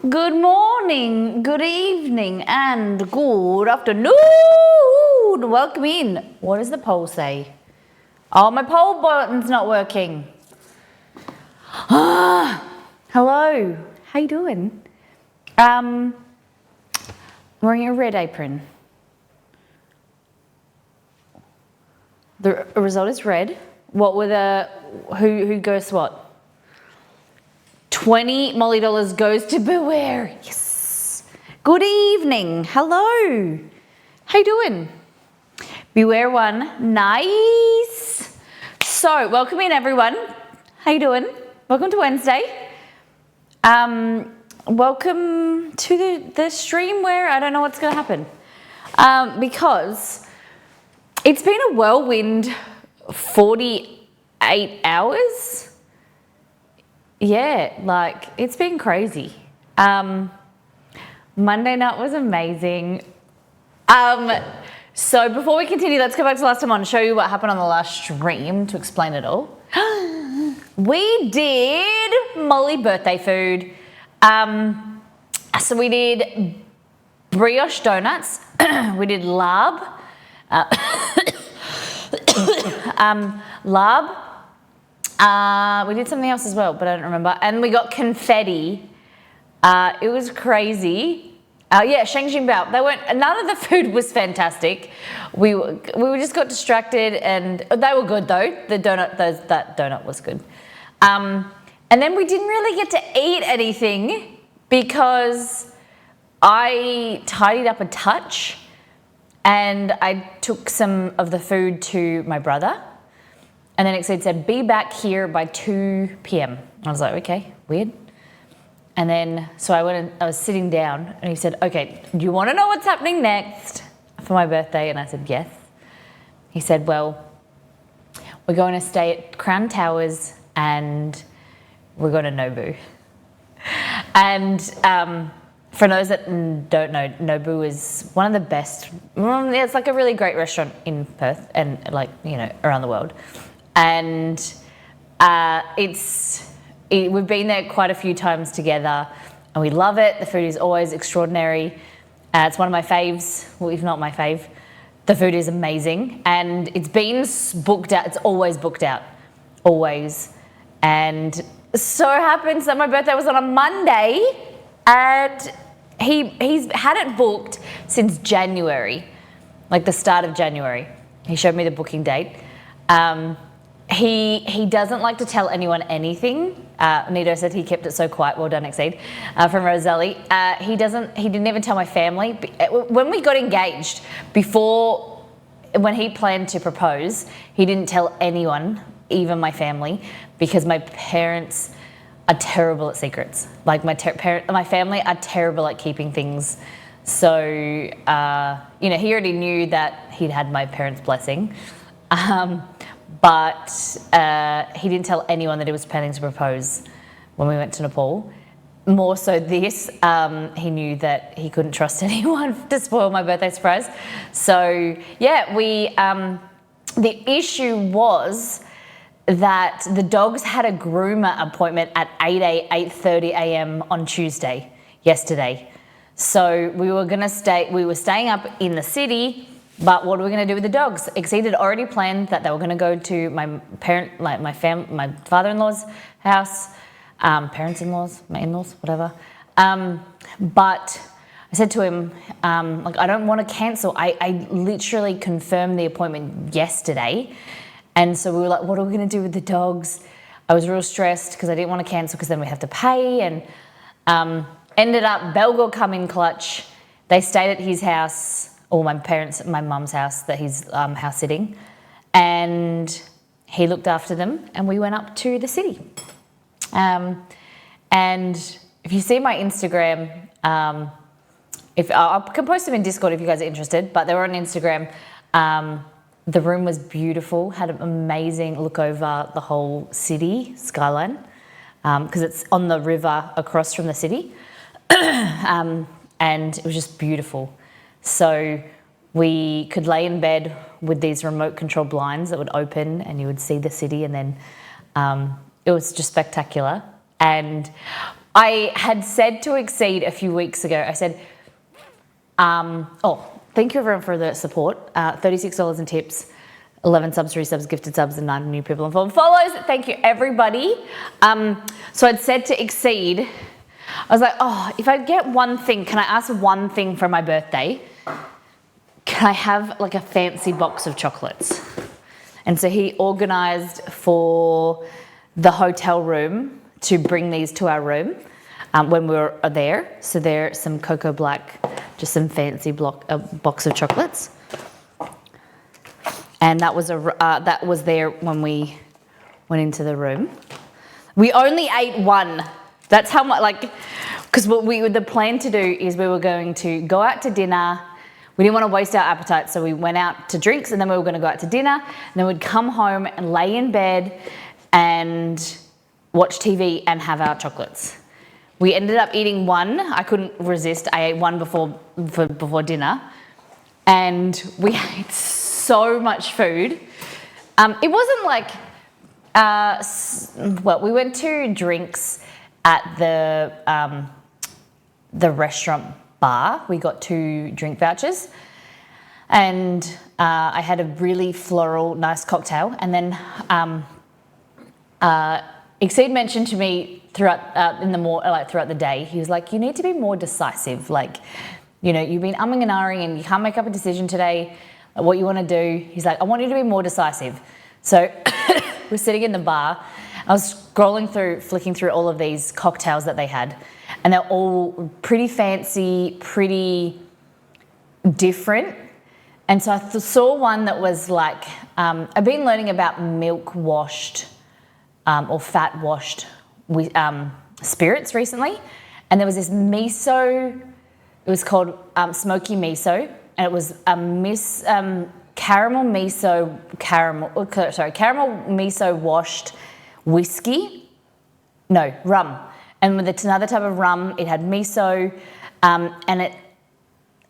Good morning, good evening, and good afternoon. Welcome in. What does the poll say? Oh, my poll button's not working. Hello. How you doing? I'm wearing a red apron. The result is red. What were the who goes what? 20 Molly dollars goes to Beware. Yes. Good evening. Hello. How you doing? Beware one. Nice. So, welcome in everyone. How you doing? Welcome to Wednesday. Welcome to the stream where I don't know what's going to happen. Because it's been a whirlwind 48 hours. Yeah, like it's been crazy. Monday night was amazing. So before we continue, let's go back to last time on and show you what happened on the last stream to explain it all. We did Molly birthday food. So we did brioche donuts. We did larb. Larb. We did something else as well, but I don't remember. And we got confetti. It was crazy. Yeah, Shangjin Bao. None of the food was fantastic. We just got distracted, and they were good though. That donut was good. And then we didn't really get to eat anything because I tidied up a touch, and I took some of the food to my brother. And then Exceed said, be back here by 2 p.m. I was like, okay, weird. And then, so I went and I was sitting down and he said, okay, do you want to know what's happening next for my birthday? And I said, yes. He said, well, we're going to stay at Crown Towers and we're going to Nobu. And for those that don't know, Nobu is one of the best, it's like a really great restaurant in Perth and like, you know, around the world. And we've been there quite a few times together and we love it. The food is always extraordinary. It's one of my faves, well, if not my fave. The food is amazing and it's been booked out. It's always booked out, always. And so happens that my birthday was on a Monday and he's had it booked since January, like the start of January. He showed me the booking date. He doesn't like to tell anyone anything. Nito said he kept it so quiet. Well done, Exceed. From Roselli. He didn't even tell my family. When we got engaged, when he planned to propose, he didn't tell anyone, even my family, because my parents are terrible at secrets. Like my family are terrible at keeping things. So, you know, he already knew that he'd had my parents' blessing. But he didn't tell anyone that he was planning to propose when we went to Nepal. More so this, he knew that he couldn't trust anyone to spoil my birthday surprise. So yeah, the issue was that the dogs had a groomer appointment at 8:30 a.m. on Tuesday, yesterday. So we were staying up in the city. But what are we going to do with the dogs? Exceed had already planned that they were going to go to my father-in-law's house, parents-in-laws, my in-laws, whatever. But I said to him, like, I don't want to cancel. I literally confirmed the appointment yesterday. And so we were like, what are we going to do with the dogs? I was real stressed because I didn't want to cancel because then we have to pay. And ended up, Belgor come in clutch. They stayed at his house, or my mum's house that he's house sitting. And he looked after them and we went up to the city. And if you see my Instagram, if I can post them in Discord if you guys are interested, but they were on Instagram. The room was beautiful, had an amazing look over the whole city skyline, because it's on the river across from the city, and it was just beautiful. So we could lay in bed with these remote control blinds that would open and you would see the city, and then it was just spectacular. And I had said to Exceed a few weeks ago, I said, thank you everyone for the support. $36 in tips, 11 subs, 3 subs, gifted subs, and 9 new people and follows. Thank you everybody. So I'd said to Exceed, I was like, if I get one thing, can I ask one thing for my birthday? Can I have like a fancy box of chocolates? And so he organised for the hotel room to bring these to our room when we were there. So there's some Cocoa Black, just some fancy box of chocolates. And that was there when we went into the room. We only ate one. That's how much, because the plan to do is we were going to go out to dinner. We didn't want to waste our appetite, so we went out to drinks, and then we were going to go out to dinner, and then we'd come home and lay in bed and watch TV and have our chocolates. We ended up eating one. I couldn't resist. I ate one before dinner, and we ate so much food. It wasn't like, we went to drinks at the restaurant bar. We got 2 drink vouchers, and I had a really floral, nice cocktail. And then Exceed mentioned to me throughout the day, he was like, "You need to be more decisive. You've been umming and ahhing, and you can't make up a decision today. What you want to do?" He's like, "I want you to be more decisive." So we're sitting in the bar. I was flicking through all of these cocktails that they had, and they're all pretty fancy, pretty different. And so I saw one that was like, I've been learning about milk washed or fat washed spirits recently, and there was this miso. It was called smoky miso, and it was a caramel miso washed whiskey. No, rum. And with another type of rum, it had miso, I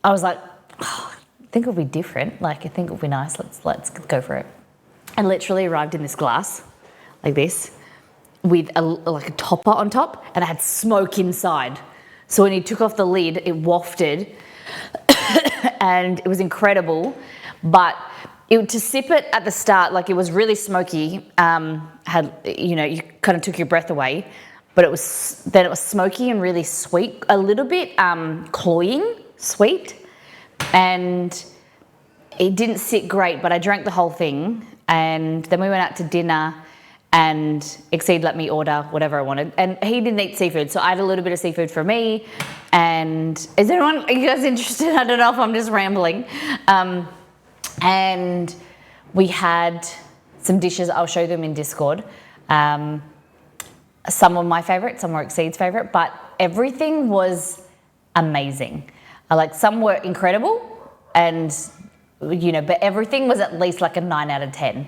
was like, I think it'll be different. I think it'll be nice. Let's go for it. I literally arrived in this glass, like this, with a topper on top, and it had smoke inside. So when he took off the lid, it wafted, and it was incredible. But to sip it at the start, it was really smoky. You kind of took your breath away. But it was smoky and really sweet, a little bit cloying sweet, and it didn't sit great, but I drank the whole thing. And then we went out to dinner, and Exceed let me order whatever I wanted, and he didn't eat seafood, so I had a little bit of seafood for me. And are you guys interested? I don't know if I'm just rambling. And we had some dishes. I'll show them in Discord. Some were my favourite, some were Exceed's favourite, but everything was amazing. Some were incredible, and but everything was at least a 9 out of 10.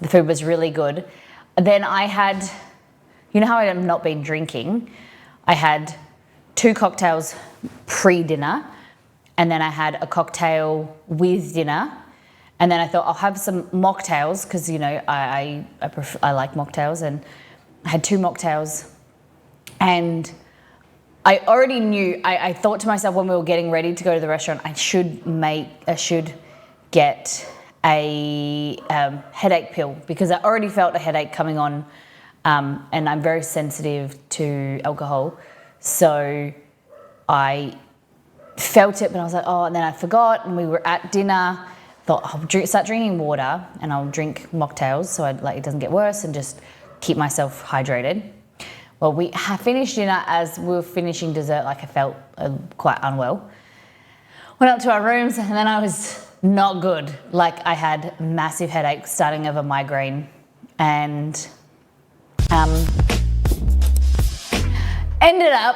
The food was really good. Then I had, how I have not been drinking, I had 2 cocktails pre-dinner, and then I had a cocktail with dinner. And then I thought I'll have some mocktails, because I like mocktails, and I had 2 mocktails. And I already knew, I thought to myself when we were getting ready to go to the restaurant, I should get a headache pill, because I already felt a headache coming on, and I'm very sensitive to alcohol. So I felt it, but I was like, and then I forgot, and we were at dinner. Thought I'll start drinking water, and I'll drink mocktails so it doesn't get worse, and just keep myself hydrated. Well, we finished dinner. As we were finishing dessert, I felt quite unwell. Went up to our rooms, and then I was not good. I had massive headaches starting of a migraine, and Ended up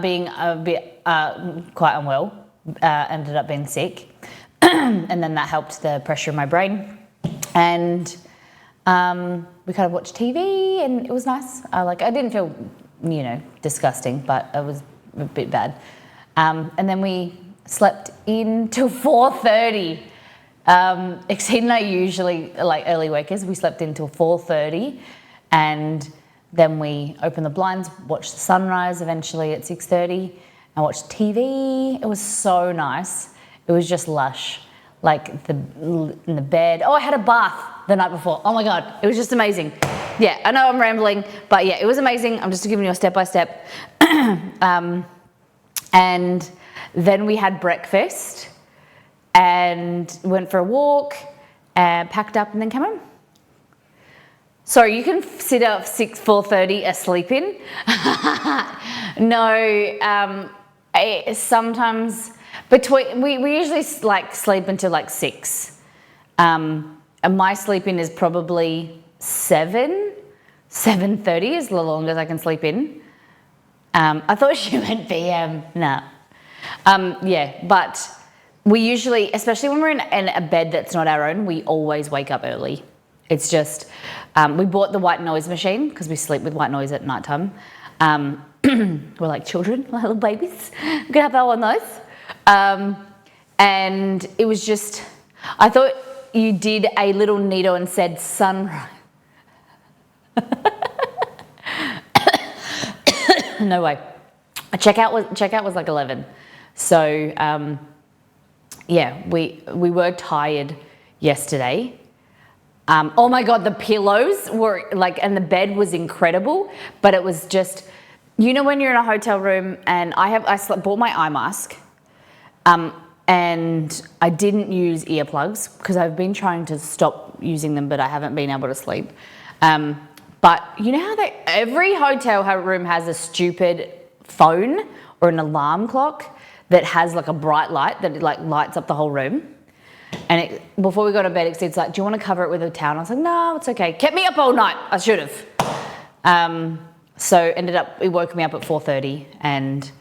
being a bit quite unwell. Ended up being sick. And then that helped the pressure in my brain. And we kind of watched TV and it was nice. I didn't feel, disgusting, but it was a bit bad. And then we slept in till 4:30. Exceed and I usually early wakers. We slept in till 4:30 and then we opened the blinds, watched the sunrise eventually at 6:30 and watched TV. It was so nice. It was just lush. In the bed. Oh, I had a bath the night before. Oh my God, it was just amazing. Yeah, I know I'm rambling, but yeah, it was amazing. I'm just giving you a step by step. And then we had breakfast and went for a walk and packed up and then came home. Sorry, you can sit up 4:30 asleep in. No, sometimes we usually sleep until 6. And my sleep in is probably 7:30 is the longest I can sleep in. I thought she meant PM. No. Yeah, but we usually, especially when we're in a bed that's not our own, we always wake up early. It's just, we bought the white noise machine because we sleep with white noise at nighttime. We're like children, like little babies. We can have our own noise. And it was just, I thought you did a little neato and said sunrise. No way. Checkout was like 11. So, yeah, we were tired yesterday. Oh my God, the pillows were and the bed was incredible, but it was just, when you're in a hotel room and bought my eye mask, and I didn't use earplugs because I've been trying to stop using them, but I haven't been able to sleep. But you know how every hotel room has a stupid phone or an alarm clock that has a bright light that lights up the whole room? And before we go to bed, it's like, do you want to cover it with a towel? And I was like, no, it's okay. Kept me up all night. I should have. So it woke me up at 4:30 and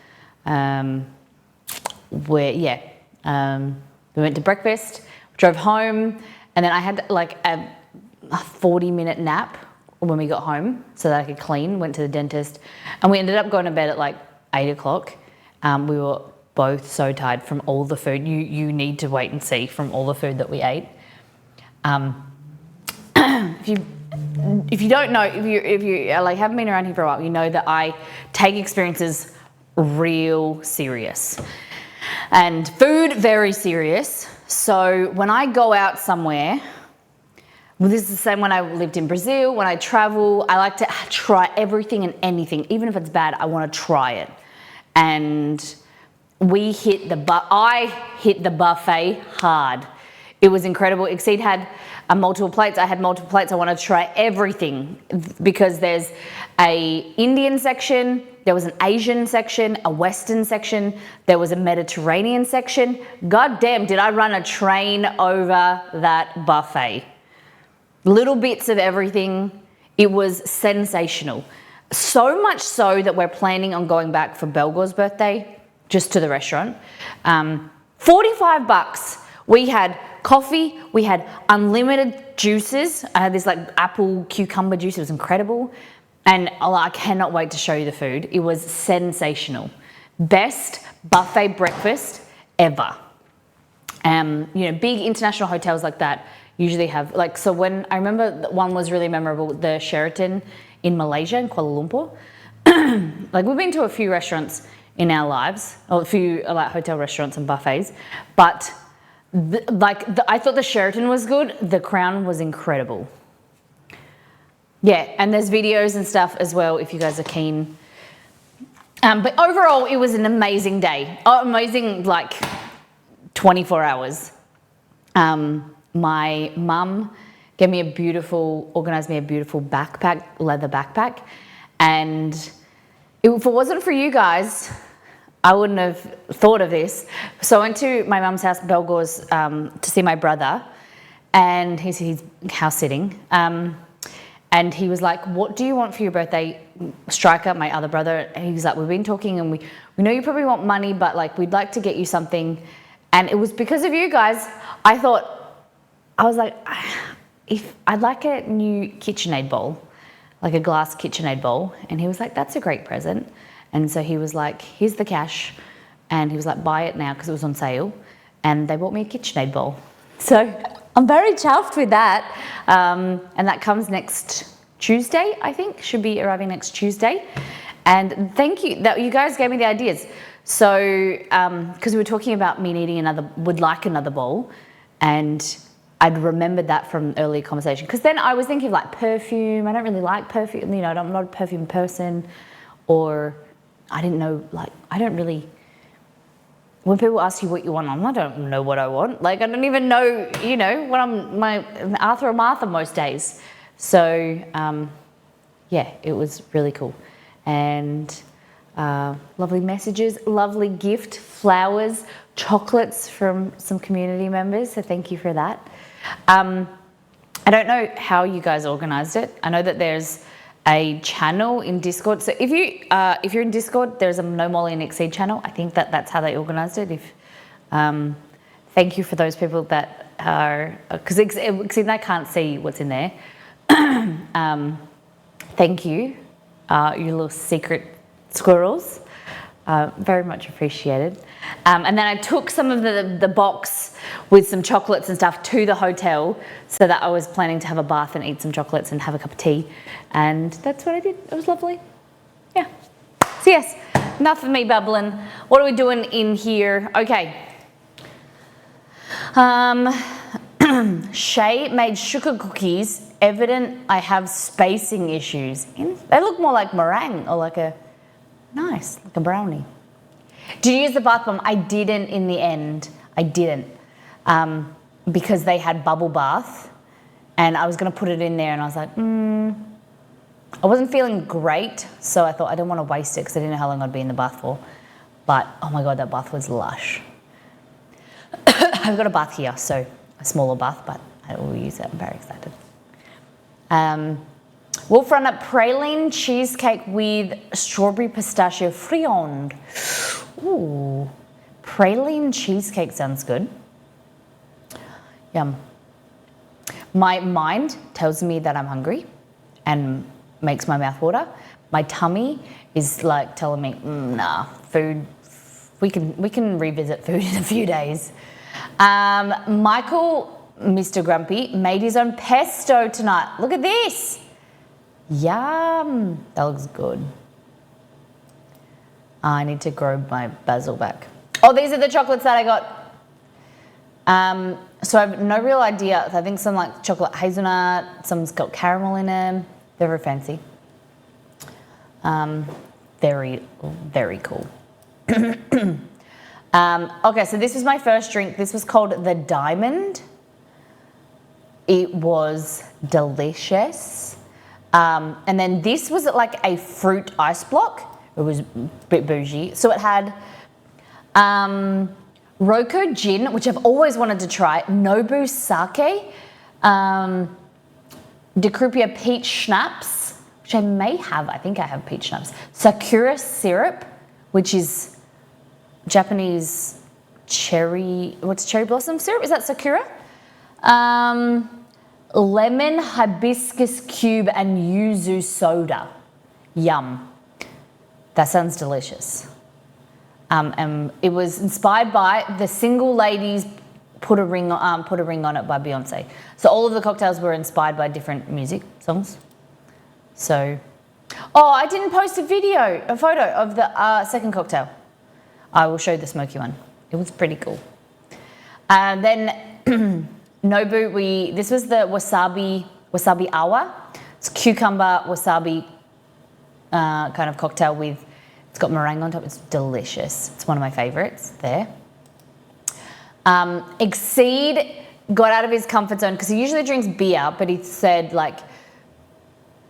we went to breakfast, drove home, and then I had a 40-minute nap when we got home so that I could clean, went to the dentist, and we ended up going to bed at 8 o'clock. We were both so tired from all the food. You need to wait and see from all the food that we ate. If you don't know, if you haven't been around here for a while, you know that I take experiences real serious. And food, very serious. So when I go out somewhere, this is the same when I lived in Brazil, when I travel, I like to try everything and anything. Even if it's bad, I want to try it. And I hit the buffet hard. It was incredible. Exceed had multiple plates. I had multiple plates. I wanted to try everything because there's a Indian section, there was an Asian section, a Western section, there was a Mediterranean section. God damn, did I run a train over that buffet. Little bits of everything. It was sensational. So much so that we're planning on going back for Belgore's birthday, just to the restaurant. $45. We had coffee, we had unlimited juices. I had this apple cucumber juice, it was incredible. And I cannot wait to show you the food. It was sensational. Best buffet breakfast ever. Big international hotels like that usually have, so when, I remember one was really memorable, the Sheraton in Malaysia, in Kuala Lumpur. We've been to a few restaurants in our lives, or a few hotel restaurants and buffets, but I thought the Sheraton was good, the Crown was incredible. Yeah, and there's videos and stuff as well if you guys are keen. But overall, it was an amazing day. Amazing, 24 hours. My mum organised me a beautiful backpack, leather backpack. And if it wasn't for you guys, I wouldn't have thought of this. So I went to my mum's house, Belgore's, to see my brother. And he's house sitting. And he was like, what do you want for your birthday? Striker, my other brother, and he was like, we've been talking and we know you probably want money, but like we'd like to get you something. And it was because of you guys. I was like, if I'd like a new KitchenAid bowl, like a glass KitchenAid bowl. And he was like, that's a great present. And so he was like, here's the cash. And he was like, buy it now because it was on sale. And they bought me a KitchenAid bowl. So I'm very chuffed with that. And that comes next Tuesday, I think. Should be arriving next Tuesday. And thank you that you guys gave me the ideas. So, because we were talking about me needing would like another bowl. And I'd remembered that from earlier conversation. Because then I was thinking of like perfume. I don't really like perfume. You know, I'm not a perfume person. Or I didn't know, like, I don't really... When people ask you what you want, I don't know what I want. Like, I don't even know, you know, what my Arthur or Martha most days. So, yeah, it was really cool. And lovely messages, lovely gift, flowers, chocolates from some community members. So thank you for that. I don't know how you guys organised it. I know that there's a channel in Discord. So if you're in Discord, there's a No Molly and Exceed channel. I think that's how they organised it. Thank you for those people that are, because Exceed I can't see what's in there. Thank you, you little secret squirrels. Very much appreciated. And then I took some of the box with some chocolates and stuff to the hotel so that I was planning to have a bath and eat some chocolates and have a cup of tea. And that's what I did. It was lovely. Yeah. So yes, enough of me babbling. What are we doing in here? Okay. Shay made sugar cookies. Evident I have spacing issues. They look more like meringue or like a brownie. Did you use the bath bomb? I didn't in the end. I didn't. Because they had bubble bath and I was going to put it in there and I was like, I wasn't feeling great. So I thought I didn't want to waste it because I didn't know how long I'd be in the bath for. But oh my God, that bath was lush. I've got a bath here, so a smaller bath, but I will use it. I'm very excited. Wolf run up praline cheesecake with strawberry pistachio friand. Ooh, praline cheesecake sounds good. Yum. My mind tells me that I'm hungry and makes my mouth water. My tummy is like telling me, nah, food, we can revisit food in a few days. Michael, Mr. Grumpy, made his own pesto tonight. Look at this. Yum. That looks good. I need to grow my basil back. Oh, these are the chocolates that I got. So I have no real idea. I think some like chocolate hazelnut, some's got caramel in them. They're very fancy. Very, very cool. Okay, so this was my first drink. This was called the Diamond. It was delicious. And then this was like a fruit ice block. It was a bit bougie. So it had Roko gin, which I've always wanted to try, Nobu sake, Decrupia peach schnapps, which I may have, I think I have peach schnapps, Sakura syrup, which is Japanese cherry, what's cherry blossom syrup? Is that Sakura? Lemon hibiscus cube and yuzu soda. Yum. That sounds delicious. And it was inspired by the Single Ladies Put a Ring on It by Beyonce. So all of the cocktails were inspired by different music songs. So, oh, I didn't post a photo of the second cocktail. I will show you the smoky one. It was pretty cool. And then Nobu, this was the wasabi awa. It's cucumber wasabi kind of cocktail with, it's got meringue on top. It's delicious. It's one of my favorites there. Exceed got out of his comfort zone because he usually drinks beer, but he said like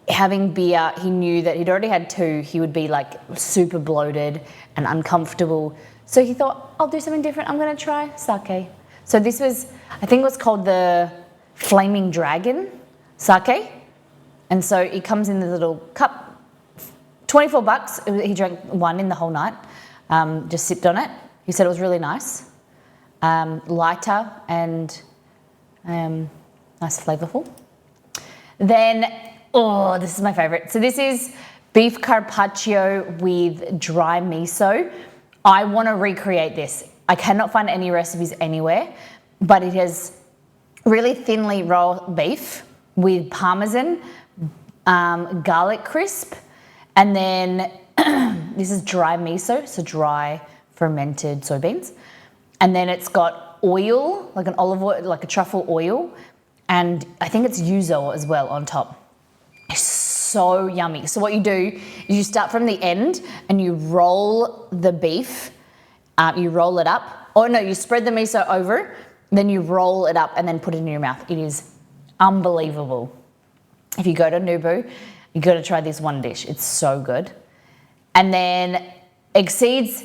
having beer, he knew that he'd already had 2. He would be like super bloated and uncomfortable. So he thought, I'll do something different. I'm going to try sake. So this was, I think it was called the Flaming Dragon sake. And so it comes in this little cup, $24. He drank one in the whole night, just sipped on it. He said it was really nice, lighter and nice, flavorful. Then, oh, this is my favorite. So this is beef carpaccio with dry miso. I want to recreate this. I cannot find any recipes anywhere, but it has really thinly rolled beef with parmesan, garlic crisp, and then this is dry miso, so dry fermented soybeans. And then it's got oil, like an olive oil, like a truffle oil, and I think it's yuzu as well on top. It's so yummy. So what you do is you start from the end and you roll the beef, you roll it up. Oh no, you spread the miso over, then you roll it up and then put it in your mouth. It is unbelievable. If you go to Nubu, you got to try this one dish. It's so good. And then exceeds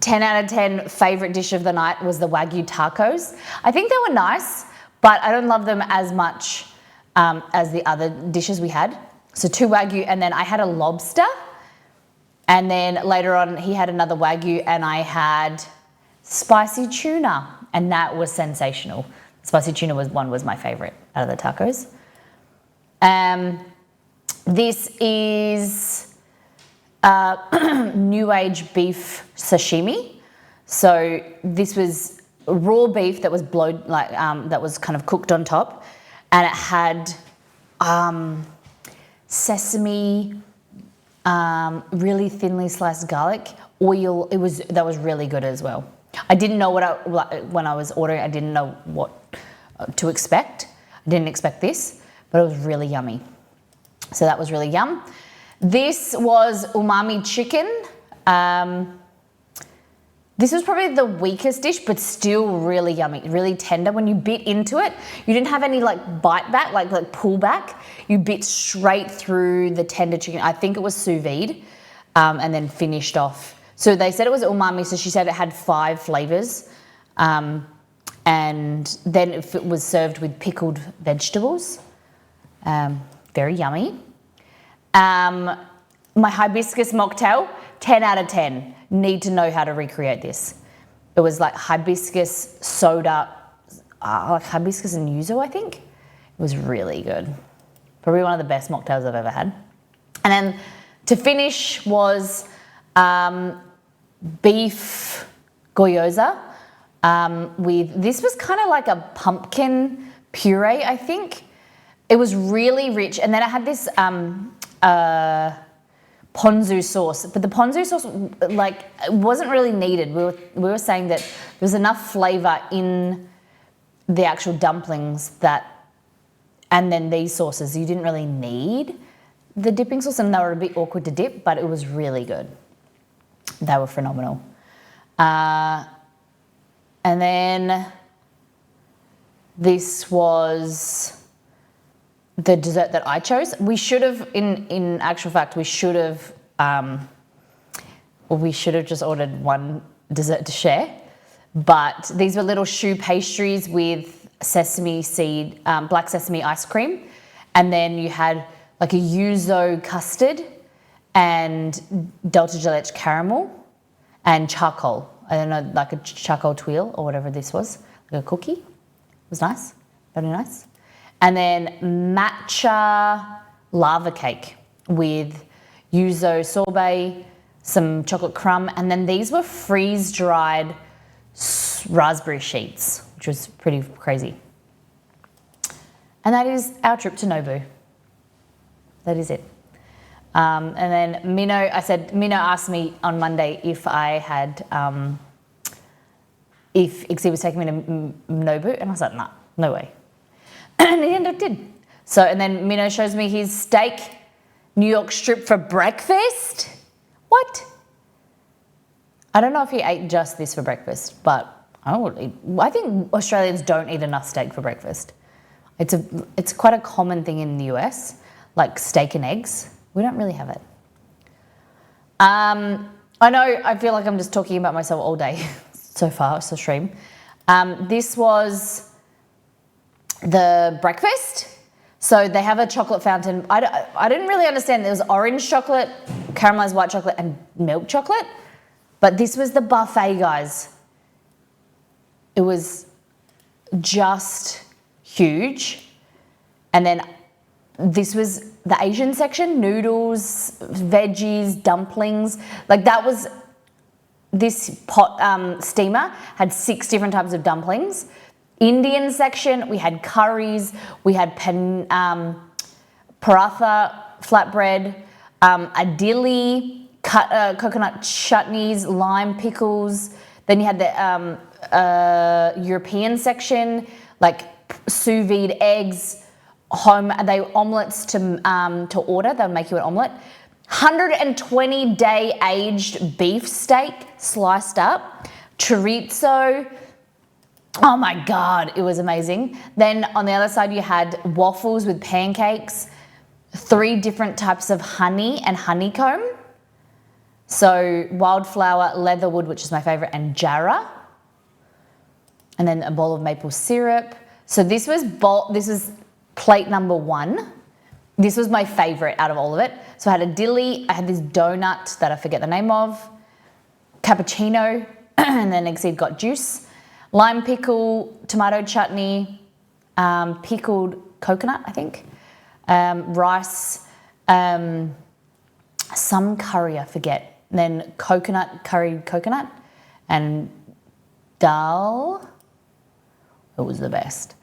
10 out of 10 favorite dish of the night was the Wagyu tacos. I think they were nice, but I don't love them as much as the other dishes we had. So 2 Wagyu, and then I had a lobster. And then later on, he had another Wagyu, and I had spicy tuna, and that was sensational. Spicy tuna was my favorite out of the tacos. This is New Age beef sashimi. So this was raw beef that was that was kind of cooked on top, and it had sesame, really thinly sliced garlic, oil. That was really good as well. I didn't know when I was ordering. I didn't know what to expect. I didn't expect this, but it was really yummy. So that was really yum. This was umami chicken. This was probably the weakest dish, but still really yummy, really tender. When you bit into it, you didn't have any like bite back, like pull back. You bit straight through the tender chicken. I think it was sous vide, and then finished off. So they said it was umami, so she said it had 5 flavors. And then it was served with pickled vegetables. Very yummy. My hibiscus mocktail, 10 out of 10. Need to know how to recreate this. It was like hibiscus soda, like hibiscus and yuzu, I think. It was really good. Probably one of the best mocktails I've ever had. And then to finish was beef gyoza with, this was kind of like a pumpkin puree, I think. It was really rich. And then it had this ponzu sauce, but the ponzu sauce wasn't really needed. We were saying that there was enough flavor in the actual dumplings and then these sauces, you didn't really need the dipping sauce, and they were a bit awkward to dip, but it was really good. They were phenomenal. And then this was the dessert that I chose. We should have, in actual fact, we should have just ordered one dessert to share. But these were little choux pastries with sesame seed, black sesame ice cream. And then you had like a yuzu custard and Delta Gillette caramel and charcoal. I don't know, like a charcoal tuile or whatever this was, like a cookie. It was nice, very nice. And then matcha lava cake with yuzu sorbet, some chocolate crumb, and then these were freeze-dried raspberry sheets, which was pretty crazy. And that is our trip to Nobu. That is it. And then Minno asked me on Monday if I had, if Ixie was taking me to Nobu, and I was like, nah, no way. And he ended up did. So, and then Minno shows me his steak New York strip for breakfast. What? I don't know if he ate just this for breakfast, but I think Australians don't eat enough steak for breakfast. It's quite a common thing in the US, like steak and eggs. We don't really have it. I know, I feel like I'm just talking about myself all day so far, so stream. This was the breakfast. So they have a chocolate fountain. I didn't really understand. There was orange chocolate, caramelized white chocolate, and milk chocolate. But this was the buffet, guys. It was just huge. And then this was the Asian section, noodles, veggies, dumplings. Like that was, this pot steamer had 6 different types of dumplings. Indian section, we had curries, we had paratha, flatbread, idili, coconut chutneys, lime pickles. Then you had the European section, like sous vide eggs, omelets to order. They'll make you an omelet. 120-day aged beef steak sliced up, chorizo. Oh my God, it was amazing. Then on the other side, you had waffles with pancakes, 3 different types of honey and honeycomb. So wildflower, leatherwood, which is my favorite, and jarrah. And then a bowl of maple syrup. So this was plate number 1. This was my favorite out of all of it. So I had a dilly, I had this donut that I forget the name of, cappuccino, and then egg seed got juice, lime pickle, tomato chutney, pickled coconut, I think, rice, some curry, I forget, then curried coconut, and dal. It was the best.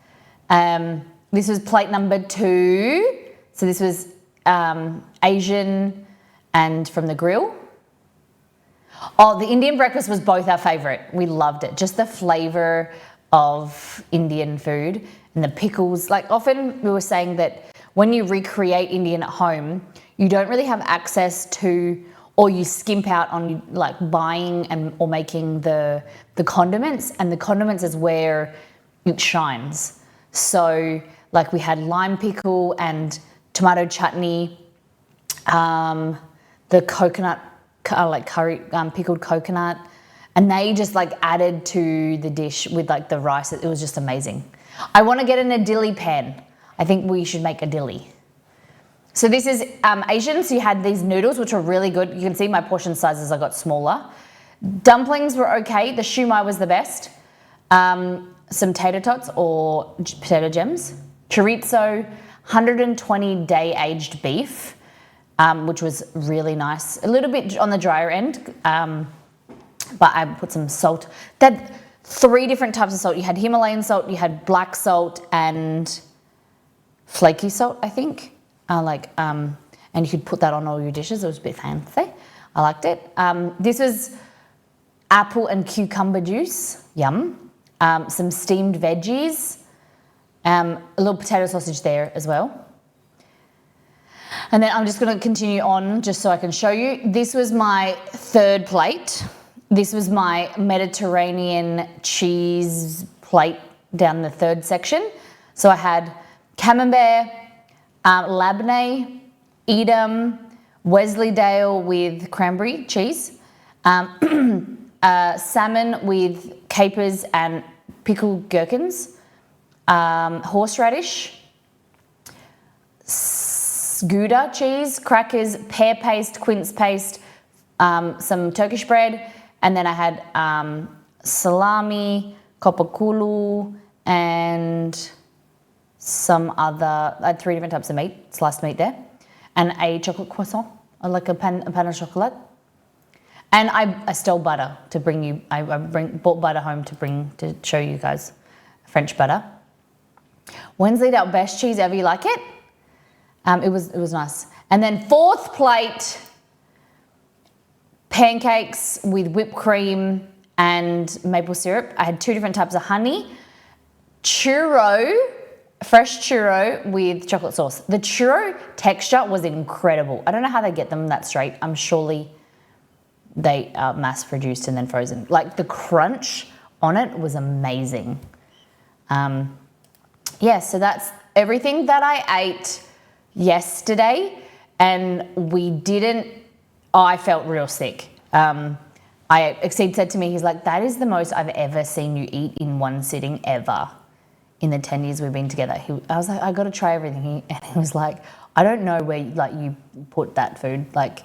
This was plate number 2. So this was Asian and from the grill. Oh, the Indian breakfast was both our favorite. We loved it. Just the flavor of Indian food and the pickles. Like often we were saying that when you recreate Indian at home, you don't really have access to, or you skimp out on like buying or making the condiments, and the condiments is where it shines. So like we had lime pickle and tomato chutney, the coconut, like curry, pickled coconut, and they just like added to the dish with like the rice. It was just amazing. I want to get an idili pan. I think we should make idili. So this is Asian, so you had these noodles, which were really good. You can see my portion sizes, I got smaller. Dumplings were okay. The shumai was the best. Some tater tots or potato gems. Chorizo, 120-day aged beef, which was really nice. A little bit on the drier end, but I put some salt. They had 3 different types of salt. You had Himalayan salt, you had black salt, and flaky salt, I think. And you could put that on all your dishes. It was a bit fancy. I liked it. This was apple and cucumber juice. Yum. Some steamed veggies. A little potato sausage there as well. And then I'm just going to continue on just so I can show you. This was my 3rd plate. This was my Mediterranean cheese plate down the 3rd section. So I had camembert, labneh, Edam, Wensleydale with cranberry cheese, salmon with capers and pickled gherkins, horseradish, Gouda cheese, crackers, pear paste, quince paste, some Turkish bread, and then I had salami, kopakulu, and some other, I had 3 different types of meat, sliced meat there, and a chocolate croissant, like a pan au chocolat. And I stole butter to bring you, bought butter home to show you guys French butter. Wensleydale best cheese ever, you like it? It was nice. And then 4th plate, pancakes with whipped cream and maple syrup. I had 2 different types of honey. Churro, fresh churro with chocolate sauce. The churro texture was incredible. I don't know how they get them that straight. I'm surely they are mass produced and then frozen. Like the crunch on it was amazing. Yeah, so that's everything that I ate yesterday, and I felt real sick. Exceed said to me, he's like, that is the most I've ever seen you eat in one sitting ever in the 10 years we've been together. I was like, I got to try everything. And he was like, I don't know where like you put that food. Like,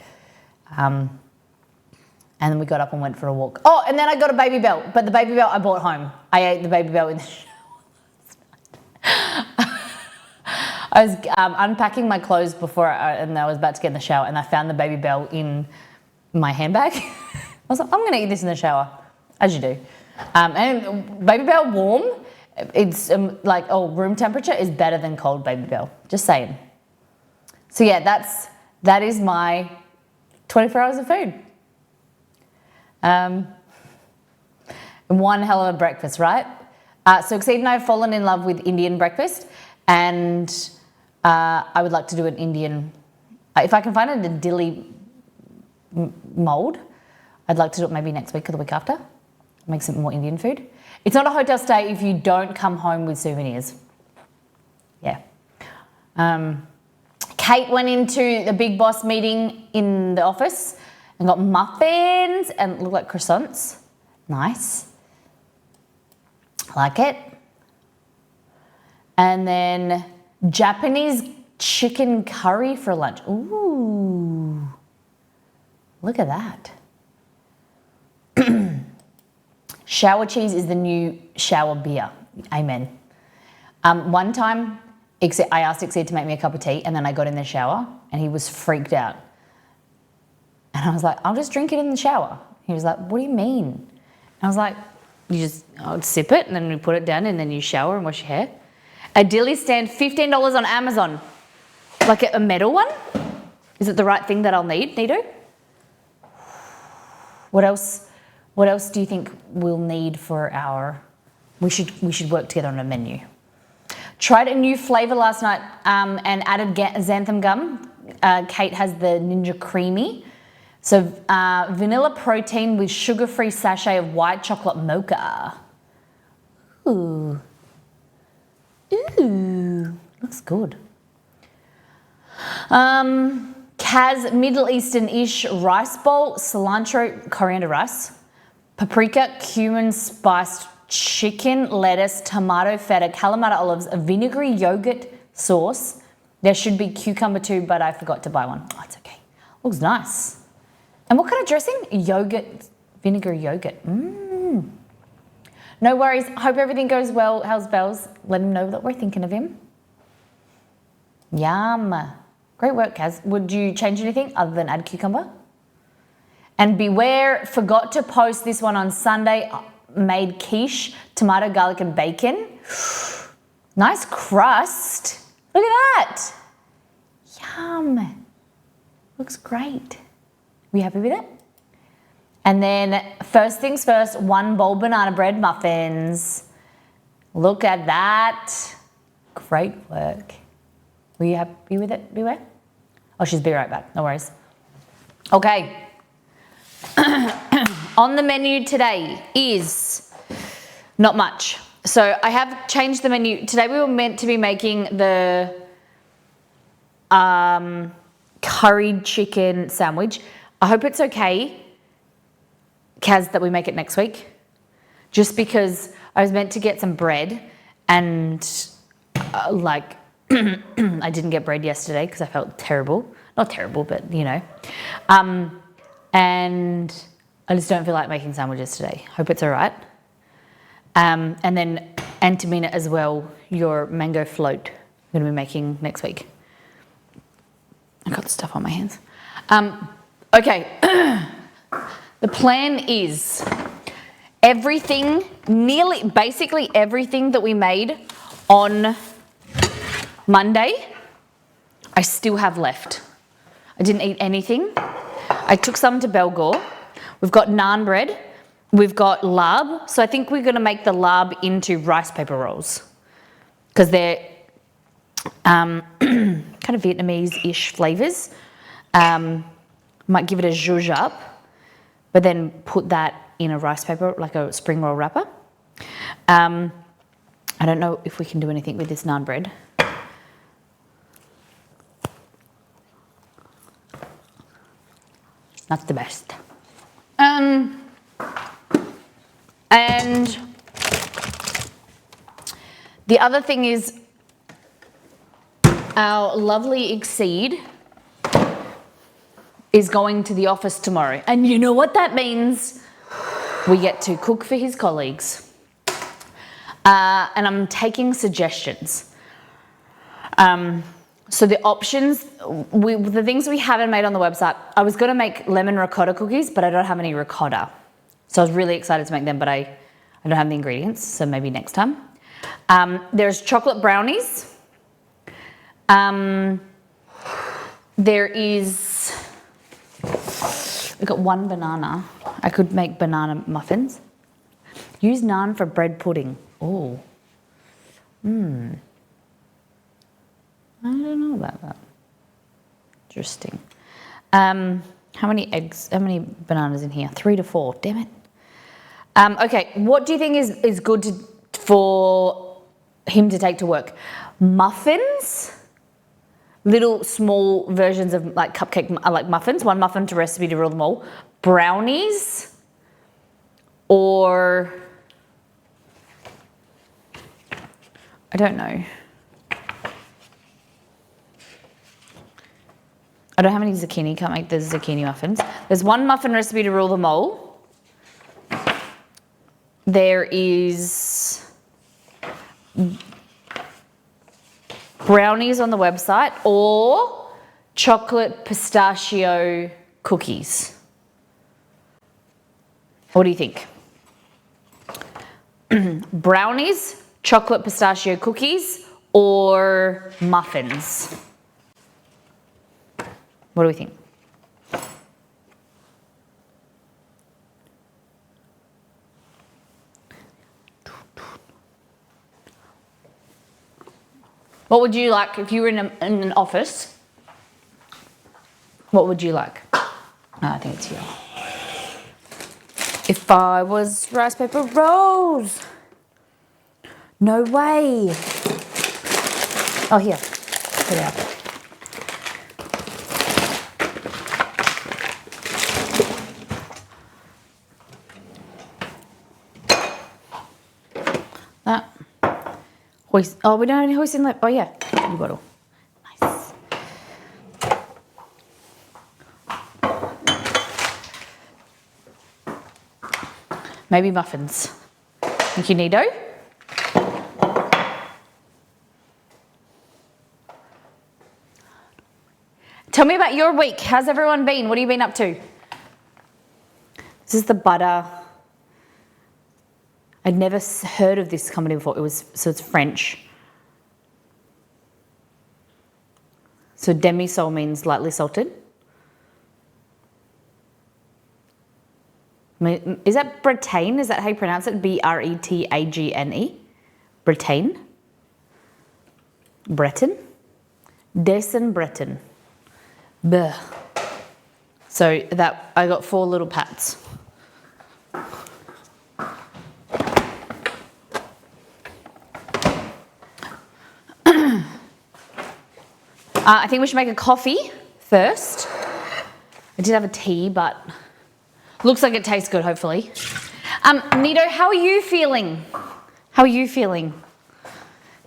and then we got up and went for a walk. Oh, and then I got a Baby Bell, but the Baby Bell I bought home. I ate the Baby Bell in the shower. I was unpacking my clothes and I was about to get in the shower, and I found the Baby Bell in my handbag. I was like, I'm going to eat this in the shower, as you do. And Baby Bell warm, it's room temperature is better than cold Baby Bell. Just saying. So yeah, that is my 24 hours of food. One hell of a breakfast, right? So Exceed and I have fallen in love with Indian breakfast, and I would like to do an Indian, if I can find it in a dilly mold, I'd like to do it maybe next week or the week after. Make some more Indian food. It's not a hotel stay if you don't come home with souvenirs. Yeah. Kate went into the big boss meeting in the office and got muffins and looked like croissants. Nice. Like it. And then Japanese chicken curry for lunch. Ooh. Look at that. Shower cheese is the new shower beer. Amen. One time, I asked Exceed to make me a cup of tea, and then I got in the shower, and he was freaked out. And I was like, I'll just drink it in the shower. He was like, what do you mean? And I was like, I'll sip it, and then you put it down, and then you shower and wash your hair. A dilly stand, $15 on Amazon. Like a metal one? Is it the right thing that I'll need, Nido? What else do you think we'll need for we should work together on a menu. Tried a new flavour last night and added xanthan gum. Kate has the Ninja Creamy. So vanilla protein with sugar-free sachet of white chocolate mocha. Ooh. Ooh, looks good. Kaz Middle Eastern-ish rice bowl, cilantro, coriander rice, paprika, cumin spiced chicken, lettuce, tomato, feta, Kalamata olives, a vinegary yogurt sauce. There should be cucumber too, but I forgot to buy one. Oh, it's okay. Looks nice. And what kind of dressing? Yogurt, vinegar yogurt. No worries. Hope everything goes well. How's Bells? Let him know that we're thinking of him. Yum. Great work, Kaz. Would you change anything other than add cucumber? And beware, forgot to post this one on Sunday. Made quiche, tomato, garlic, and bacon. Nice crust. Look at that. Yum. Looks great. Are you happy with it? And then first things first, 1 bowl banana bread muffins. Look at that. Great work. Were you happy with it, Beware? Oh, she's be right back. No worries. Okay. On the menu today is not much. So I have changed the menu. Today we were meant to be making the curried chicken sandwich. I hope it's okay, Kaz, that we make it next week. Just because I was meant to get some bread and I didn't get bread yesterday because I felt terrible. Not terrible, but you know. And I just don't feel like making sandwiches today. Hope it's all right. And then Antamina as well, your mango float I'm going to be making next week. I got the stuff on my hands. Okay. The plan is basically everything that we made on Monday, I still have left. I didn't eat anything. I took some to Belgore. We've got naan bread. We've got larb. So I think we're going to make the larb into rice paper rolls because they're kind of Vietnamese-ish flavours. Might give it a zhuzh up, but then put that in a rice paper, like a spring roll wrapper. I don't know if we can do anything with this naan bread. Not the best. And The other thing is our lovely Exceed is going to the office tomorrow. And you know what that means? We get to cook for his colleagues. And I'm taking suggestions. So the options, the things we haven't made on the website, I was gonna make lemon ricotta cookies, but I don't have any ricotta. So I was really excited to make them, but I don't have the ingredients, so maybe next time. There's chocolate brownies. There is, I've got one banana. I could make banana muffins. Use naan for bread pudding. Oh. I don't know about that. Interesting. How many eggs, how many bananas in here? 3 to 4, damn it. Okay, what do you think is good for him to take to work? Muffins? Little small versions of like cupcake, like muffins, one muffin to recipe to rule them all. Brownies? Or, I don't know. I don't have any zucchini, can't make the zucchini muffins. There's one muffin recipe to rule them all. There is brownies on the website or chocolate pistachio cookies. What do you think? Brownies, chocolate pistachio cookies, or muffins? What do we think? What would you like if you were in an office? What would you like? I think it's here. If I was rice, paper, rose. No way. Oh, here. Put it out. That. Hoist. Oh, we don't have any hoisin left. Oh, yeah. New bottle. Nice. Maybe muffins. Thank you, Nido. Tell me about your week. How's everyone been? What have you been up to? This is the butter. I'd never heard of this company before. So it's French. So demi-sole means lightly salted. Is that Bretagne? Is that how you pronounce it? B-R-E-T-A-G-N-E? Bretagne? Breton? Dessen Breton. Bleh. So that, I got 4 little pats. I think we should make a coffee first. I did have a tea, but looks like it tastes good, hopefully. Nido, how are you feeling? How are you feeling?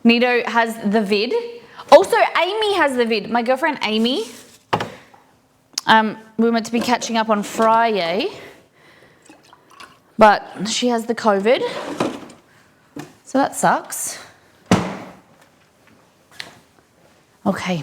Nido has the vid. Also, Amy has the vid. My girlfriend Amy. We were meant to be catching up on Friday, but she has the COVID. So that sucks. Okay.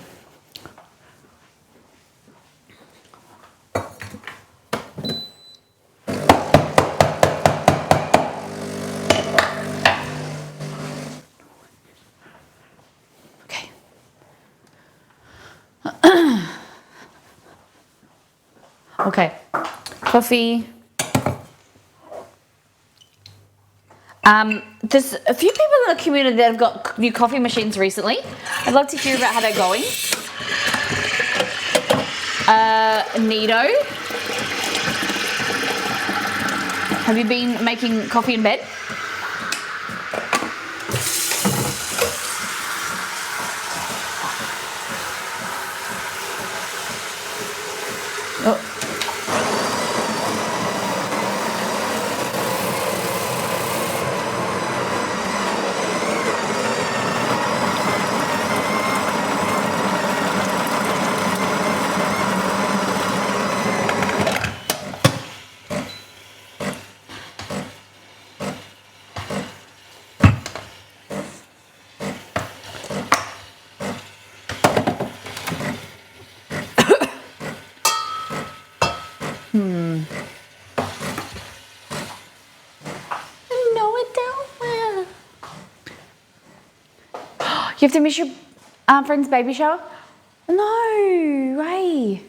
Okay, coffee. There's a few people in the community that have got new coffee machines recently. I'd love to hear about how they're going. Nido, have you been making coffee in bed? Oh. You have to miss your friend's baby shower? No way.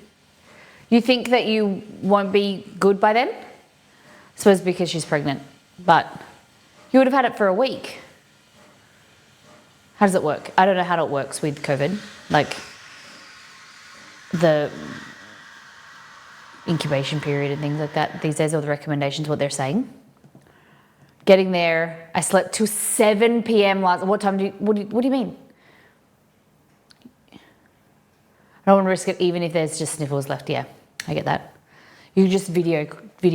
You think that you won't be good by then? I suppose because she's pregnant, but you would have had it for a week. How does it work? I don't know how it works with COVID. Like the incubation period and things like that. These days, all the recommendations, what they're saying. Getting there, I slept till 7 p.m. last. What time what do you mean? I don't want to risk it, even if there's just sniffles left. Yeah, I get that. You just video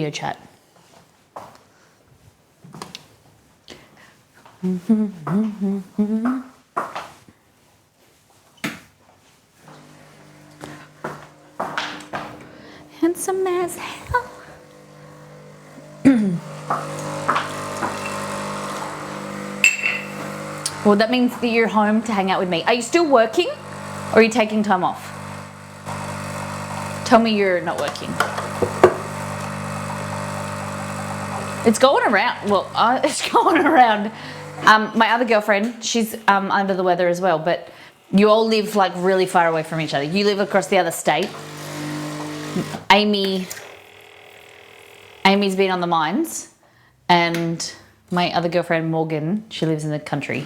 chat. Handsome as hell. Well, that means that you're home to hang out with me. Are you still working or are you taking time off? Tell me you're not working. It's going around. Well, it's going around. My other girlfriend, she's under the weather as well, but you all live like really far away from each other. You live across the other state. Amy's been on the mines, and my other girlfriend, Morgan, she lives in the country.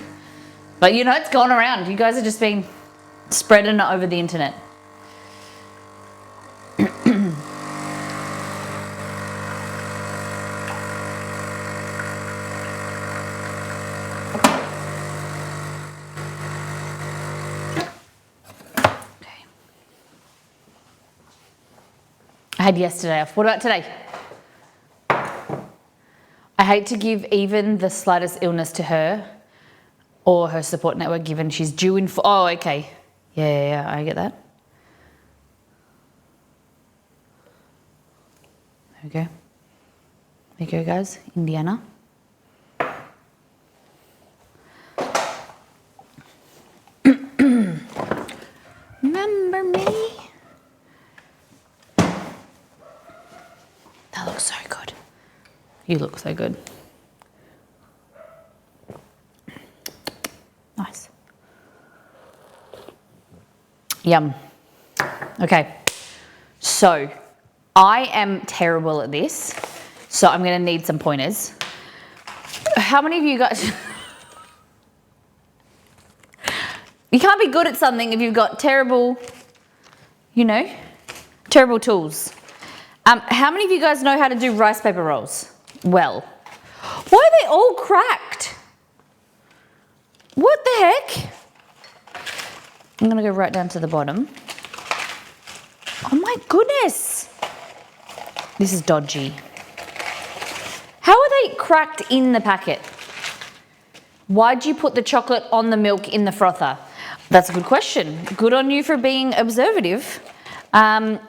But you know, it's gone around. You guys are just being spreading it over the internet. I had yesterday off. What about today? I hate to give even the slightest illness to her or her support network, given she's due in for... Oh, okay. Yeah, I get that. There we go. There you go, guys. Indiana. Remember me? That looks so good. You look so good. Nice. Yum. Okay. So, I am terrible at this, so I'm going to need some pointers. How many of you guys... You can't be good at something if you've got terrible, terrible tools. How many of you guys know how to do rice paper rolls? Well, why are they all cracked? What the heck? I'm gonna go right down to the bottom. Oh my goodness. This is dodgy. How are they cracked in the packet? Why'd you put the chocolate on the milk in the frother? That's a good question. Good on you for being observative. Because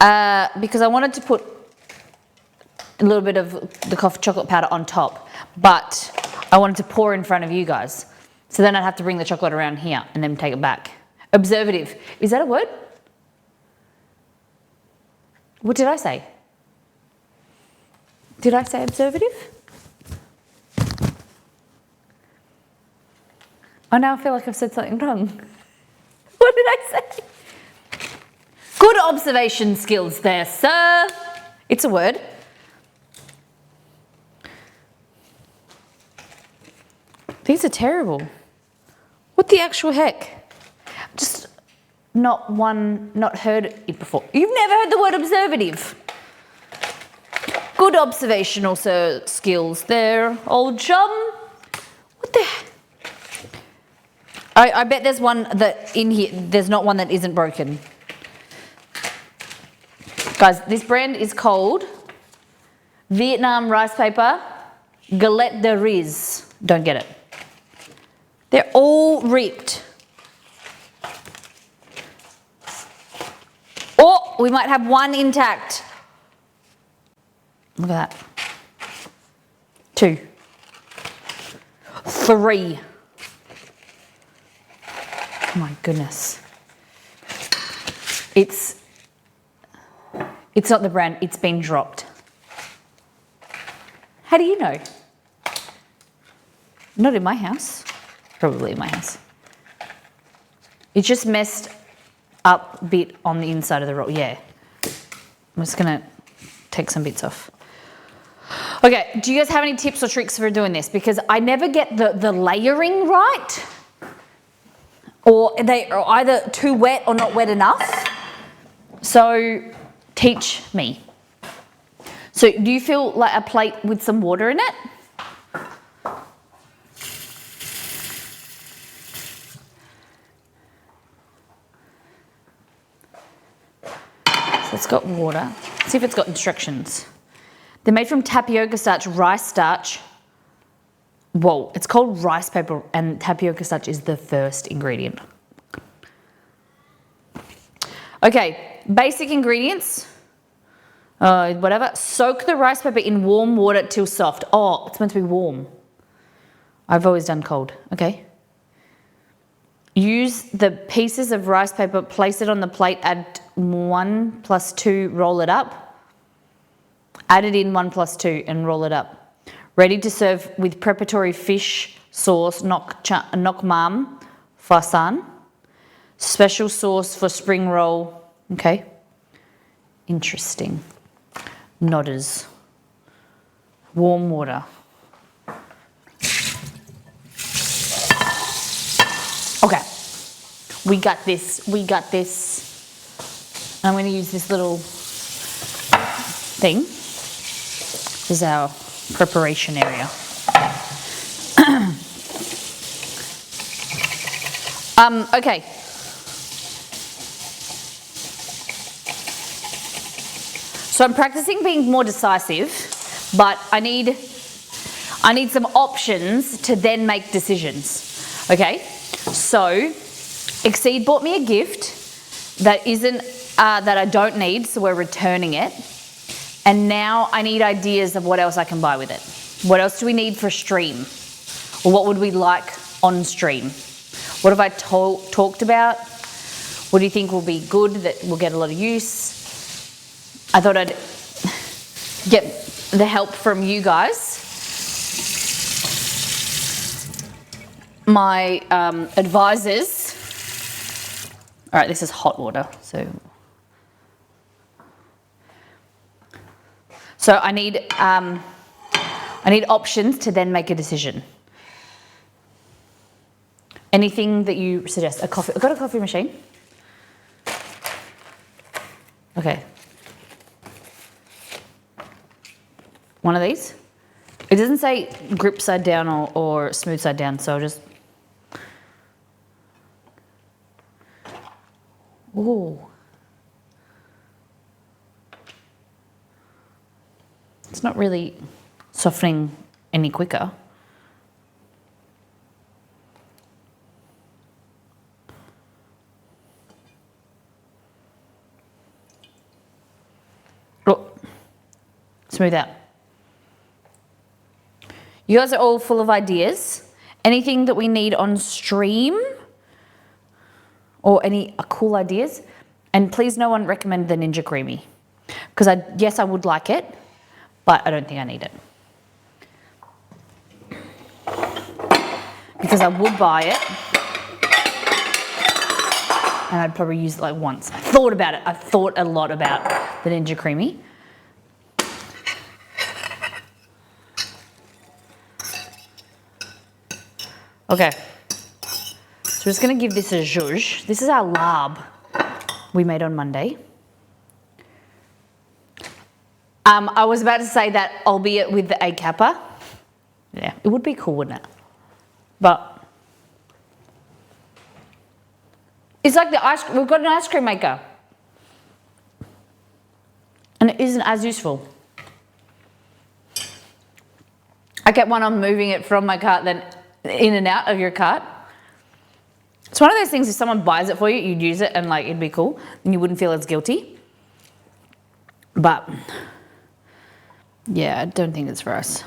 I wanted to put a little bit of the coffee chocolate powder on top, but I wanted to pour in front of you guys. So then I'd have to bring the chocolate around here and then take it back. Observative. Is that a word? What did I say? Did I say observative? Oh, now I feel like I've said something wrong. What did I say? Good observation skills there, sir. It's a word. These are terrible. What the actual heck? Just not heard it before. You've never heard the word observative. Good observational skills there, old chum. What the heck? I bet there's one that in here, there's not one that isn't broken. Guys, this brand is called Vietnam Rice Paper Galette de Riz. Don't get it. They're all ripped. Oh, we might have one intact. Look at that. 2. 3. Oh my goodness. It's not the brand, it's been dropped. How do you know? Not in my house. probably in my house. It's just messed up a bit on the inside of the roll. Yeah. I'm just gonna take some bits off. Okay, do you guys have any tips or tricks for doing this? Because I never get the layering right, or they are either too wet or not wet enough. So teach me. So do you feel like a plate with some water in it? So it's got water. See if it's got instructions. They're made from tapioca starch, rice starch. Whoa, it's called rice paper, and tapioca starch is the first ingredient. Okay, basic ingredients. Whatever. Soak the rice paper in warm water till soft. Oh, it's meant to be warm. I've always done cold. Okay. Use the pieces of rice paper, place it on the plate, add 1 + 2, roll it up. Add it in 1 + 2 and roll it up. Ready to serve with preparatory fish sauce, nok mam fasan. Special sauce for spring roll. Okay. Interesting. Nodders. Warm water. Okay. We got this. We got this. I'm going to use this little thing. This is our preparation area. Okay. So I'm practicing being more decisive, but I need some options to then make decisions. Okay? So Exceed bought me a gift that isn't that I don't need, so we're returning it. And now I need ideas of what else I can buy with it. What else do we need for stream? Or what would we like on stream? What have I talked about? What do you think will be good, that will get a lot of use? I thought I'd get the help from you guys. My advisors. All right, this is hot water, so I need options to then make a decision. Anything that you suggest? A coffee? I've got a coffee machine. Okay. One of these. It doesn't say grip side down or smooth side down, so I'll just. Ooh. It's not really softening any quicker. Oh. Smooth out. You guys are all full of ideas. Anything that we need on stream? Or any cool ideas? And please no one recommend the Ninja Creamy. Because yes, I would like it, but I don't think I need it. Because I would buy it, and I'd probably use it like once. I thought about it. I've thought a lot about the Ninja Creamy. Okay, so we're just going to give this a zhuzh. This is our larb we made on Monday. I was about to say that, albeit with the egg kappa. Yeah, it would be cool, wouldn't it? But it's like we've got an ice cream maker. And it isn't as useful. I kept on moving it from my cart, then in and out of your cart. It's one of those things, if someone buys it for you, you'd use it and like it'd be cool and you wouldn't feel as guilty. But yeah, I don't think it's for us.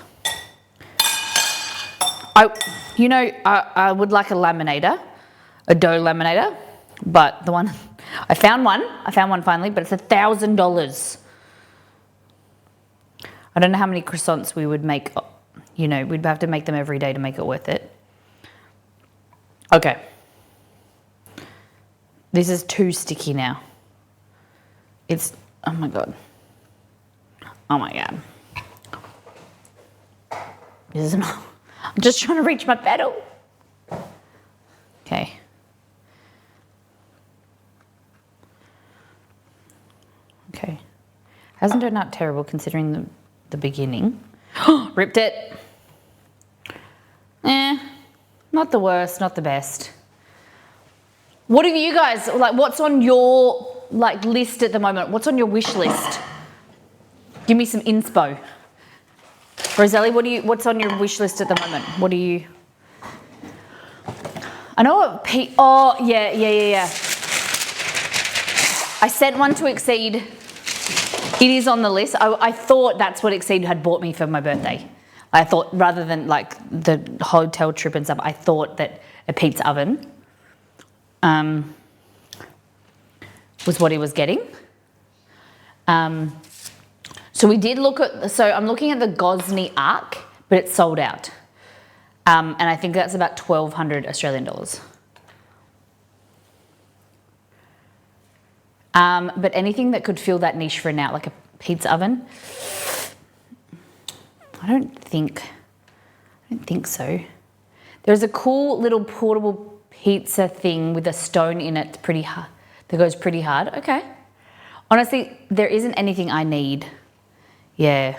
I would like a laminator, a dough laminator, but I found one finally, but it's $1,000. I don't know how many croissants we would make. We'd have to make them every day to make it worth it. Okay. This is too sticky now. It's, oh my God. Oh my God. This is not, I'm just trying to reach my pedal. Okay. Okay. Hasn't turned out terrible considering the beginning. Ripped it. Not the worst, not the best. What have you guys, like, what's on your, like, list at the moment? What's on your wish list? Give me some inspo. Roselli, what's on your wish list at the moment? What do you... I know what oh, yeah. I sent one to Exceed. It is on the list. I thought that's what Exceed had bought me for my birthday. I thought, rather than like the hotel trip and stuff, I thought that a pizza oven was what he was getting. So we did look at, so I'm looking at the Gosney Arc, but it's sold out. And I think that's about 1,200 Australian dollars. But anything that could fill that niche for now, like a pizza oven, I don't think so. There's a cool little portable pizza thing with a stone in it, pretty hard, that goes pretty hard. Okay. Honestly, there isn't anything I need. Yeah,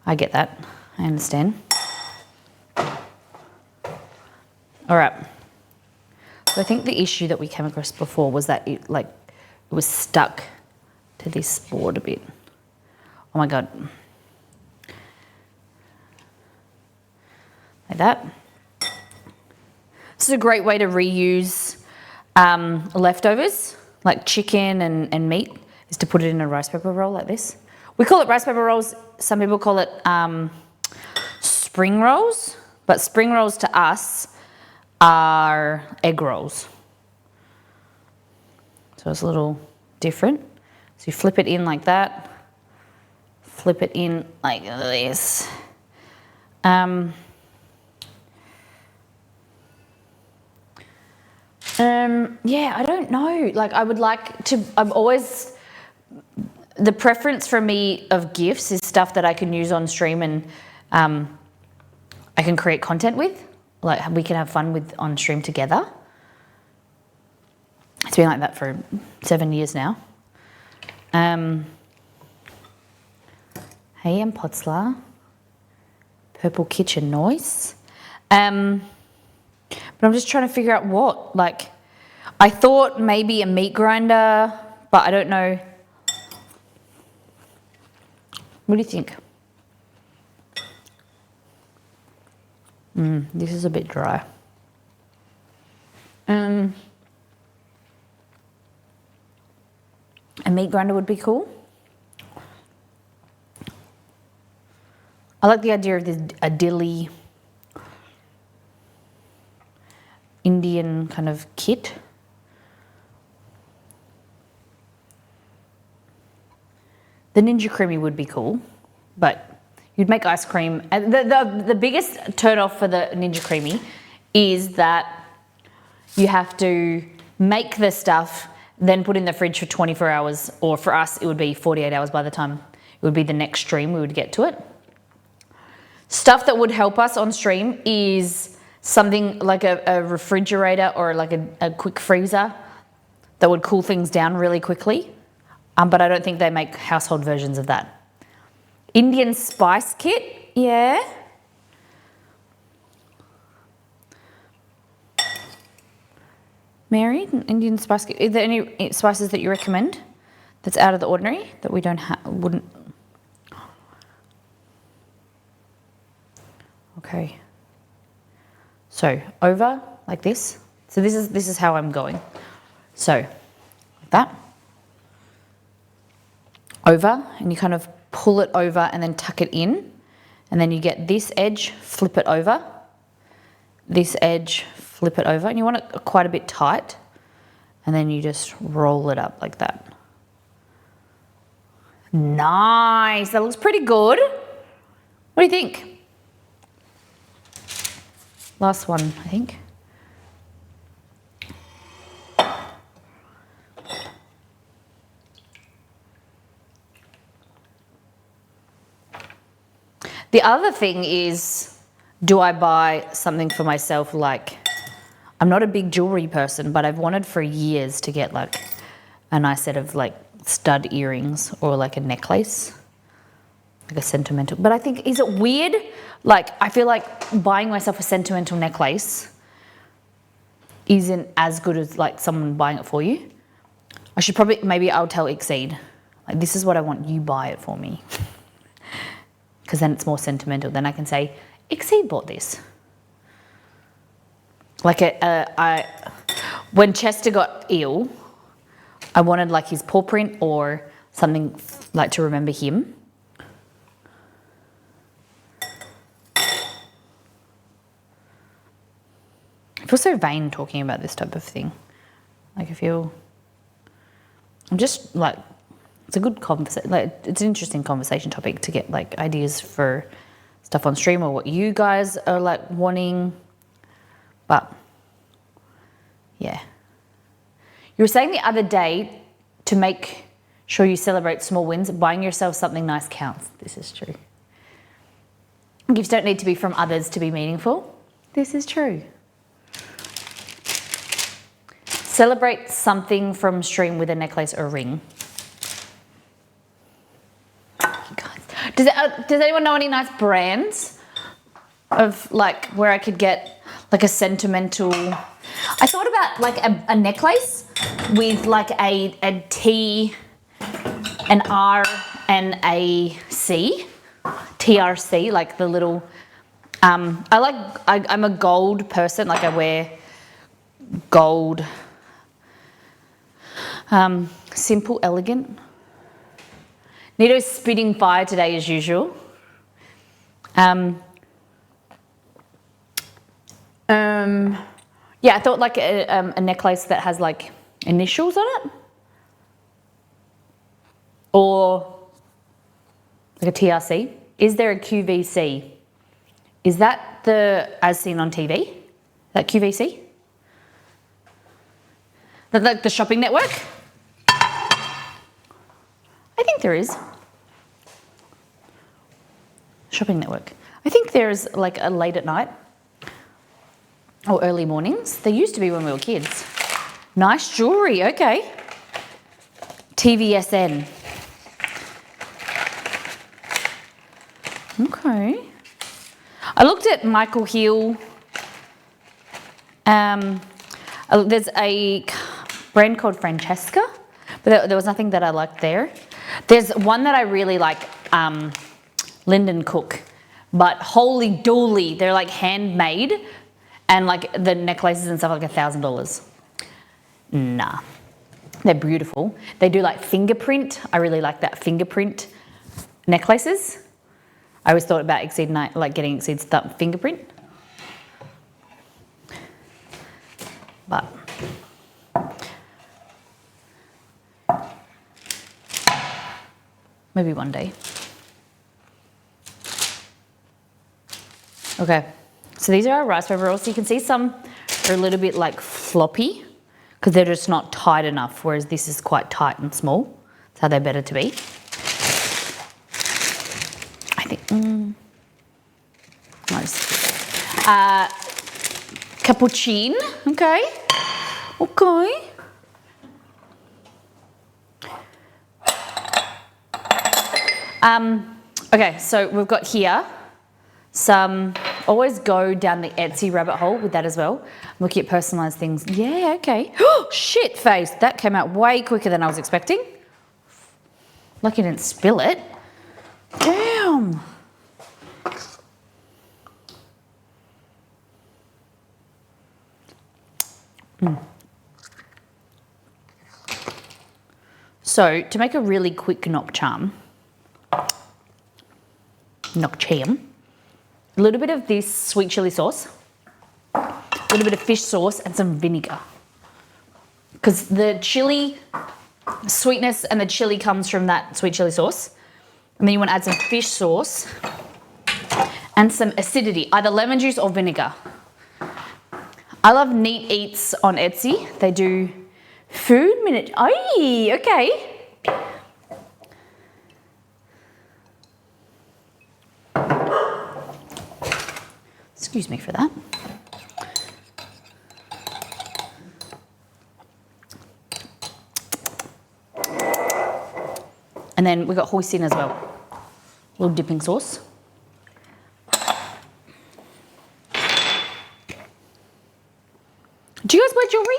I get that. I understand. All right. So I think the issue that we came across before was that it was stuck to this board a bit. Oh my God. Like that. This is a great way to reuse leftovers, like chicken and meat, is to put it in a rice paper roll like this. We call it rice paper rolls. Some people call it spring rolls, but spring rolls to us are egg rolls. So it's a little different. So you flip it in like that, flip it in like this. Yeah, I don't know. Like, I would like to, the preference for me of gifts is stuff that I can use on stream and I can create content with. Like, we can have fun with on stream together. It's been like that for 7 years now. Hey, I'm Potsla. Purple kitchen noise. But I'm just trying to figure out what. Like, I thought maybe a meat grinder, but I don't know. What do you think? This is a bit dry. A meat grinder would be cool. I like the idea of this Adili Indian kind of kit. The Ninja Creamy would be cool, but you'd make ice cream. And the biggest turn off for the Ninja Creamy is that you have to make the stuff, then put in the fridge for 24 hours, or for us, it would be 48 hours by the time it would be the next stream we would get to it. Stuff that would help us on stream is something like a refrigerator or like a quick freezer that would cool things down really quickly. But I don't think they make household versions of that. Indian spice kit, yeah. Mary, Indian spice kit. Are there any spices that you recommend that's out of the ordinary that we wouldn't? Okay. So over like this. So this is how I'm going. So like that. Over, and you kind of pull it over and then tuck it in, and then you get this edge, flip it over, this edge, flip it over, and you want it quite a bit tight, and then you just roll it up like that. Nice, that looks pretty good. What do you think? Last one, I think. The other thing is, do I buy something for myself? Like, I'm not a big jewelry person, but I've wanted for years to get like a nice set of like stud earrings or like a necklace, like a sentimental. But I think, is it weird? Like, I feel like buying myself a sentimental necklace isn't as good as like someone buying it for you. I should probably, maybe I'll tell Exceed, like, this is what I want, you buy it for me. Because then it's more sentimental. Then I can say, Exceed bought this. Like, when Chester got ill, I wanted like his paw print or something like to remember him. I feel so vain talking about this type of thing. Like, I'm just like, it's a good conversation. Like, it's an interesting conversation topic to get like ideas for stuff on stream or what you guys are like wanting. But yeah. You were saying the other day to make sure you celebrate small wins, buying yourself something nice counts. This is true. Gifts don't need to be from others to be meaningful. This is true. Celebrate something from stream with a necklace or ring. Guys, does anyone know any nice brands of like where I could get like a sentimental? I thought about like a necklace with like a T, an R, and a C. TRC, like the little. I'm a gold person. Like, I wear gold. Simple, elegant. Nito's spitting fire today as usual. Yeah, I thought like a necklace that has like initials on it. Or like a TRC. Is there a QVC? Is that the as seen on TV? That QVC? Like the shopping network? I think there is. Shopping network. I think there's like a late at night or early mornings. There used to be when we were kids. Nice jewelry, okay. TVSN. Okay. I looked at Michael Hill. There's a brand called Francesca, but there was nothing that I liked there. There's one that I really like, Linden Cook, but holy dooly, they're like handmade, and like the necklaces and stuff like $1,000. Nah, they're beautiful. They do like fingerprint. I really like that fingerprint necklaces. I always thought about Exceed Night, like getting Exceed's fingerprint. But maybe one day. Okay, so these are our rice paper rolls. So you can see some are a little bit like floppy because they're just not tight enough, whereas this is quite tight and small. That's how they're better to be. I think, nice. Cappuccino, okay. Okay. Okay, so we've got here some, always go down the Etsy rabbit hole with that as well. Looking at personalised things. Yeah, okay. Shit face, that came out way quicker than I was expecting. Lucky I didn't spill it. Damn. So to make a really quick knock charm, a little bit of this sweet chili sauce, a little bit of fish sauce and some vinegar. Because the chili sweetness and the chili comes from that sweet chili sauce. And then you want to add some fish sauce and some acidity, either lemon juice or vinegar. I love Neat Eats on Etsy. They do food minute. Oh, okay. excuse me for that. And then we got hoisin as well. A little dipping sauce. Do you guys wear jewelry?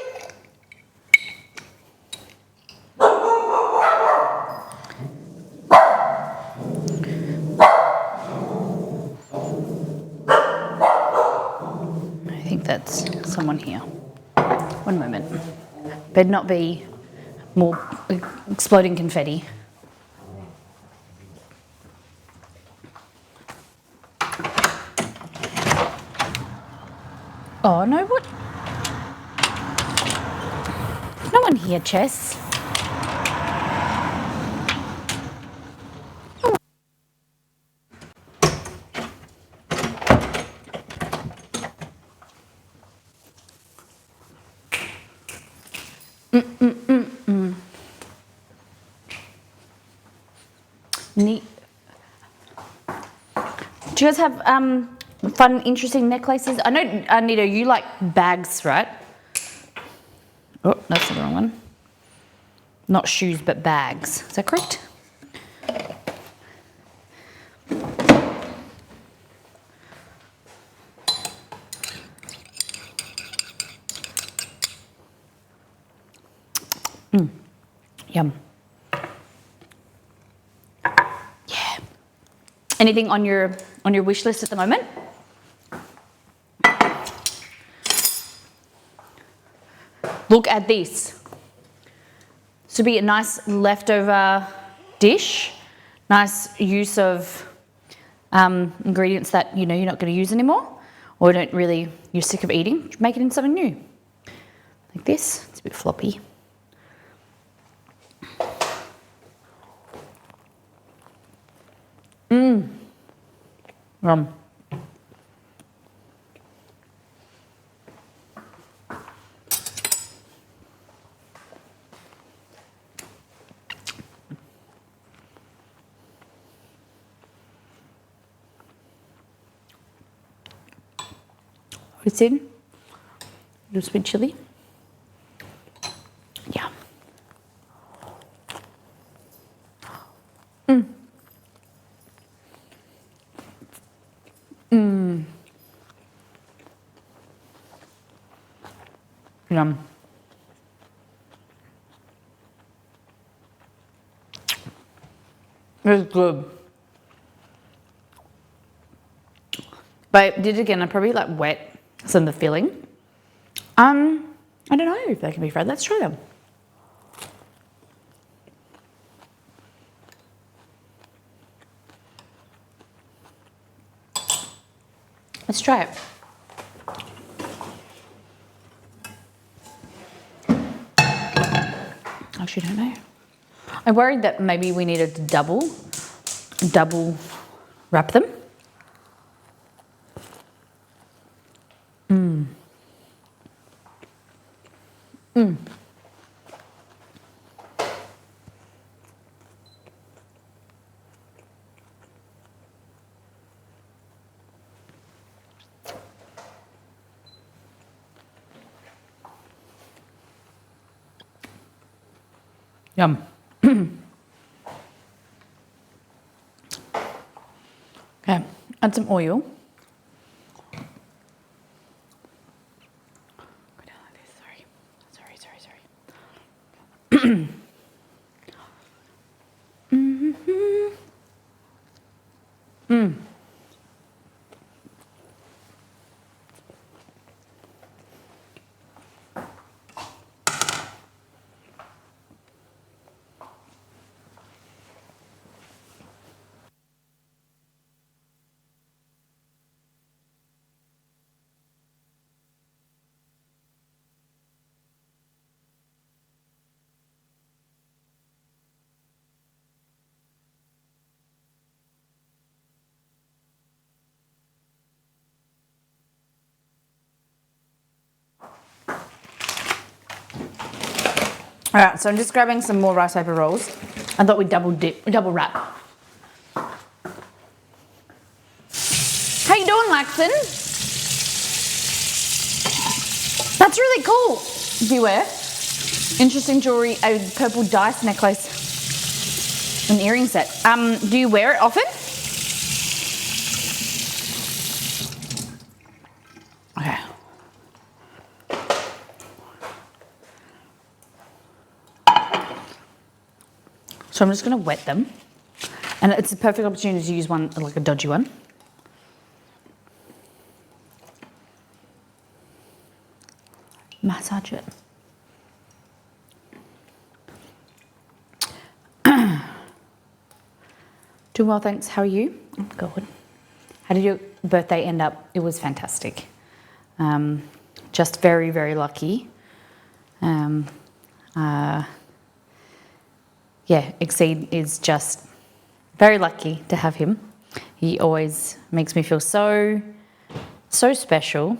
I think that's someone here. One moment. Better not be more exploding confetti. Oh, no, what? No one here, Chess. Neat. Do you guys have fun, interesting necklaces? I know, Anita, you like bags, right? Oh, that's the wrong one. Not shoes, but bags. Is that correct? Yum. Yeah. Anything on your wish list at the moment? Look at this. This would be a nice leftover dish. Nice use of ingredients that you're not going to use anymore, or you're sick of eating. Make it into something new. Like this. It's a bit floppy. Yum. It's in. A little bit chili. Yeah. Yum. It's good. But I did it again, I probably wet some of the filling. I don't know if they can be fried. Let's try them. Let's try it. Actually, don't know. I worried that maybe we needed to double wrap them. Yum. Okay, add some oil. Go down like this, sorry. All right, so I'm just grabbing some more rice paper rolls. I thought we'd double wrap. How you doing, Laxon? That's really cool. Viewer. Interesting jewelry, a purple dice necklace, an earring set. Do you wear it often? Okay. So I'm just going to wet them. And it's a perfect opportunity to use one, like a dodgy one. Massage it. Doing well, thanks. How are you? I'm good. How did your birthday end up? It was fantastic. Just very, very lucky. Yeah, Exceed is just very lucky to have him. He always makes me feel so special.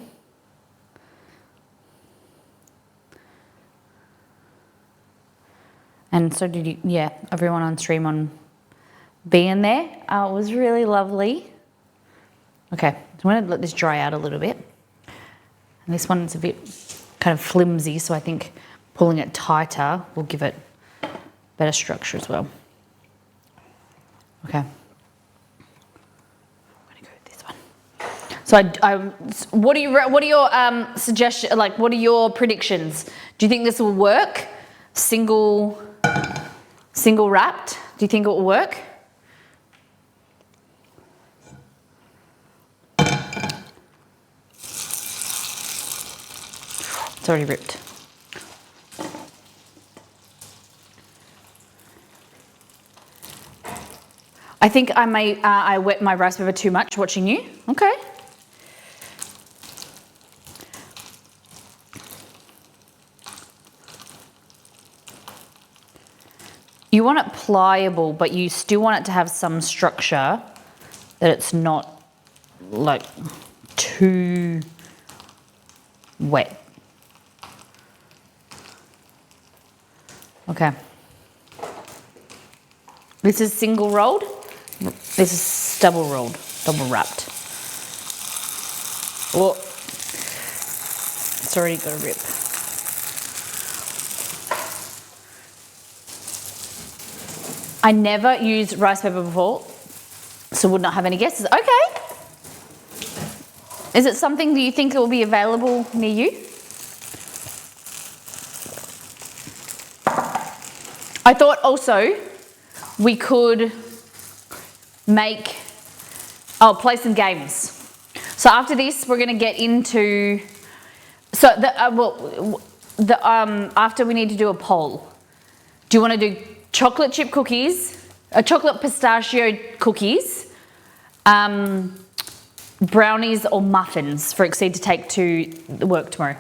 And so did you, yeah, everyone on stream on being there. It was really lovely. Okay, I'm going to let this dry out a little bit. And this one's a bit kind of flimsy, so I think pulling it tighter will give it better structure as well. Okay. I'm going to go with this one. So what are your suggestions, like what are your predictions? Do you think this will work? Single wrapped? Do you think it will work? It's already ripped. I think I wet my rice paper too much watching you. Okay. You want it pliable, but you still want it to have some structure, that it's not like too wet. Okay. This is single rolled. This is double rolled, double wrapped. Oh, it's already got a rip. I never used rice paper before, so would not have any guesses. Okay. Is it something that you think will be available near you? I thought also we could play some games. So after this, we're going to get into, after we need to do a poll. Do you want to do chocolate chip cookies, chocolate pistachio cookies, brownies or muffins for Exceed to take to work tomorrow?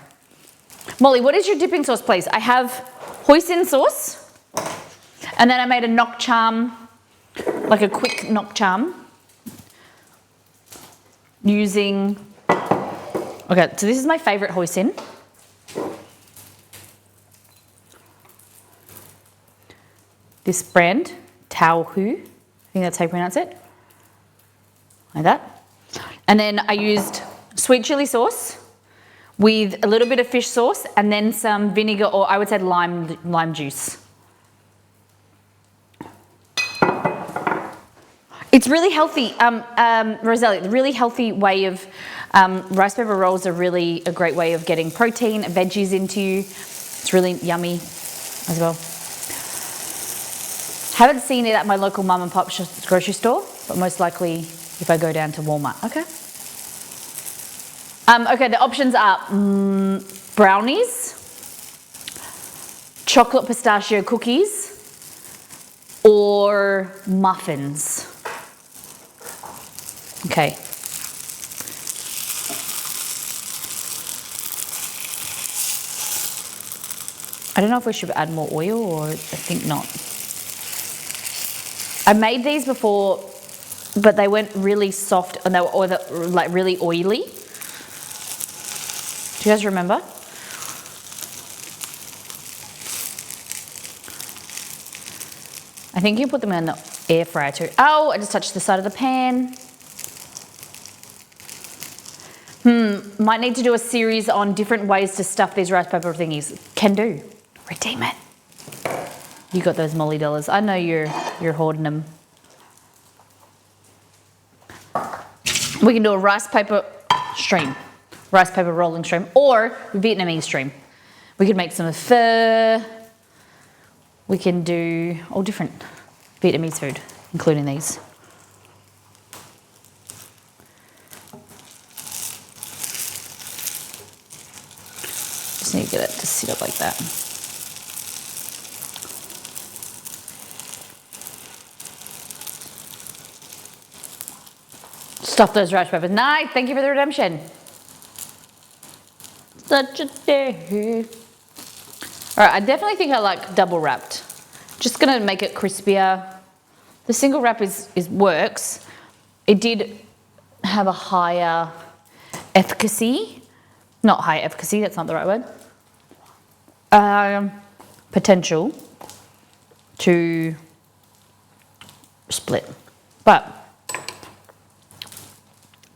Molly, what is your dipping sauce, please? I have hoisin sauce, and then I made a knock charm, like a quick knock charm, using, okay, so this is my favorite hoisin. This brand, Tao Hu, I think that's how you pronounce it, like that. And then I used sweet chili sauce with a little bit of fish sauce and then some vinegar, or I would say lime juice. It's really healthy, Rosalie, really healthy way of, rice paper rolls are really a great way of getting protein, veggies into you. It's really yummy as well. Haven't seen it at my local mum and pop grocery store, but most likely if I go down to Walmart. Okay. Okay, the options are brownies, chocolate pistachio cookies, or muffins. Okay. I don't know if we should add more oil, or I think not. I made these before, but they went really soft and they were like really oily. Do you guys remember? I think you put them in the air fryer too. Oh, I just touched the side of the pan. might need to do a series on different ways to stuff these rice paper thingies. Can do. Redeem it. You got those Molly dollars. I know you're hoarding them. We can do a rice paper stream, rice paper rolling stream, or Vietnamese stream. We could make some pho. We can do all different Vietnamese food, including these. Just need to get it to sit up like that. Stuff those rice papers. Nice, thank you for the redemption. Such a day. All right, I definitely think I like double wrapped. Just gonna make it crispier. The single wrap works. It did have a higher efficacy. Not high efficacy, that's not the right word. Potential to split. But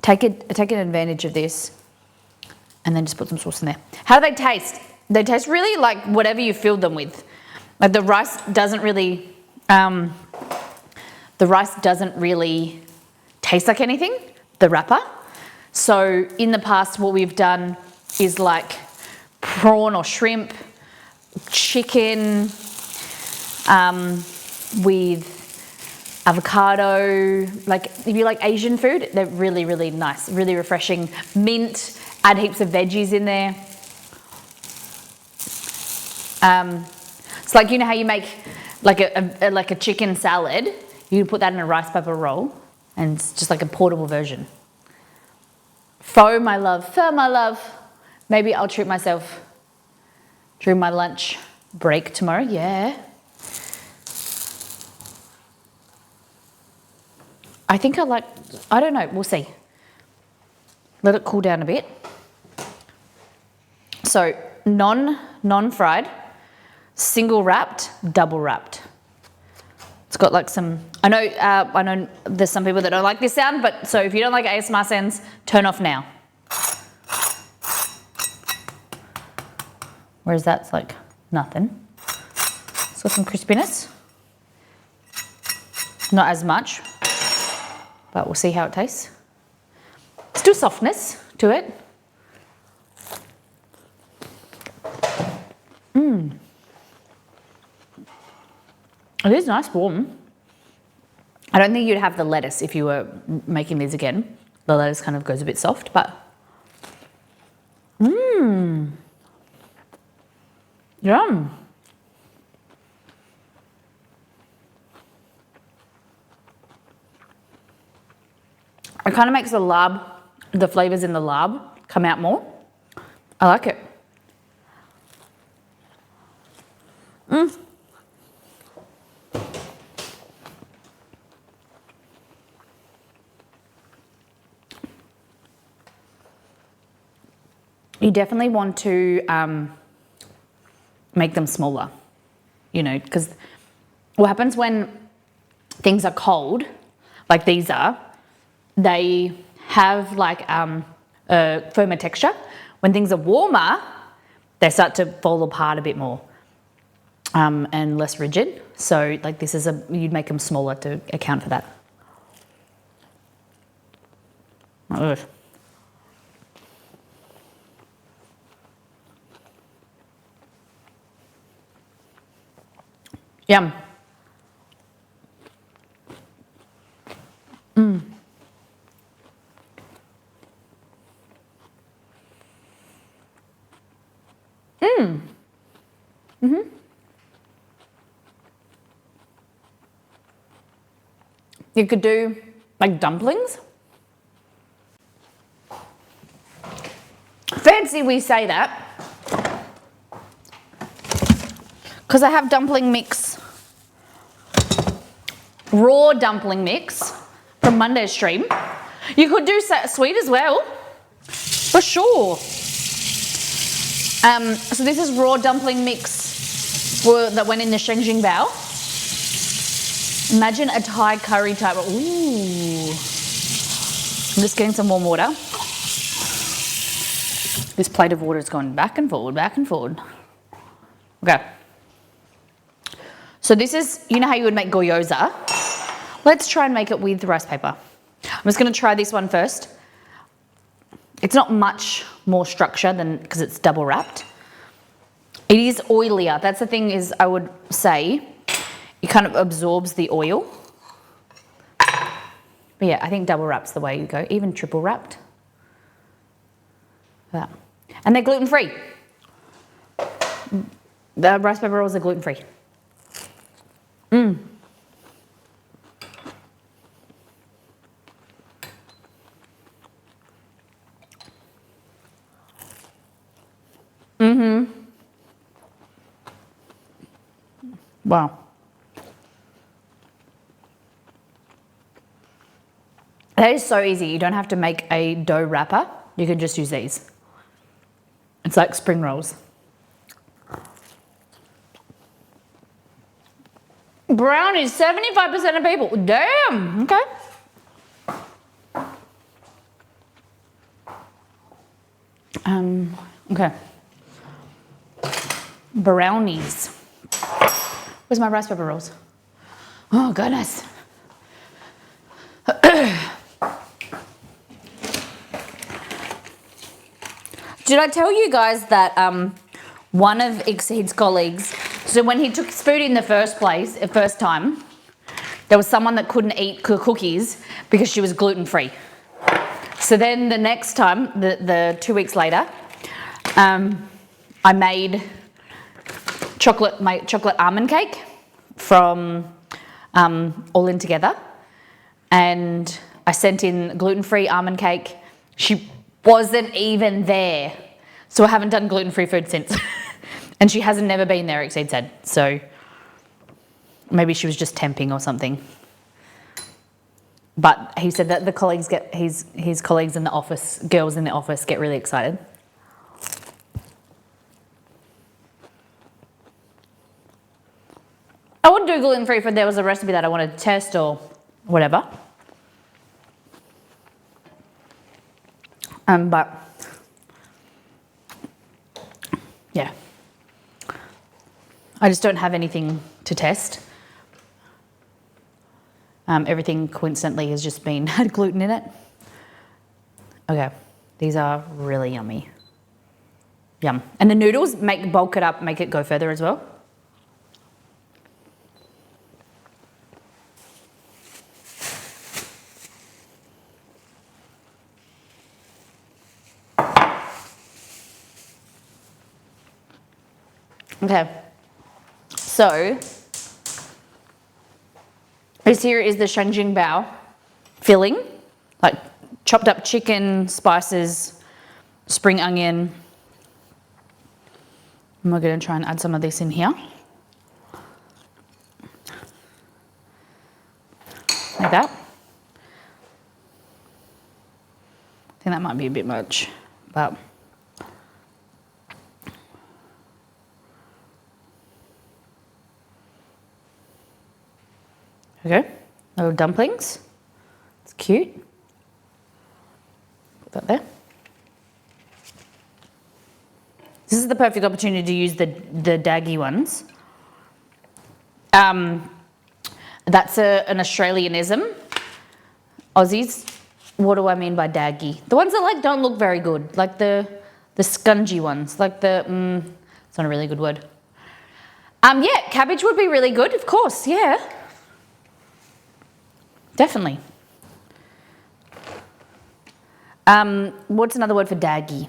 take an advantage of this and then just put some sauce in there. How do they taste? They taste really like whatever you filled them with. Like the rice doesn't really taste like anything, the wrapper. So in the past what we've done is like prawn or shrimp, chicken with avocado. Like if you like Asian food, they're really, really nice, really refreshing. Mint, add heaps of veggies in there. It's like, you know how you make like a chicken salad, you put that in a rice paper roll and it's just like a portable version. Pho, my love, pho, my love. Maybe I'll treat myself during my lunch break tomorrow, yeah. I think I don't know, we'll see. Let it cool down a bit. So non-fried, single wrapped, double wrapped. It's got like some, I know there's some people that don't like this sound, but so if you don't like ASMR sounds, turn off now. Whereas that's like nothing. It's got some crispiness. Not as much, but we'll see how it tastes. Still softness to it. It is nice warm. I don't think you'd have the lettuce if you were making these again. The lettuce kind of goes a bit soft, but yum. It kind of makes the flavors in the larb come out more. I like it. You definitely want to make them smaller, you know, because what happens when things are cold, like these are, they have like a firmer texture. When things are warmer, they start to fall apart a bit more and less rigid. So like this is you'd make them smaller to account for that. Ugh. Yum. You could do like dumplings. Fancy we say that. Because I have dumpling mix, raw dumpling mix from Monday's stream. You could do sweet as well, for sure. So this is raw dumpling mix that went in the Sheng Jing Bao. Imagine a Thai curry type. Ooh. I'm just getting some warm water. This plate of water is going back and forward, back and forward. Okay. So this is, you know how you would make gyoza? Let's try and make it with rice paper. I'm just going to try this one first. It's not much more structure than, because it's double wrapped. It is oilier. That's the thing is, I would say, it kind of absorbs the oil. But yeah, I think double wrap's the way you go, even triple wrapped. That. And they're gluten-free. The rice paper rolls are gluten-free. Wow. That is so easy. You don't have to make a dough wrapper. You can just use these. It's like spring rolls. Brownies, 75% of people. Damn, okay. Okay. Brownies. Where's my rice paper rolls? Oh, goodness. Did I tell you guys that one of Exceed's colleagues, so when he took his food in the first time, there was someone that couldn't eat cookies because she was gluten-free. So then the next time, the 2 weeks later, I made chocolate almond cake from All In Together, and I sent in gluten-free almond cake. She wasn't even there, so I haven't done gluten-free food since. And she hasn't never been there, Exceed said. So maybe she was just temping or something. But he said that the colleagues his colleagues in the office, girls in the office, get really excited. I would do gluten-free if there was a recipe that I wanted to test or whatever. But yeah, I just don't have anything to test. Everything coincidentally has just been had gluten in it. Okay, these are really yummy. Yum. And the noodles bulk it up, make it go further as well. Okay, so this here is the shangjingbao filling, like chopped up chicken, spices, spring onion. And we're going to try and add some of this in here. Like that. I think that might be a bit much, but okay, little dumplings. It's cute. Put that there. This is the perfect opportunity to use the daggy ones. That's an Australianism. Aussies, what do I mean by daggy? The ones that like don't look very good, like the scungy ones, like the, it's not a really good word. Yeah, cabbage would be really good, of course, yeah. Definitely. What's another word for daggy?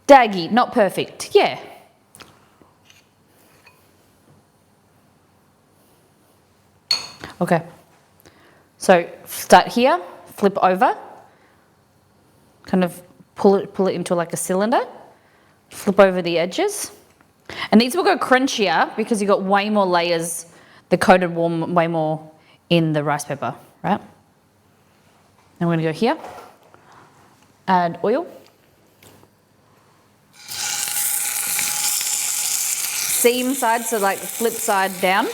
Daggy, not perfect, yeah. Okay, so start here, flip over, kind of pull it into like a cylinder, flip over the edges. And these will go crunchier because you've got way more layers, the coated warm, way more in the rice pepper, right? And we're gonna go here, add oil. Seam side, so like flip side down.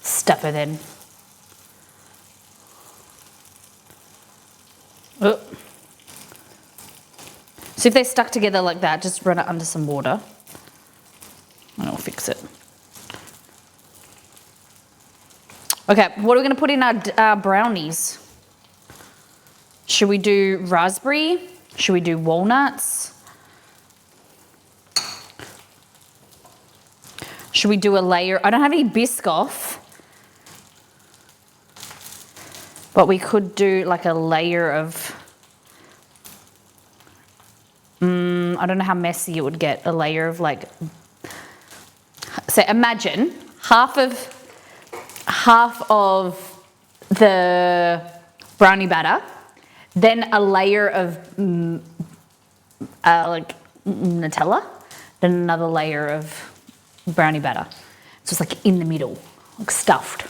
Stuff it in. Oh. So if they're stuck together like that, just run it under some water and it'll fix it. Okay, what are we going to put in our brownies? Should we do raspberry? Should we do walnuts? Should we do a layer? I don't have any Biscoff, but we could do like a layer of, I don't know how messy it would get, a layer of like, so imagine half of the brownie batter, then a layer of like Nutella, then another layer of brownie batter. So it's like in the middle, like stuffed.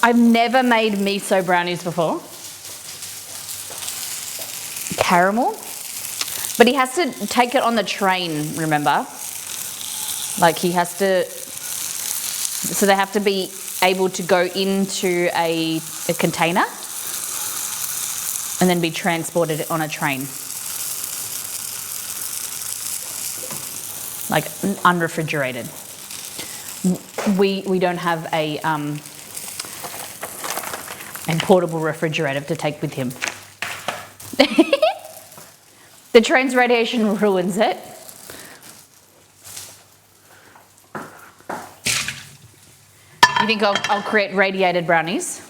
I've never made miso brownies before. Caramel. But he has to take it on the train, remember? Like he has to, so they have to be able to go into a container and then be transported on a train. Like unrefrigerated. We don't have a portable refrigerator to take with him. The train's radiation ruins it. You think I'll create radiated brownies?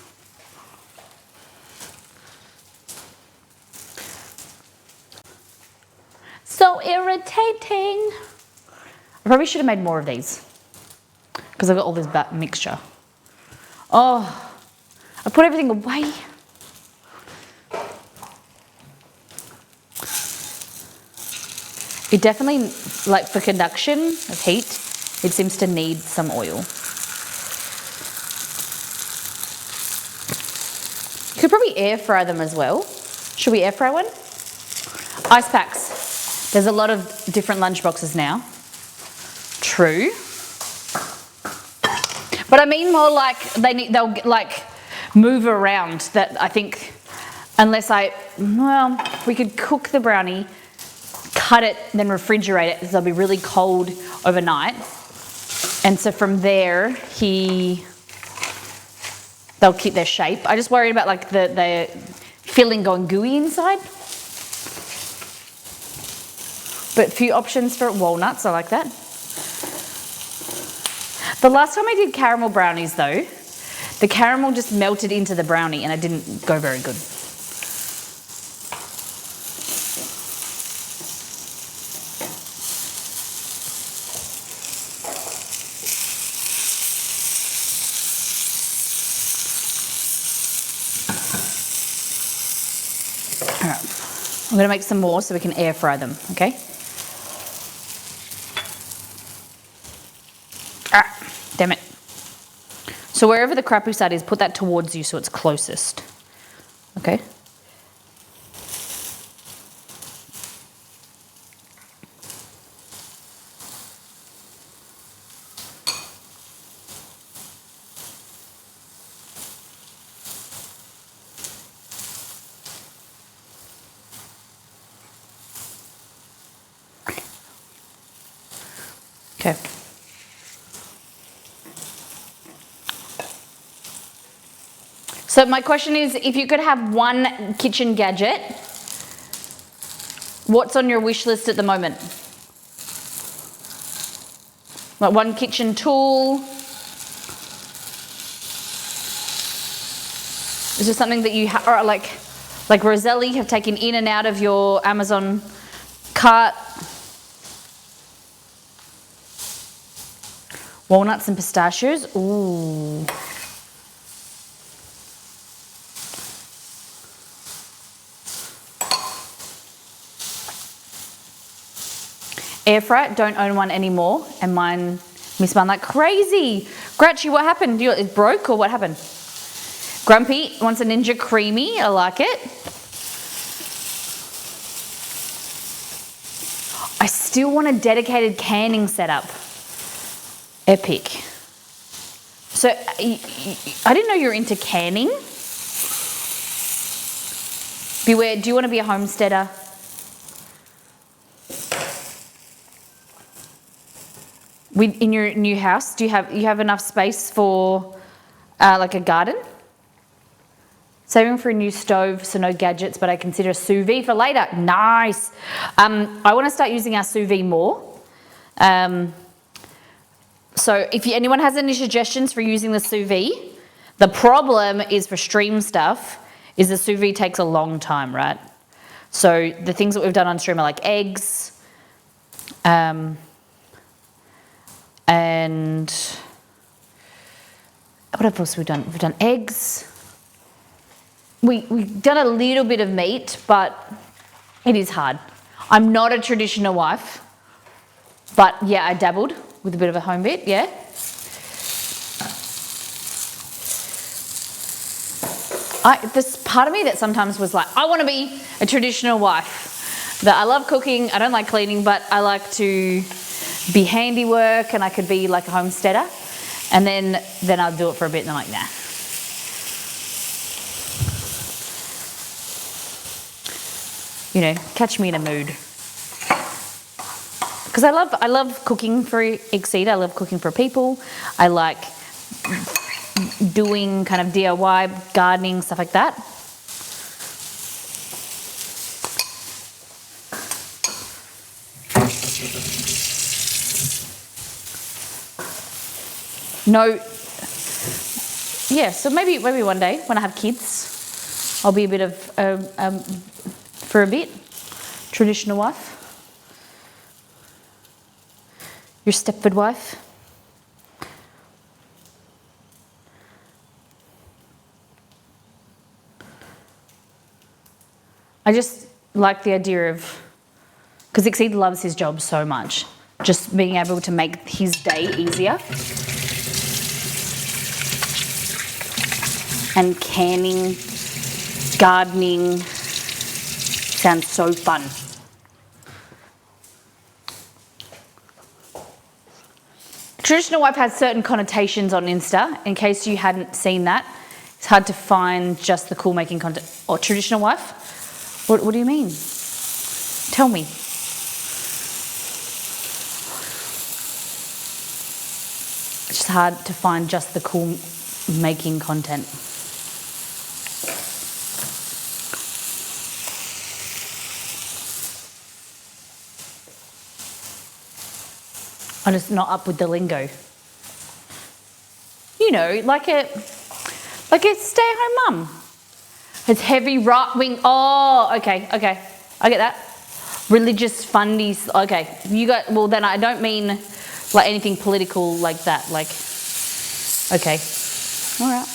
So irritating. I probably should have made more of these because I've got all this mixture. Oh, I put everything away. It definitely, like for conduction of heat, it seems to need some oil. You could probably air fry them as well. Should we air fry one? Ice packs. There's a lot of different lunch boxes now. True. But I mean more like they'll like move around. That I think, unless we could cook the brownie, cut it, then refrigerate it, so they'll be really cold overnight. And so from there, they'll keep their shape. I just worried about like the filling going gooey inside. But a few options for walnuts, I like that. The last time I did caramel brownies though, the caramel just melted into the brownie and it didn't go very good. All right, I'm gonna make some more so we can air fry them, okay? Damn it. So wherever the crappy side is, put that towards you so it's closest. Okay? Okay. So my question is, if you could have one kitchen gadget, what's on your wish list at the moment? Like one kitchen tool? Is there something that you or like Roselli have taken in and out of your Amazon cart? Walnuts and pistachios? Ooh. Air fry, don't own one anymore, and mine miss mine like crazy. Grouchy, what happened? It broke or what happened? Grumpy wants a Ninja Creamy. I like it. I still want a dedicated canning setup. Epic. So, I didn't know you were into canning. Beware, do you want to be a homesteader? In your new house, do you have enough space for like a garden? Saving for a new stove, so no gadgets, but I consider a sous vide for later. Nice. I want to start using our sous vide more. So if anyone has any suggestions for using the sous vide, the problem is for stream stuff is the sous vide takes a long time, right? So the things that we've done on stream are like eggs, and what else have we done? We've done eggs. We've done a little bit of meat, but it is hard. I'm not a traditional wife, but yeah, I dabbled with a bit of a home bit, yeah. There's part of me that sometimes was like, I want to be a traditional wife. That I love cooking, I don't like cleaning, but I like to be handiwork and I could be like a homesteader. And then I'll do it for a bit and I'm like, nah. You know, catch me in a mood. Because I love cooking for Exceed. I love cooking for people. I like doing kind of DIY, gardening, stuff like that. No, yeah, so maybe one day when I have kids, I'll be a bit of, for a bit, traditional wife. Your Stepford wife. I just like the idea of, because Exceed loves his job so much, just being able to make his day easier. And canning, gardening, sounds so fun. Traditional wife has certain connotations on Insta. In case you hadn't seen that, it's hard to find just the cool making content. Or traditional wife? What do you mean? Tell me. It's just hard to find just the cool making content. I'm just not up with the lingo. You know, like a stay-at-home mum. It's heavy right wing. Oh, okay. I get that. Religious fundies. Okay, well then I don't mean like anything political like that. Like, okay, all right.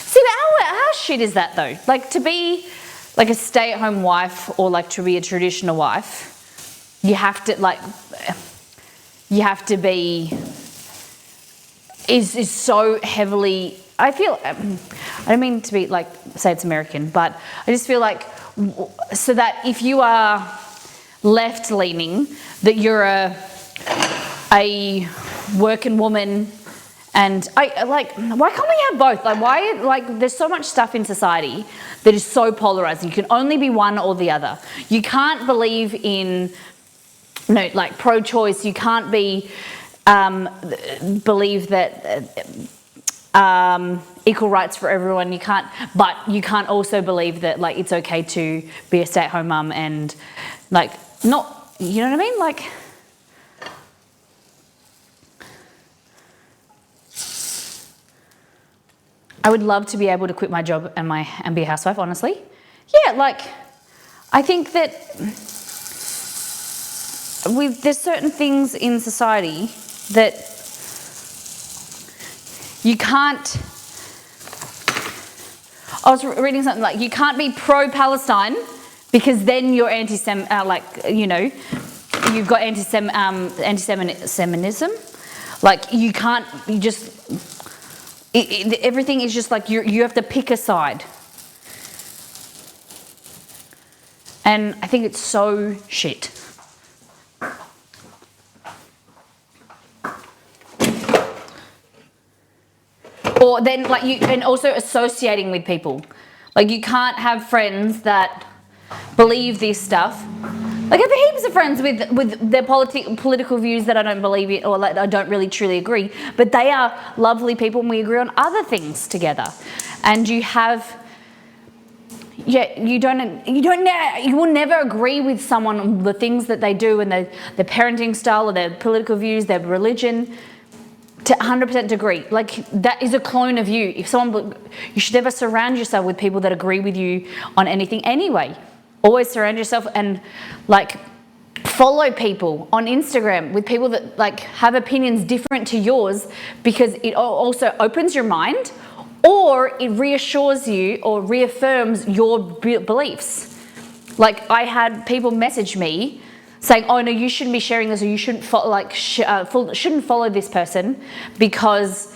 See, but how shit is that though? Like to be like a stay-at-home wife or like to be a traditional wife, you have to be is so heavily, I feel, I don't mean to be like, say it's American, but I just feel like, so that if you are left-leaning, that you're a working woman, and I like, why can't we have both? Like why, like there's so much stuff in society that is so polarizing. You can only be one or the other. You can't believe in, like pro-choice, you can't believe that equal rights for everyone, but you can't also believe that like it's okay to be a stay-at-home mum and like not, you know what I mean? Like, I would love to be able to quit my job and be a housewife, honestly. Yeah, like I think that there's certain things in society that you can't. I was reading something like you can't be pro-Palestine because then you're you've got anti-Semitism. Like you can't, everything is just like you have to pick a side. And I think it's so shit. Or then like and also associating with people. Like you can't have friends that believe this stuff. Like I have heaps of friends with their political views that I don't believe in, or like I don't really truly agree, but they are lovely people and we agree on other things together. And you have, you will never agree with someone on the things that they do and their parenting style or their political views, their religion, to 100% agree. Like that is a clone of you. You should never surround yourself with people that agree with you on anything anyway. Always surround yourself and like follow people on Instagram with people that like have opinions different to yours, because it also opens your mind, or it reassures you or reaffirms your beliefs. Like I had people message me saying, "Oh no, you shouldn't be sharing this, or you shouldn't shouldn't follow this person because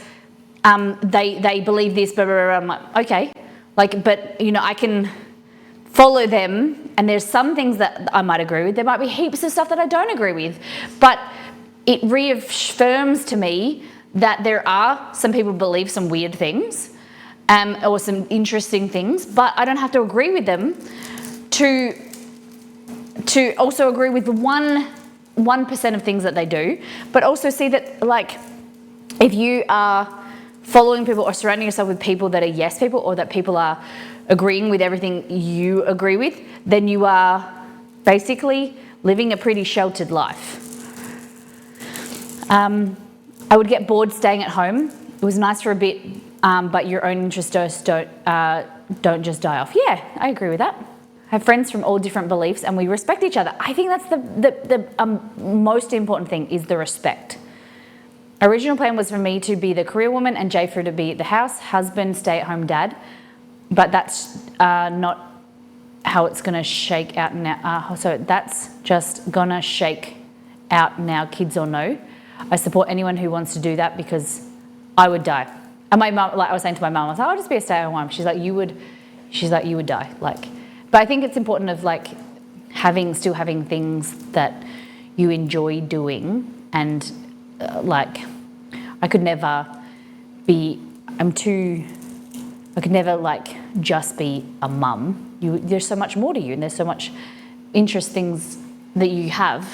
they believe this." Blah, blah, blah. I'm like, okay, like, but you know, I can follow them, and there's some things that I might agree with. There might be heaps of stuff that I don't agree with, but it reaffirms to me that there are some people who believe some weird things, or some interesting things, but I don't have to agree with them to also agree with the 1% of things that they do, but also see that like if you are following people or surrounding yourself with people that are yes people, or that people are agreeing with everything you agree with, then you are basically living a pretty sheltered life. I would get bored staying at home. It was nice for a bit, but your own interests don't just die off. Yeah, I agree with that. I have friends from all different beliefs and we respect each other. I think that's the most important thing, is the respect. Original plan was for me to be the career woman and Jafer to be the house husband, stay-at-home dad, but that's not how it's going to shake out now. So that's just going to shake out now, kids or no. I support anyone who wants to do that because I would die. And my mum, like I was saying to my mum, I was like, I'll just be a stay-at-home mom. She's like, you would die. Like, but I think it's important of like still having things that you enjoy doing, and like I could never like just be a mum. There's so much more to you, and there's so much interest things that you have.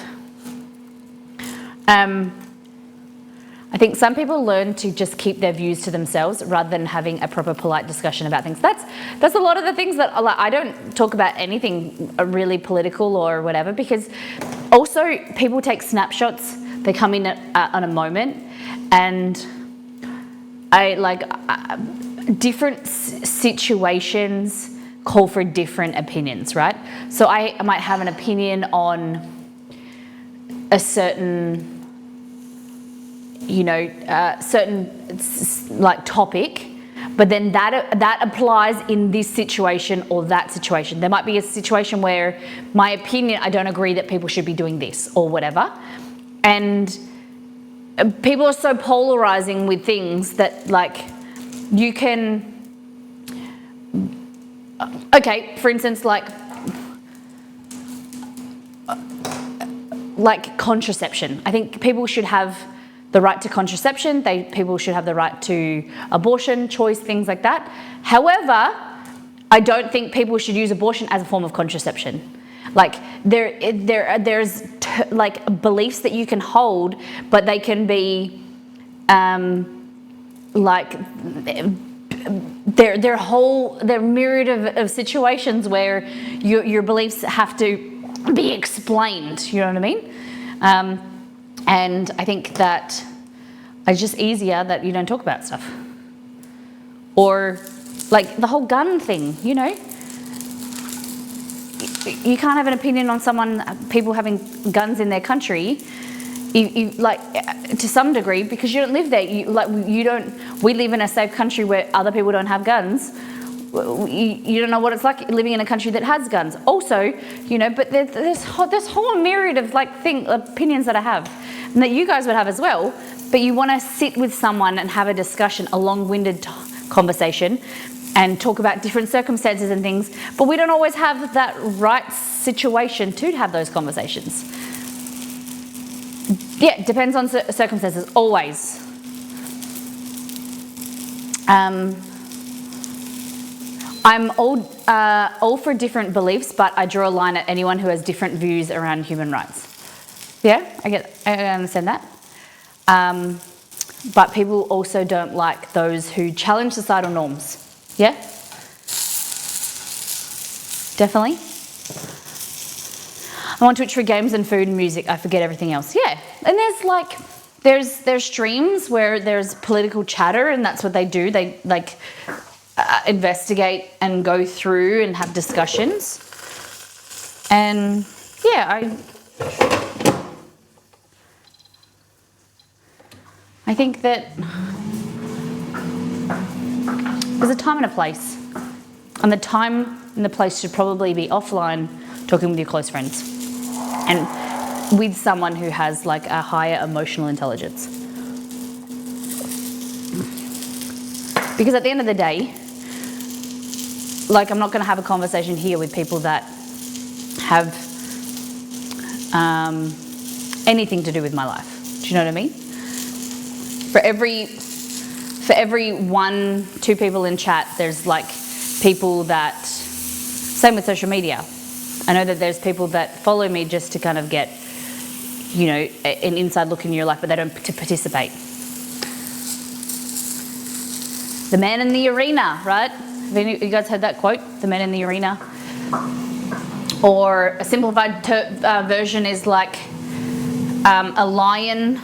I think some people learn to just keep their views to themselves rather than having a proper polite discussion about things. That's a lot of the things that I don't talk about anything really political or whatever, because also people take snapshots. They come in on a moment, and different situations call for different opinions, right? So I might have an opinion on a certain like topic, but then that applies in this situation or that situation. There might be a situation where my opinion, I don't agree that people should be doing this or whatever, and people are so polarizing with things that like you can, okay, for instance, like contraception. I think people should have the right to contraception. People should have the right to abortion, choice, things like that. However, I don't think people should use abortion as a form of contraception. Like there's like beliefs that you can hold, but they can be like they're myriad of situations where your beliefs have to be explained. You know what I mean? And I think that it's just easier that you don't talk about stuff. Or like the whole gun thing, you know? You can't have an opinion on people having guns in their country, to some degree, because you don't live there. We live in a safe country where other people don't have guns. You don't know what it's like living in a country that has guns. Also, you know, but there's this whole myriad of opinions that I have, and that you guys would have as well. but you want to sit with someone and have a discussion, a long-winded conversation, and talk about different circumstances and things, but we don't always have that right situation to have those conversations. Yeah, it depends on circumstances, always. I'm all for different beliefs, but I draw a line at anyone who has different views around human rights. Yeah, I understand that. But people also don't like those who challenge societal norms. Yeah? Definitely. I'm on Twitch for games and food and music. I forget everything else. Yeah, and there's streams where there's political chatter, and that's what they do. They investigate and go through and have discussions. And yeah, I think that there's a time and a place. And the time and the place should probably be offline, talking with your close friends. And with someone who has like a higher emotional intelligence. Because at the end of the day, like, I'm not going to have a conversation here with people that have anything to do with my life. Do you know what I mean? For every 2 people in chat, there's like people that, same with social media. I know that there's people that follow me just to kind of get, you know, an inside look in your life, but they don't to participate. The man in the arena, right? Have any of you guys heard that quote? The man in the arena? Or a simplified version is like a lion.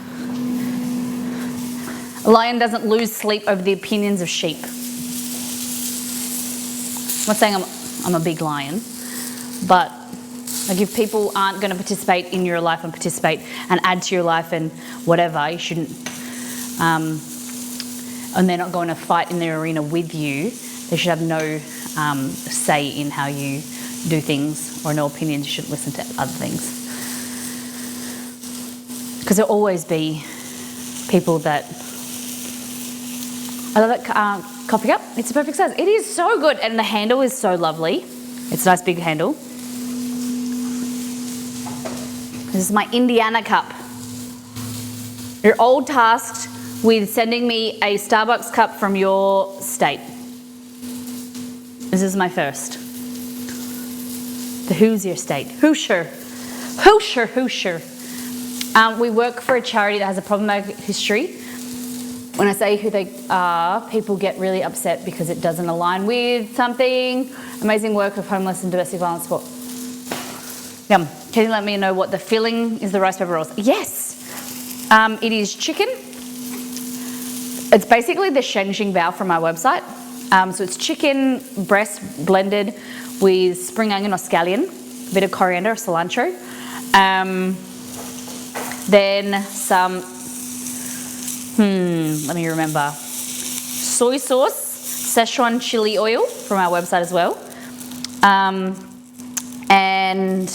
A lion doesn't lose sleep over the opinions of sheep. I'm not saying I'm a big lion, but like, if people aren't going to participate in your life and participate and add to your life and whatever, you shouldn't, and they're not going to fight in the arena with you, they should have no say in how you do things, or no opinions. You shouldn't listen to other things. Because there'll always be people that... I love that coffee cup. It's a perfect size. It is so good, and the handle is so lovely. It's a nice big handle. This is my Indiana cup. You're all tasked with sending me a Starbucks cup from your state. This is my first. The Hoosier state. Hoosier. We work for a charity that has a problematic history. When I say who they are, people get really upset because it doesn't align with something. Amazing work of homeless and domestic violence support. Yum. Can you let me know what the filling is? The rice paper rolls. Yes. It is chicken. It's basically the Sheng Bao from our website. So it's chicken breast blended with spring onion or scallion, a bit of coriander or cilantro. Then some, let me remember, soy sauce, Szechuan chili oil from our website as well. And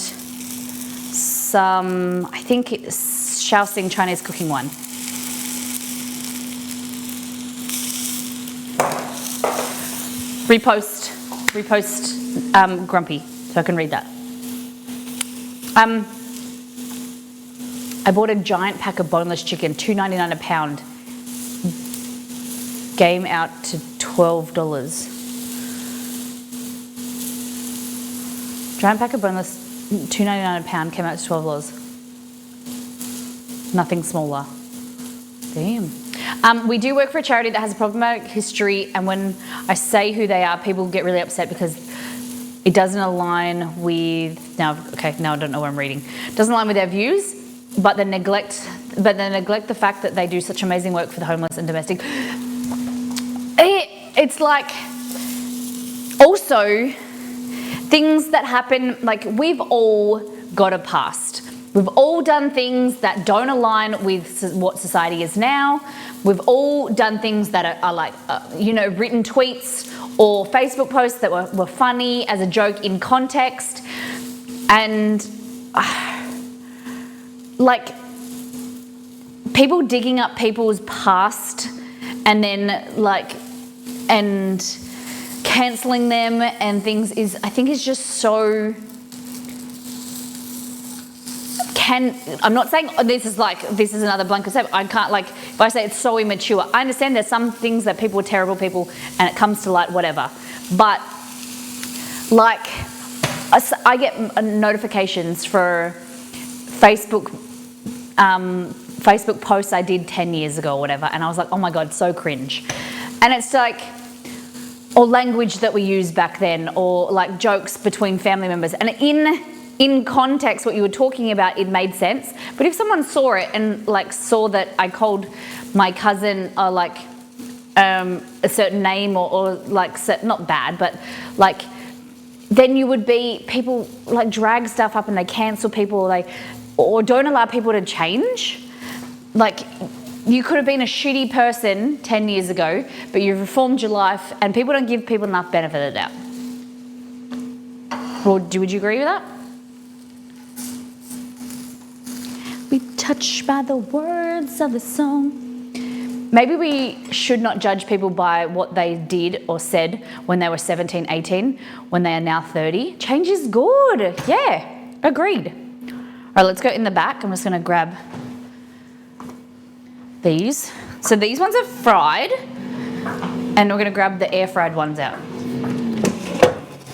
some, I think it's Shaoxing Chinese cooking wine. Repost Grumpy, so I can read that. I bought a giant pack of boneless chicken, $2.99 a pound. Game out to $12. Giant pack of boneless, $2.99 a pound, came out to $12. Nothing smaller. Damn. We do work for a charity that has a problematic history, and when I say who they are, people get really upset because it doesn't align with, now I don't know what I'm reading. It doesn't align with their views, but they neglect the fact that they do such amazing work for the homeless and domestic. It's like, also, things that happen, like, we've all got a past. We've all done things that don't align with what society is now. We've all done things that are like, written tweets or Facebook posts that were funny as a joke in context. And like, people digging up people's past and then like, and cancelling them and things is, I think is just so, I'm not saying this is another blanket statement. I can't, like, if I say it's so immature, I understand there's some things that people are terrible people and it comes to light, whatever. But like, I get notifications for Facebook posts I did 10 years ago or whatever, and I was like, oh my God, so cringe. And it's like, or language that we used back then, or like jokes between family members. And in context, what you were talking about, it made sense. But if someone saw it and like saw that I called my cousin like a certain name or like, not bad, but like, then you would be, people like drag stuff up and they cancel people, or don't allow people to change. Like, you could have been a shitty person 10 years ago, but you've reformed your life, and people don't give people enough benefit of the doubt. Would you agree with that? We touched by the words of the song. Maybe we should not judge people by what they did or said when they were 17, 18, when they are now 30. Change is good. Yeah, agreed. All right, let's go in the back. I'm just going to grab these. So these ones are fried, and we're going to grab the air fried ones out.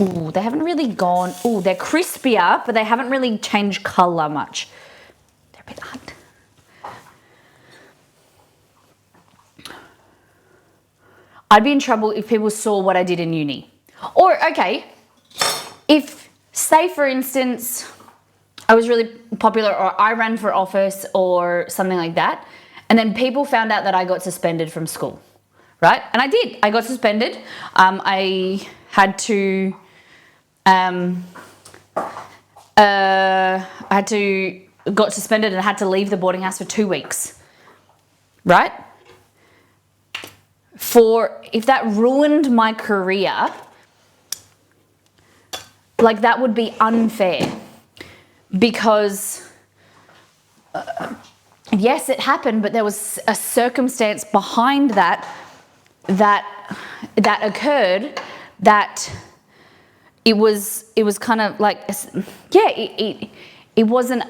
Ooh, they haven't really gone. Ooh, they're crispier, but they haven't really changed colour much. They're a bit hot. I'd be in trouble if people saw what I did in uni. Or, okay, if, say for instance, I was really popular, or I ran for office or something like that, and then people found out that I got suspended from school, right? And I did. I got suspended. I had to, got suspended and had to leave the boarding house for 2 weeks, right? If that ruined my career, like, that would be unfair, because yes, it happened, but there was a circumstance behind that occurred, that it was kind of like, yeah, it wasn't,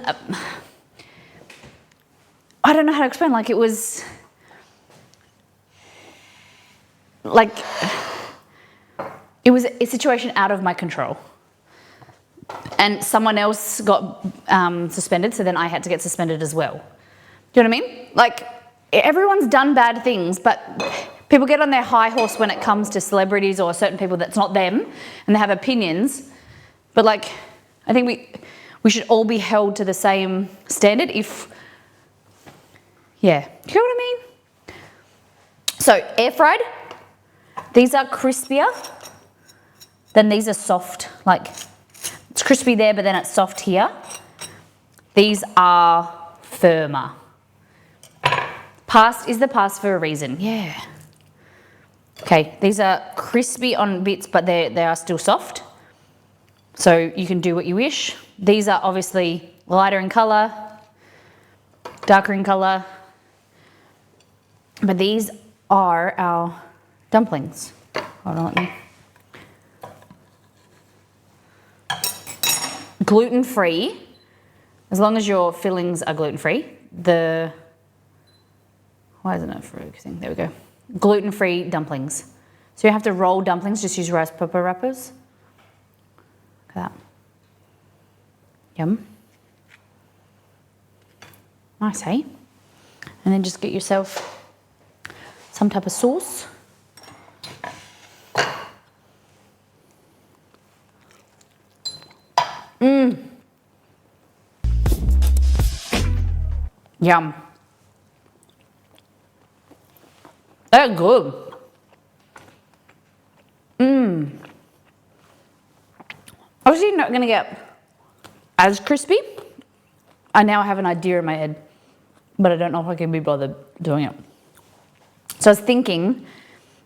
I don't know how to explain, like, it was like, it was a situation out of my control, and someone else got suspended, so then I had to get suspended as well. Do you know what I mean? Like, everyone's done bad things, but people get on their high horse when it comes to celebrities or certain people that's not them, and they have opinions. But like, I think we should all be held to the same standard if, yeah, you know what I mean? So, air fried, these are crispier, then these are soft, like, it's crispy there, but then it's soft here. These are firmer. Past is the past for a reason, yeah. Okay, these are crispy on bits, but they are still soft. So you can do what you wish. These are obviously lighter in colour, darker in colour. But these are our dumplings. Hold on, let me. Gluten-free, as long as your fillings are gluten-free. Why isn't it focusing? There we go. Gluten-free dumplings. So you have to roll dumplings, just use rice paper wrappers. Look at that. Yum. Nice, hey? And then just get yourself some type of sauce. Yum. They're good. Obviously not going to get as crispy. I now have an idea in my head, but I don't know if I can be bothered doing it. So I was thinking,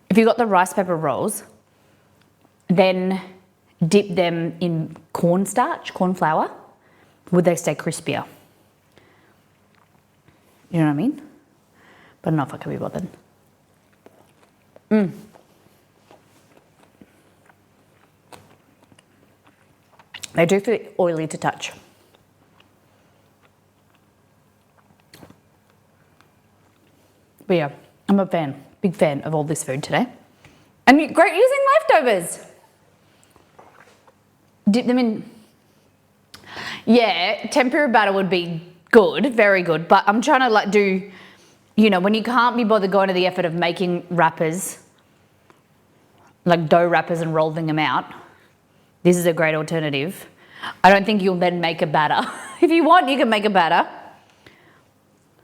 if you got the rice paper rolls, then dip them in cornstarch, corn flour, would they stay crispier? You know what I mean? but I don't know if I can be bothered. They do feel oily to touch. But yeah, I'm a fan, big fan of all this food today. And great using leftovers. Dip them in. Yeah, tempura batter would be good, very good. But I'm trying to like do, you know, when you can't be bothered going to the effort of making wrappers, like dough wrappers and rolling them out, this is a great alternative. I don't think you'll then make a batter. If you want, you can make a batter.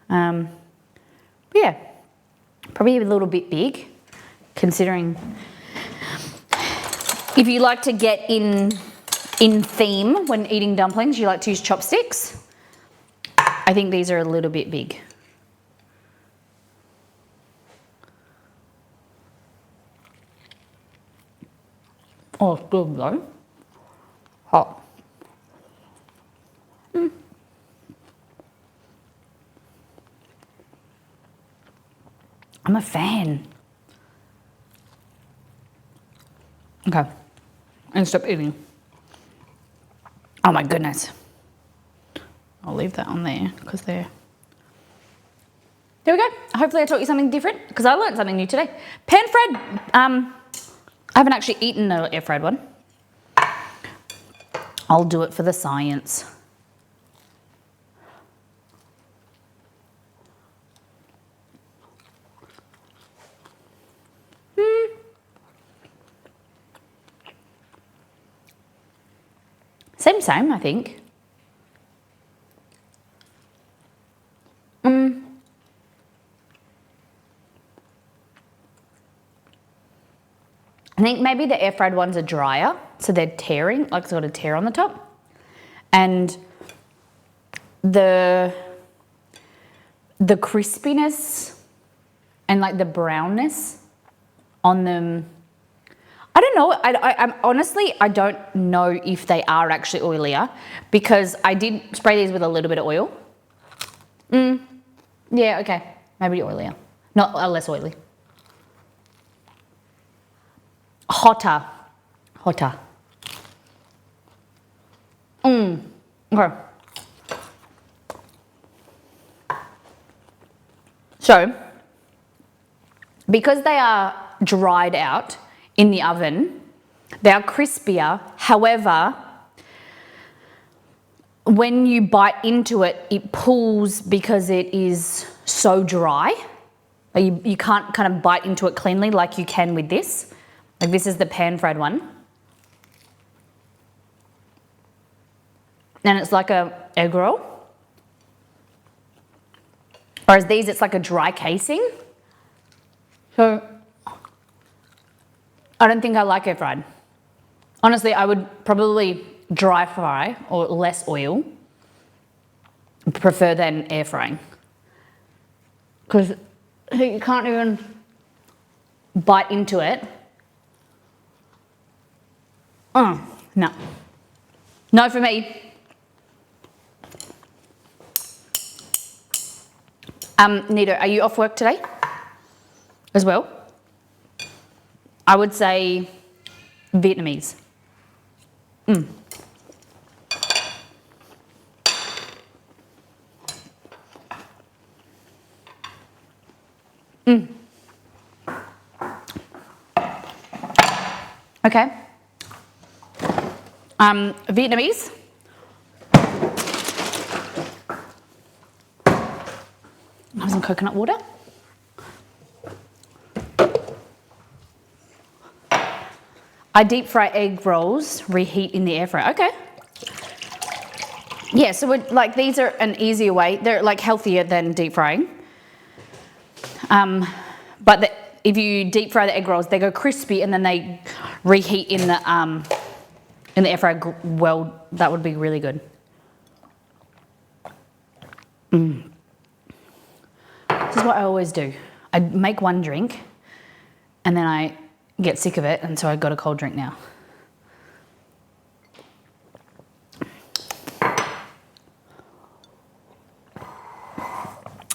But yeah, probably a little bit big, considering if you like to get in theme when eating dumplings, you like to use chopsticks. I think these are a little bit big. Oh, it's good though. Hot. I'm a fan. Okay, and stop eating. Oh my goodness. I'll leave that on there because there we go. Hopefully I taught you something different because I learned something new today. Pan-fried, I haven't actually eaten an air-fried one. I'll do it for the science. Same, I think. I think maybe the air fried ones are drier, so they're tearing, like sort of tear on the top. And the crispiness and like the brownness on them, I don't know. I'm honestly, I don't know if they are actually oilier because I did spray these with a little bit of oil. Yeah, okay. Maybe oilier. Not less oily. Hotter. Okay. So, because they are dried out in the oven, they are crispier. However, when you bite into it, it pulls because it is so dry. Like you can't kind of bite into it cleanly like you can with this. Like this is the pan-fried one. And it's like a egg roll. Whereas these, it's like a dry casing. So I don't think I like air fried. Honestly, I would probably dry fry or less oil, prefer than air frying. Because you can't even bite into it. No. No for me. Nito, are you off work today as well? I would say Vietnamese. Okay. Vietnamese. Have some coconut water. I deep fry egg rolls, reheat in the air fryer. Okay. Yeah, so like these are an easier way. They're like healthier than deep frying. But if you deep fry the egg rolls, they go crispy and then they reheat in the air fryer. Well, that would be really good. This is what I always do. I make one drink and then I get sick of it, and so I got a cold drink now.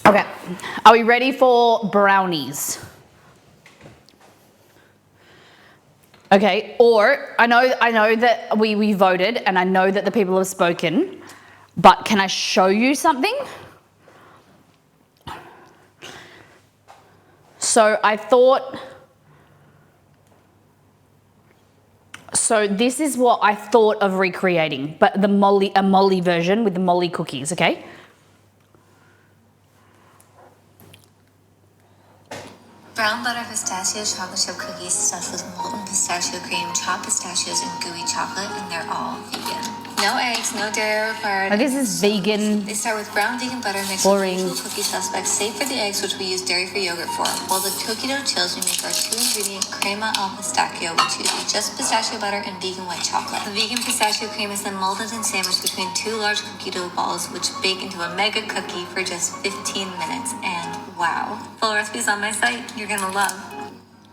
Okay. Are we ready for brownies? Okay, or I know that we voted and I know that the people have spoken, but can I show you something? So I thought, so this is what I thought of recreating, but a Molly version with the Molly cookies, okay? Brown butter pistachio chocolate chip cookies stuffed with molten pistachio cream, chopped pistachios, and gooey chocolate, and they're all vegan. No eggs, no dairy required. Oh, this is vegan. They start with brown vegan butter mixed Boring. with usual cookie suspects, save for the eggs, which we use dairy-free yogurt for. While the cookie dough chills, we make our 2-ingredient crema al pistachio, which uses just pistachio butter and vegan white chocolate. The vegan pistachio cream is then molded and sandwiched between 2 large cookie dough balls, which bake into a mega cookie for just 15 minutes. And wow, full recipes on my site. You're gonna love.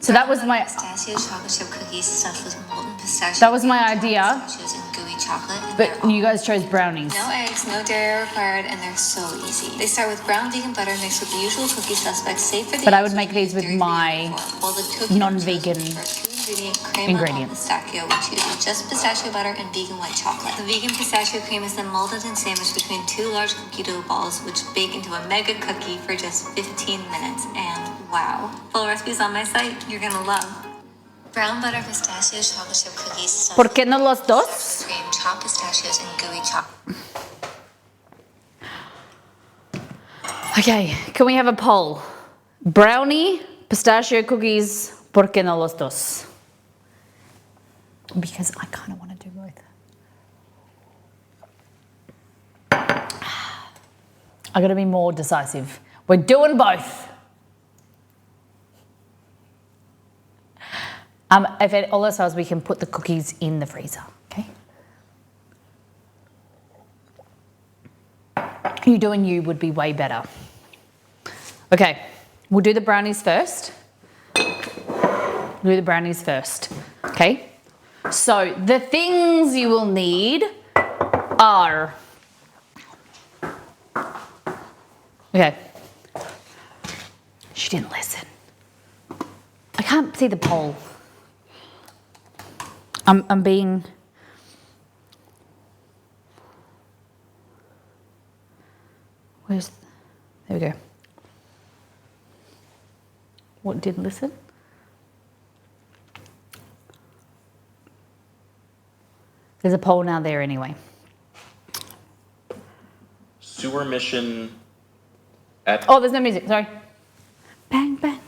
So that was my Pistachio chocolate chip cookies stuffed with molten pistachio. That was my idea. Pistachios and gooey chocolate. And but they're all you guys chose brownies. no eggs, no dairy required, and they're so easy. They start with brown vegan butter mixed with the usual cookie suspects, save for the But I eggs, would make which we these use with dairy-free my yogurt for. While the cookie dough non-vegan chills, we make our 2-ingredient crema al ingredients. pistachio, which uses just pistachio butter and vegan white chocolate. The vegan pistachio cream is then molded and sandwiched between 2 large cookie dough balls, which bake into a mega cookie for just 15 minutes. And wow, full recipes on my site. You're gonna love. Brown butter pistachio chocolate chip cookies stuffed ¿Por qué no los with dos? cream, chopped pistachios, and gooey chocolate. Okay, can we have a poll? Brownie, pistachio cookies, ¿por qué no los dos? Because I kind of want to do both. I got to be more decisive. We're doing both. If it all else fails, we can put the cookies in the freezer, okay? You doing you would be way better. Okay, we'll do the brownies first. Okay? So the things you will need are, okay, she didn't listen. I can't see the poll. I'm being, there we go. What didn't listen? There's a poll now there anyway. Sewer mission at Oh, there's no music, sorry. Bang, bang.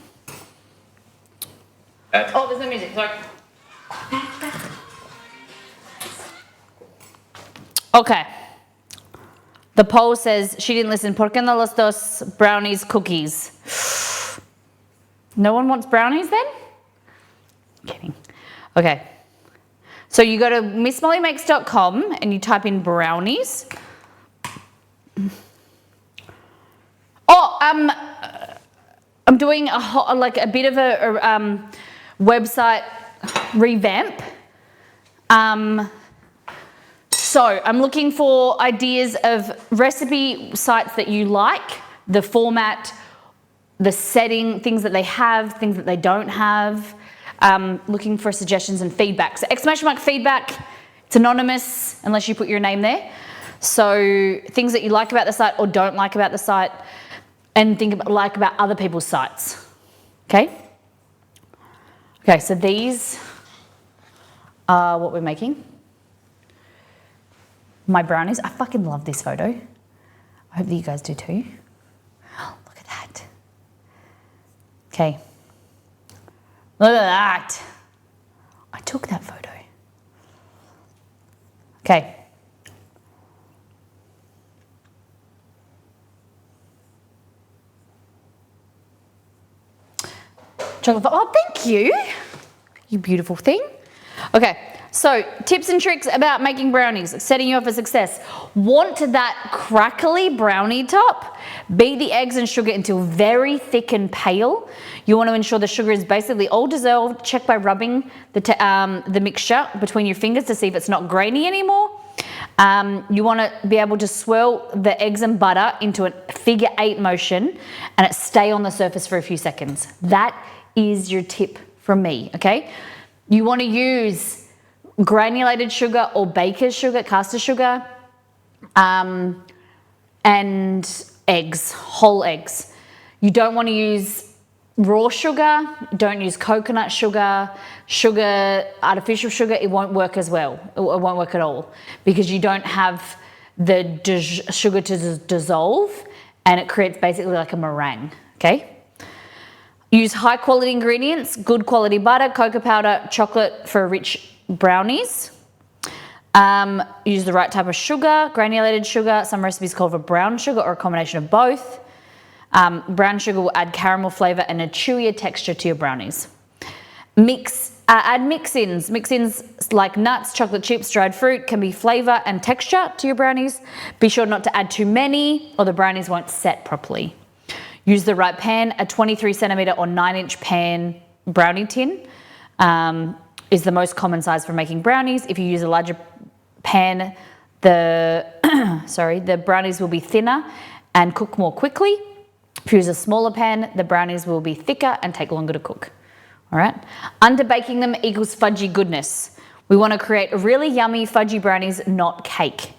at Oh, there's no music, sorry. Okay. The poll says she didn't listen. ¿Por qué no los dos brownies cookies? No one wants brownies then? Kidding. Okay. So you go to missmollymakes.com and you type in brownies. Oh, I'm doing a bit of a website revamp. So I'm looking for ideas of recipe sites that you like, the format, the setting, things that they have, things that they don't have. Looking for suggestions and feedback. So ! feedback, it's anonymous unless you put your name there. So things that you like about the site or don't like about the site, and like about other people's sites. Okay? Okay, so these are what we're making. My brownies. I fucking love this photo. I hope that you guys do too. Look at that. Okay. Look at that. I took that photo. Okay. Chocolate. Oh, thank you. You beautiful thing. Okay. So, tips and tricks about making brownies, setting you up for success. Want that crackly brownie top? Beat the eggs and sugar until very thick and pale. You want to ensure the sugar is basically all dissolved. Check by rubbing the mixture between your fingers to see if it's not grainy anymore. You want to be able to swirl the eggs and butter into a figure 8 motion and it stay on the surface for a few seconds. That is your tip from me, okay? You want to use granulated sugar or baker's sugar, caster sugar, and eggs, whole eggs. You don't want to use raw sugar, don't use coconut sugar, artificial sugar, it won't work as well. It won't work at all because you don't have the sugar to dissolve and it creates basically like a meringue, okay? Use high quality ingredients, good quality butter, cocoa powder, chocolate for rich brownies. Use the right type of sugar, granulated sugar. Some recipes call for brown sugar or a combination of both. Brown sugar will add caramel flavor and a chewier texture to your brownies. Add mix-ins. Mix-ins like nuts, chocolate chips, dried fruit can be flavor and texture to your brownies. Be sure not to add too many or the brownies won't set properly. Use the right pan. A 23 centimeter or 9-inch pan brownie tin is the most common size for making brownies. If you use a larger pan, the brownies will be thinner and cook more quickly. If you use a smaller pan, the brownies will be thicker and take longer to cook. All right. Underbaking them equals fudgy goodness. We want to create really yummy fudgy brownies, not cake.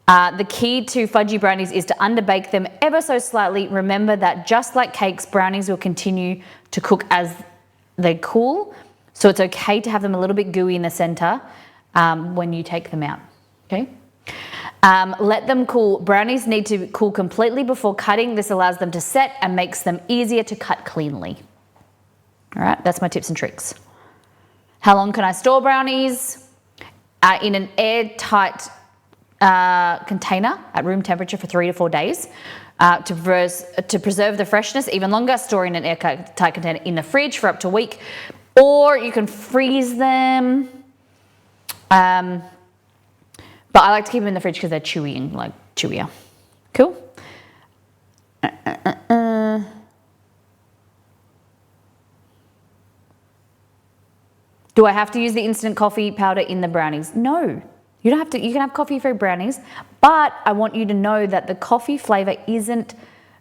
The key to fudgy brownies is to underbake them ever so slightly. Remember that just like cakes, brownies will continue to cook as they cool. So it's okay to have them a little bit gooey in the center when you take them out, okay? Let them cool. Brownies need to cool completely before cutting. This allows them to set and makes them easier to cut cleanly. All right, that's my tips and tricks. How long can I store brownies? In an airtight container at room temperature for 3 to 4 days. To preserve the freshness even longer, store in an airtight container in the fridge for up to a week. Or you can freeze them. But I like to keep them in the fridge because they're chewy and like chewier. Cool? Do I have to use the instant coffee powder in the brownies? No, you don't have to. You can have coffee-free brownies, but I want you to know that the coffee flavor isn't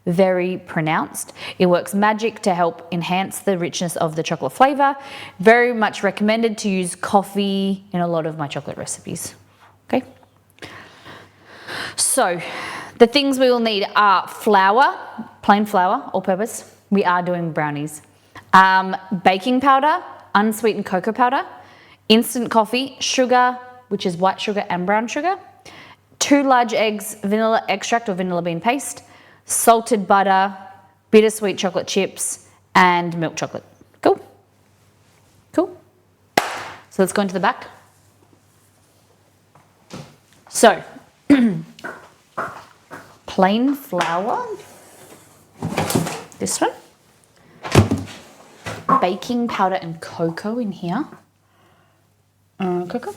very pronounced. It works magic to help enhance the richness of the chocolate flavor. Very much recommended to use coffee in a lot of my chocolate recipes. Okay. So the things we will need are flour, plain flour, all purpose. We are doing brownies. Baking powder, unsweetened cocoa powder, instant coffee, sugar, which is white sugar and brown sugar, 2 large eggs, vanilla extract or vanilla bean paste, salted butter, bittersweet chocolate chips, and milk chocolate. Cool? Cool? So let's go into the back. So, plain flour, this one, baking powder and cocoa in here, cocoa,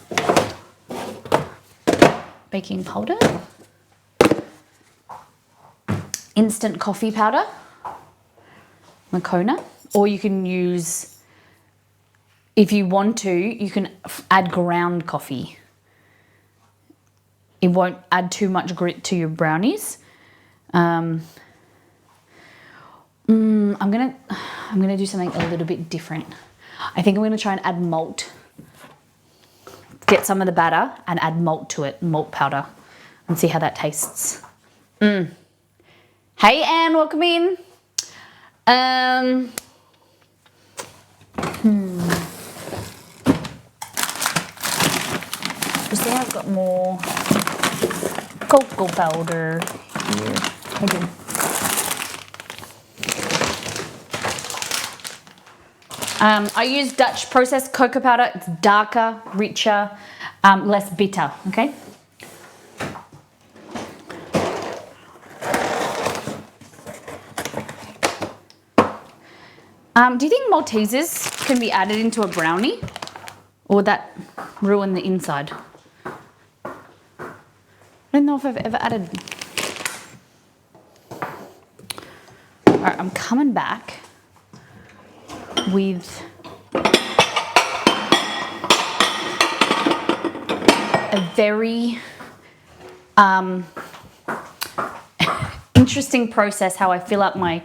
baking powder, instant coffee powder, Moccona, or you can use, if you want to, you can add ground coffee. It won't add too much grit to your brownies. I'm gonna do something a little bit different. I think I'm gonna try and add malt. Get some of the batter and add malt to it, malt powder, and see how that tastes. Hey Anne, welcome in. You see I've got more cocoa powder here. I do. I use Dutch processed cocoa powder. It's darker, richer, less bitter, okay? Do you think Maltesers can be added into a brownie? Or would that ruin the inside? I don't know if I've ever added. All right, I'm coming back with a very Interesting process how I fill up my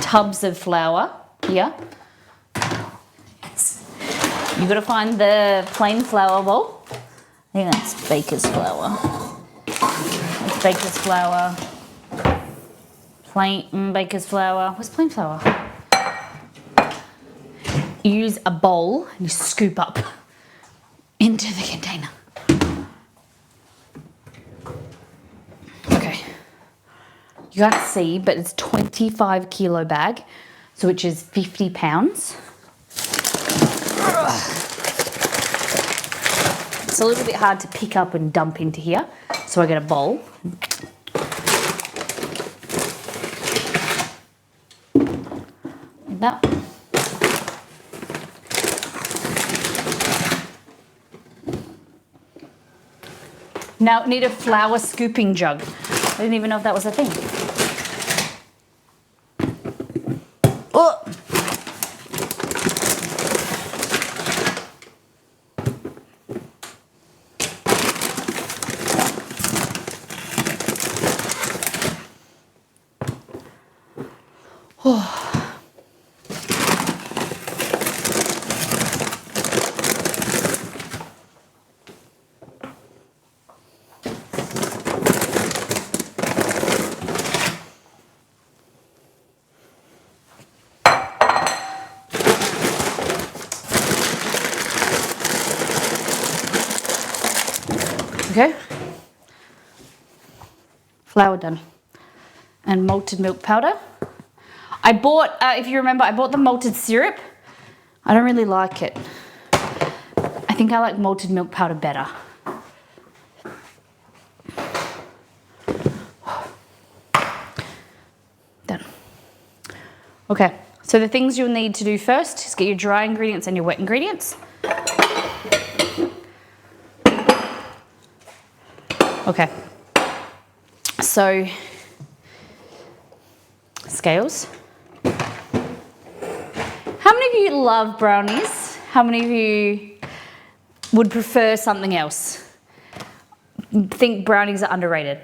tubs of flour here. You gotta find the plain flour bowl. I think that's baker's flour. It's baker's flour. Plain baker's flour. What's plain flour? You use a bowl and you scoop up into the container. Okay. You can't see, but it's 25 kilo bag, so which is 50 pounds. It's a little bit hard to pick up and dump into here, so I get a bowl. Like that. Now I need a flour scooping jug. I didn't even know if that was a thing. Oh. Okay. Flour done. And malted milk powder. I bought, if you remember, I bought the malted syrup. I don't really like it. I think I like malted milk powder better. Done. Okay, so the things you'll need to do first is get your dry ingredients and your wet ingredients. Okay, so scales. How many of you love brownies? How many of you would prefer something else? Think brownies are underrated.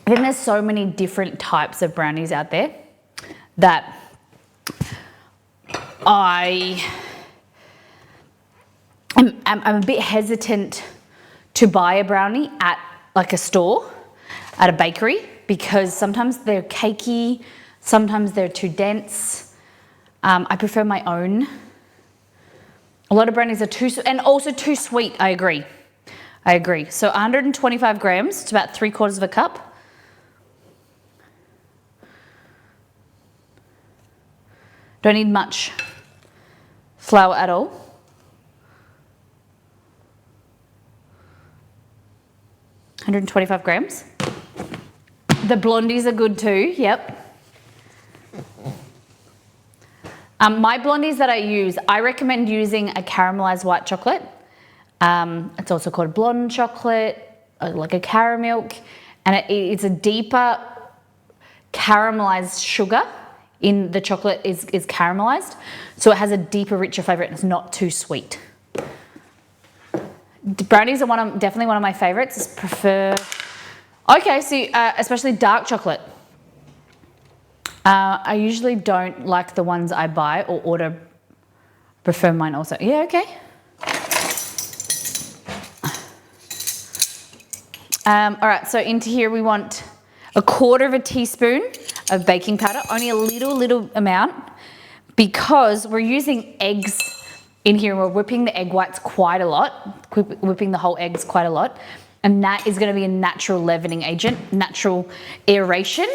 I think there's so many different types of brownies out there that I'm a bit hesitant to buy a brownie at like a store, at a bakery, because sometimes they're cakey, sometimes they're too dense. I prefer my own. A lot of brownies are and also too sweet, I agree. So 125 grams, it's about 3/4 of a cup. Don't need much flour at all. $125 grams. The blondies are good too, yep. My blondies that I use, I recommend using a caramelized white chocolate. It's also called blonde chocolate, like a caramilk, and it's a deeper caramelized sugar in the chocolate is caramelized, so it has a deeper, richer flavor and it's not too sweet. Brownies are definitely one of my favorites. Prefer, okay, so especially dark chocolate. I usually don't like the ones I buy or order. Prefer mine also. Yeah, okay. All right, so into here we want 1/4 teaspoon of baking powder, only a little amount, because we're using eggs in here. We're whipping the egg whites quite a lot, whipping the whole eggs quite a lot, and that is going to be a natural leavening agent, natural aeration.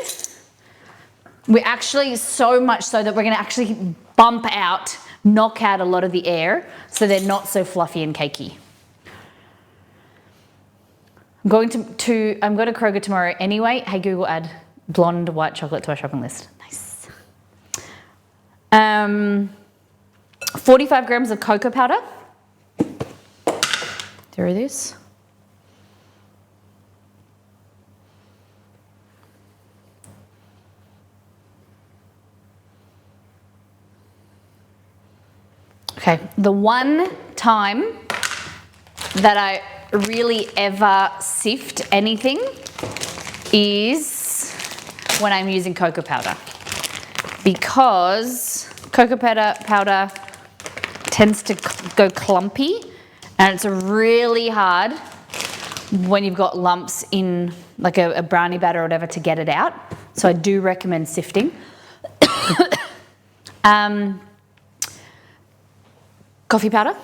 We're actually so much so that we're going to actually knock out a lot of the air, so they're not so fluffy and cakey. I'm going to Kroger tomorrow anyway. Hey Google, add blonde white chocolate to our shopping list. Nice. 45 grams of cocoa powder. Through this. Okay, the one time that really ever sift anything is when I'm using cocoa powder, because cocoa powder tends to go clumpy, and it's really hard when you've got lumps in like a brownie batter or whatever to get it out. So I do recommend sifting. Coffee powder.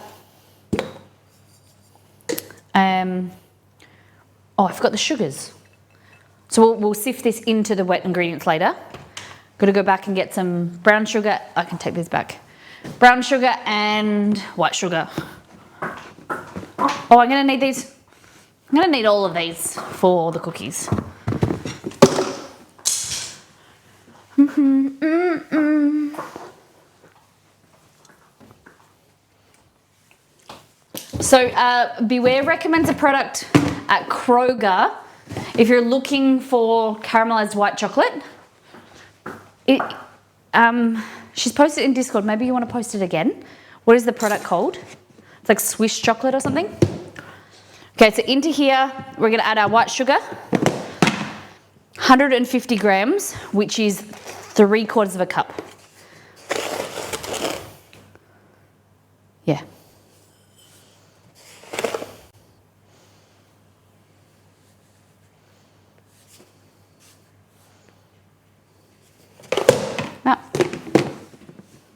Oh, I forgot the sugars. So we'll sift this into the wet ingredients later. Got to go back and get some brown sugar. I can take these back. Brown sugar and white sugar. Oh, I'm going to need these. I'm going to need all of these for the cookies. So Beware recommends a product at Kroger if you're looking for caramelized white chocolate. She's posted it in Discord. Maybe you want to post it again. What is the product called? It's like Swiss chocolate or something. Okay, so into here, we're going to add our white sugar. 150 grams, which is 3/4 of a cup. Yeah. Now,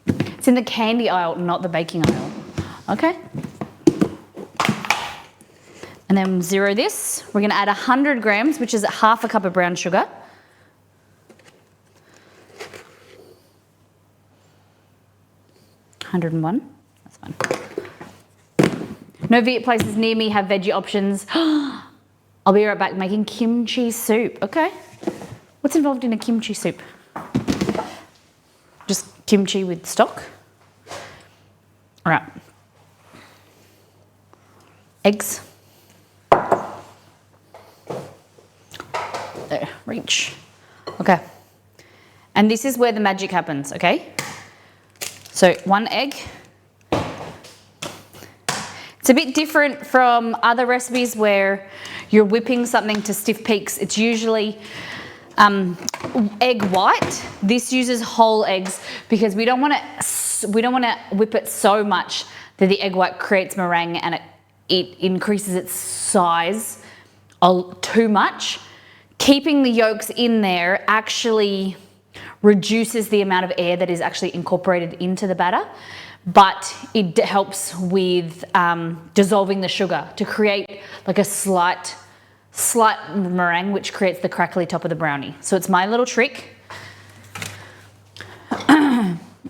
it's in the candy aisle, not the baking aisle. Okay. And then zero this. We're going to add 100 grams, which is 1/2 cup of brown sugar. $101. That's fine. No Viet places near me have veggie options. I'll be right back making kimchi soup. Okay. What's involved in a kimchi soup? Just kimchi with stock. All right. Eggs. There, reach. Okay. And this is where the magic happens, okay? So 1 egg. It's a bit different from other recipes where you're whipping something to stiff peaks. It's usually egg white. This uses whole eggs because we don't want to whip it so much that the egg white creates meringue and it increases its size too much. Keeping the yolks in there actually reduces the amount of air that is actually incorporated into the batter, but it helps with dissolving the sugar to create like a slight meringue, which creates the crackly top of the brownie. So it's my little trick.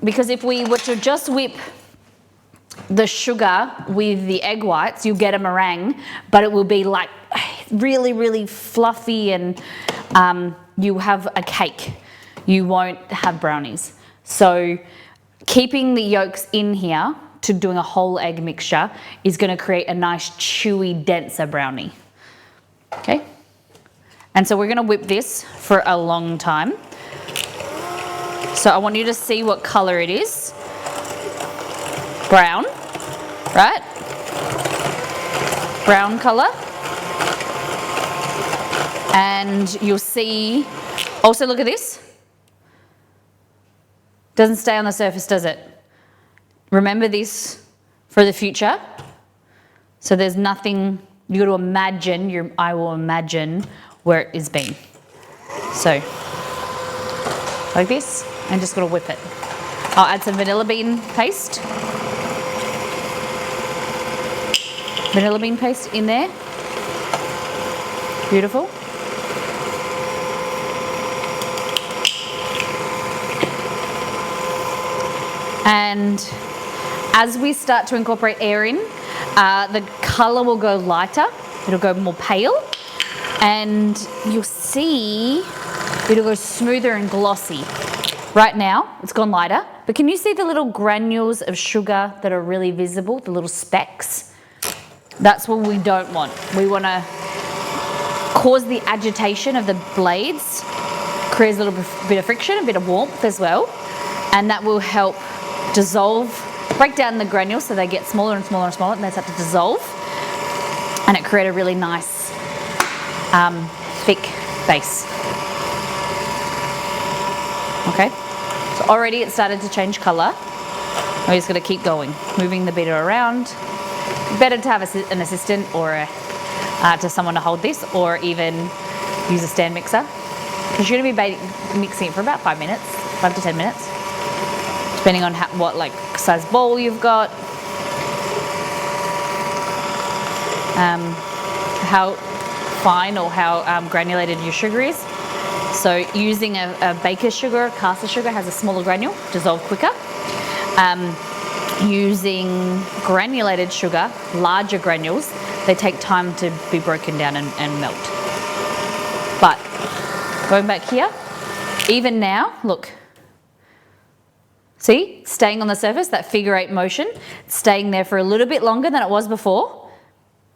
Because if we were to just whip the sugar with the egg whites, you'll get a meringue, but it will be like really, really fluffy and you have a cake. You won't have brownies. So keeping the yolks in here to doing a whole egg mixture is going to create a nice chewy, denser brownie. Okay? And so we're going to whip this for a long time. So I want you to see what color it is. Brown, right? Brown color. And you'll see, also look at this. Doesn't stay on the surface, does it? Remember this for the future. So there's nothing, you got to imagine, I will imagine where it is been. So, like this, and just got to whip it. I'll add some vanilla bean paste. Vanilla bean paste in there. Beautiful. And as we start to incorporate air in, the colour will go lighter, it'll go more pale, and you'll see it'll go smoother and glossy. Right now, it's gone lighter, but can you see the little granules of sugar that are really visible, the little specks? That's what we don't want. We want to cause the agitation of the blades, creates a little bit of friction, a bit of warmth as well, and that will help dissolve, break down the granules so they get smaller and smaller and smaller and they start to dissolve. and it created a really nice thick base. Okay, so already it started to change colour. We're just going to keep going, moving the beater around. Better to have an assistant or to someone to hold this, or even use a stand mixer. Because you're going to be mixing it for about 5 minutes, 5 to 10 minutes, depending on what like size bowl you've got, how fine or how granulated your sugar is. So using a baker's sugar, caster sugar has a smaller granule, dissolve quicker. Using granulated sugar, larger granules, they take time to be broken down and melt. But going back here, even now, look. See, staying on the surface, that figure 8 motion, staying there for a little bit longer than it was before,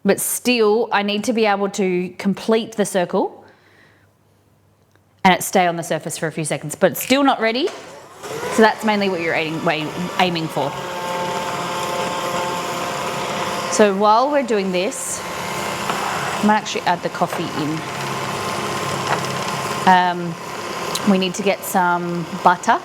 but still I need to be able to complete the circle and it stay on the surface for a few seconds, but it's still not ready. So that's mainly what you're aiming for. So while we're doing this, I might actually add the coffee in. We need to get some butter.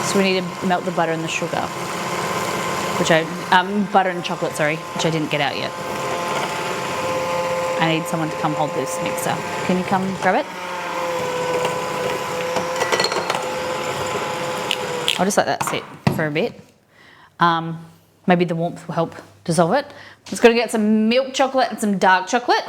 So we need to melt the butter and the sugar, butter and chocolate, sorry, which I didn't get out yet. I need someone to come hold this mixer. Can you come grab it? I'll just let that sit for a bit. Maybe the warmth will help dissolve it. Just got to get some milk chocolate and some dark chocolate.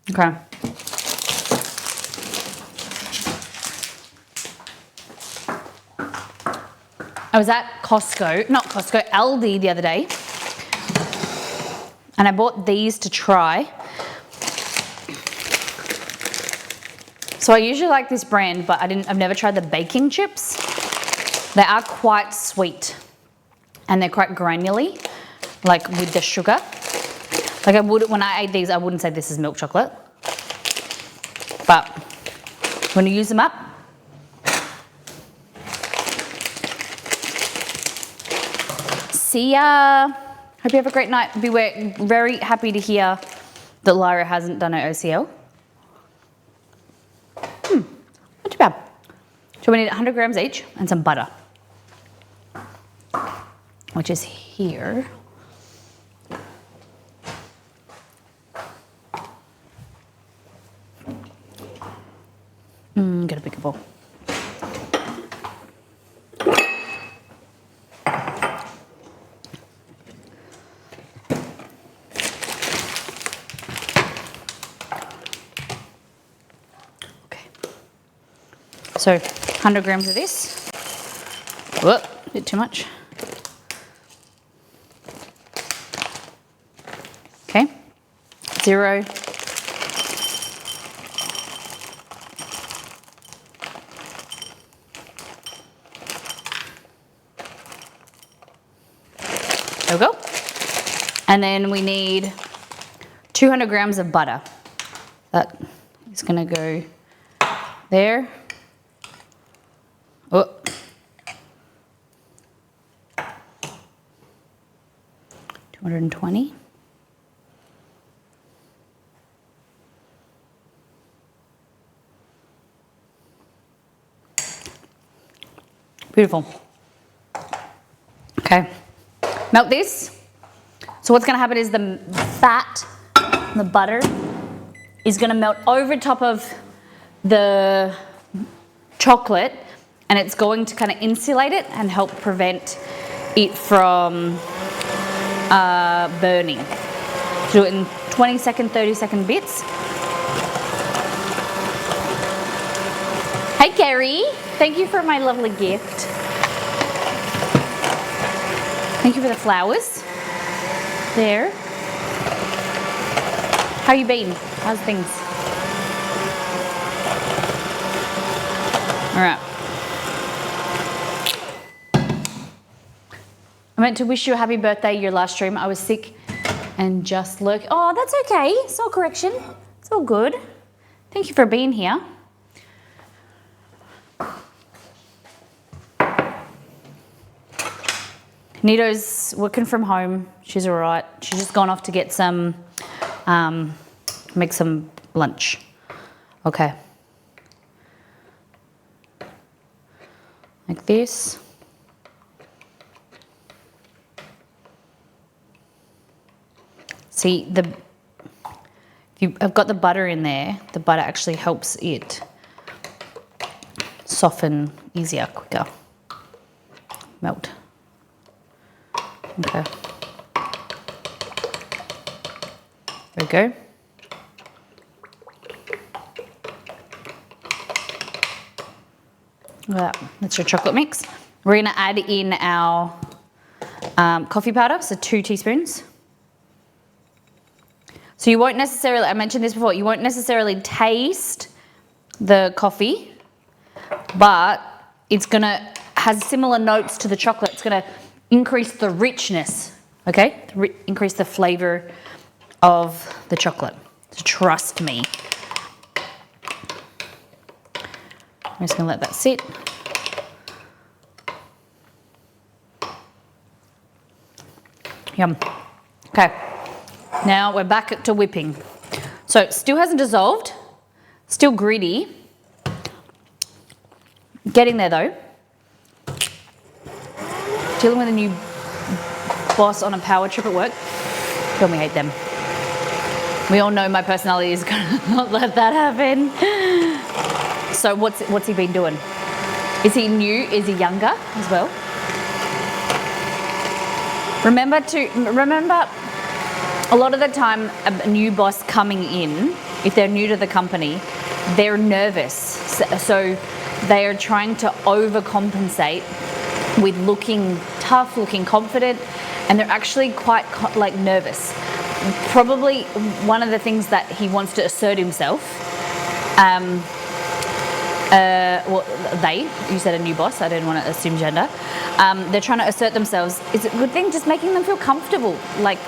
Okay. I was at Aldi the other day, and I bought these to try. So I usually like this brand, but I've never tried the baking chips. They are quite sweet, and they're quite granularly, like with the sugar. Like when I ate these, I wouldn't say this is milk chocolate, but when you use them up, see ya. Hope you have a great night. We're very happy to hear that Lyra hasn't done her OCL. Not too bad. So we need 100 grams each and some butter, which is here. Get a bigger bowl. So 100 grams of this. Whoop, a bit too much. Okay, 0. There we go. And then we need 200 grams of butter. That is gonna go there. Oh. $220. Beautiful. Okay. Melt this. So what's going to happen is the fat, the butter, is going to melt over top of the chocolate, and it's going to kind of insulate it and help prevent it from burning. Do it in 20-second, 30-second bits. Hey, Carrie. Thank you for my lovely gift. Thank you for the flowers. There. How you been? How's things? right. I meant to wish you a happy birthday your last stream. I was sick and just lurk. Oh, that's okay. It's all correction. It's all good. Thank you for being here. Nito's working from home. She's all right. She's just gone off to get some, make some lunch. Okay. Like this. See, I've got the butter in there. The butter actually helps it soften easier, quicker. Melt. Okay. There we go. Look at that. That's your chocolate mix. We're going to add in our coffee powder, so 2 teaspoons. So you won't necessarily, I mentioned this before, you won't necessarily taste the coffee, but it's going to has similar notes to the chocolate. It's going to increase the richness, okay? Increase the flavor of the chocolate. So trust me. I'm just going to let that sit. Yum. Okay. Now we're back to whipping. So it still hasn't dissolved, still gritty. Getting there though. Dealing with a new boss on a power trip at work. Don't we hate them? We all know my personality is gonna not let that happen. So what's he been doing? Is he new? Is he younger as well? Remember, a lot of the time, a new boss coming in, if they're new to the company, they're nervous. So they are trying to overcompensate with looking tough, looking confident, and they're actually quite nervous. Probably one of the things that he wants to assert himself. You said a new boss, I didn't want to assume gender. They're trying to assert themselves. It's a good thing, just making them feel comfortable. Like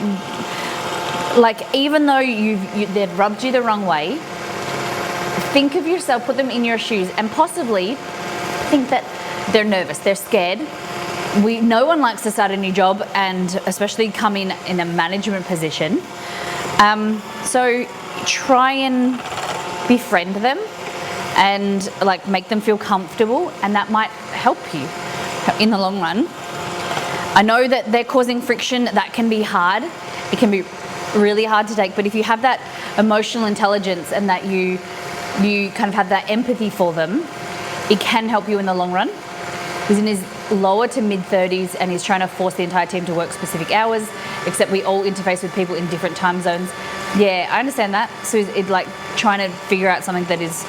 even though they've rubbed you the wrong way, think of yourself, put them in your shoes, and possibly think that they're nervous, they're scared. No one likes to start a new job, and especially come in a management position. So try and befriend them and make them feel comfortable, and that might help you in the long run. I know that they're causing friction. That can be hard. It can be really hard to take, but if you have that emotional intelligence and that you kind of have that empathy for them, it can help you in the long run. He's in his lower to mid 30s and he's trying to force the entire team to work specific hours, except we all interface with people in different time zones. Yeah, I understand that. So it's like trying to figure out something that is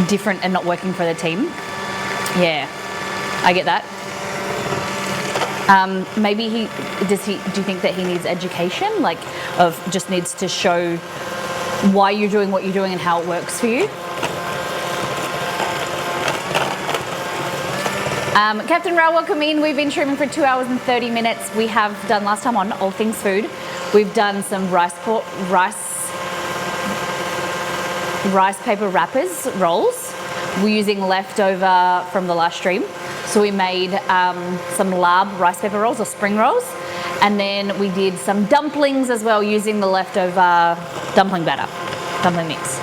different and not working for the team. Yeah, I get that. Maybe do you think that he needs education? Just needs to show why you're doing what you're doing and how it works for you? Captain Rao, welcome in. We've been streaming for 2 hours and 30 minutes. We have done last time on All Things Food. We've done some rice paper wrappers rolls. We're using leftover from the last stream. So we made some larb rice paper rolls or spring rolls. And then we did some dumplings as well using the leftover dumpling mix.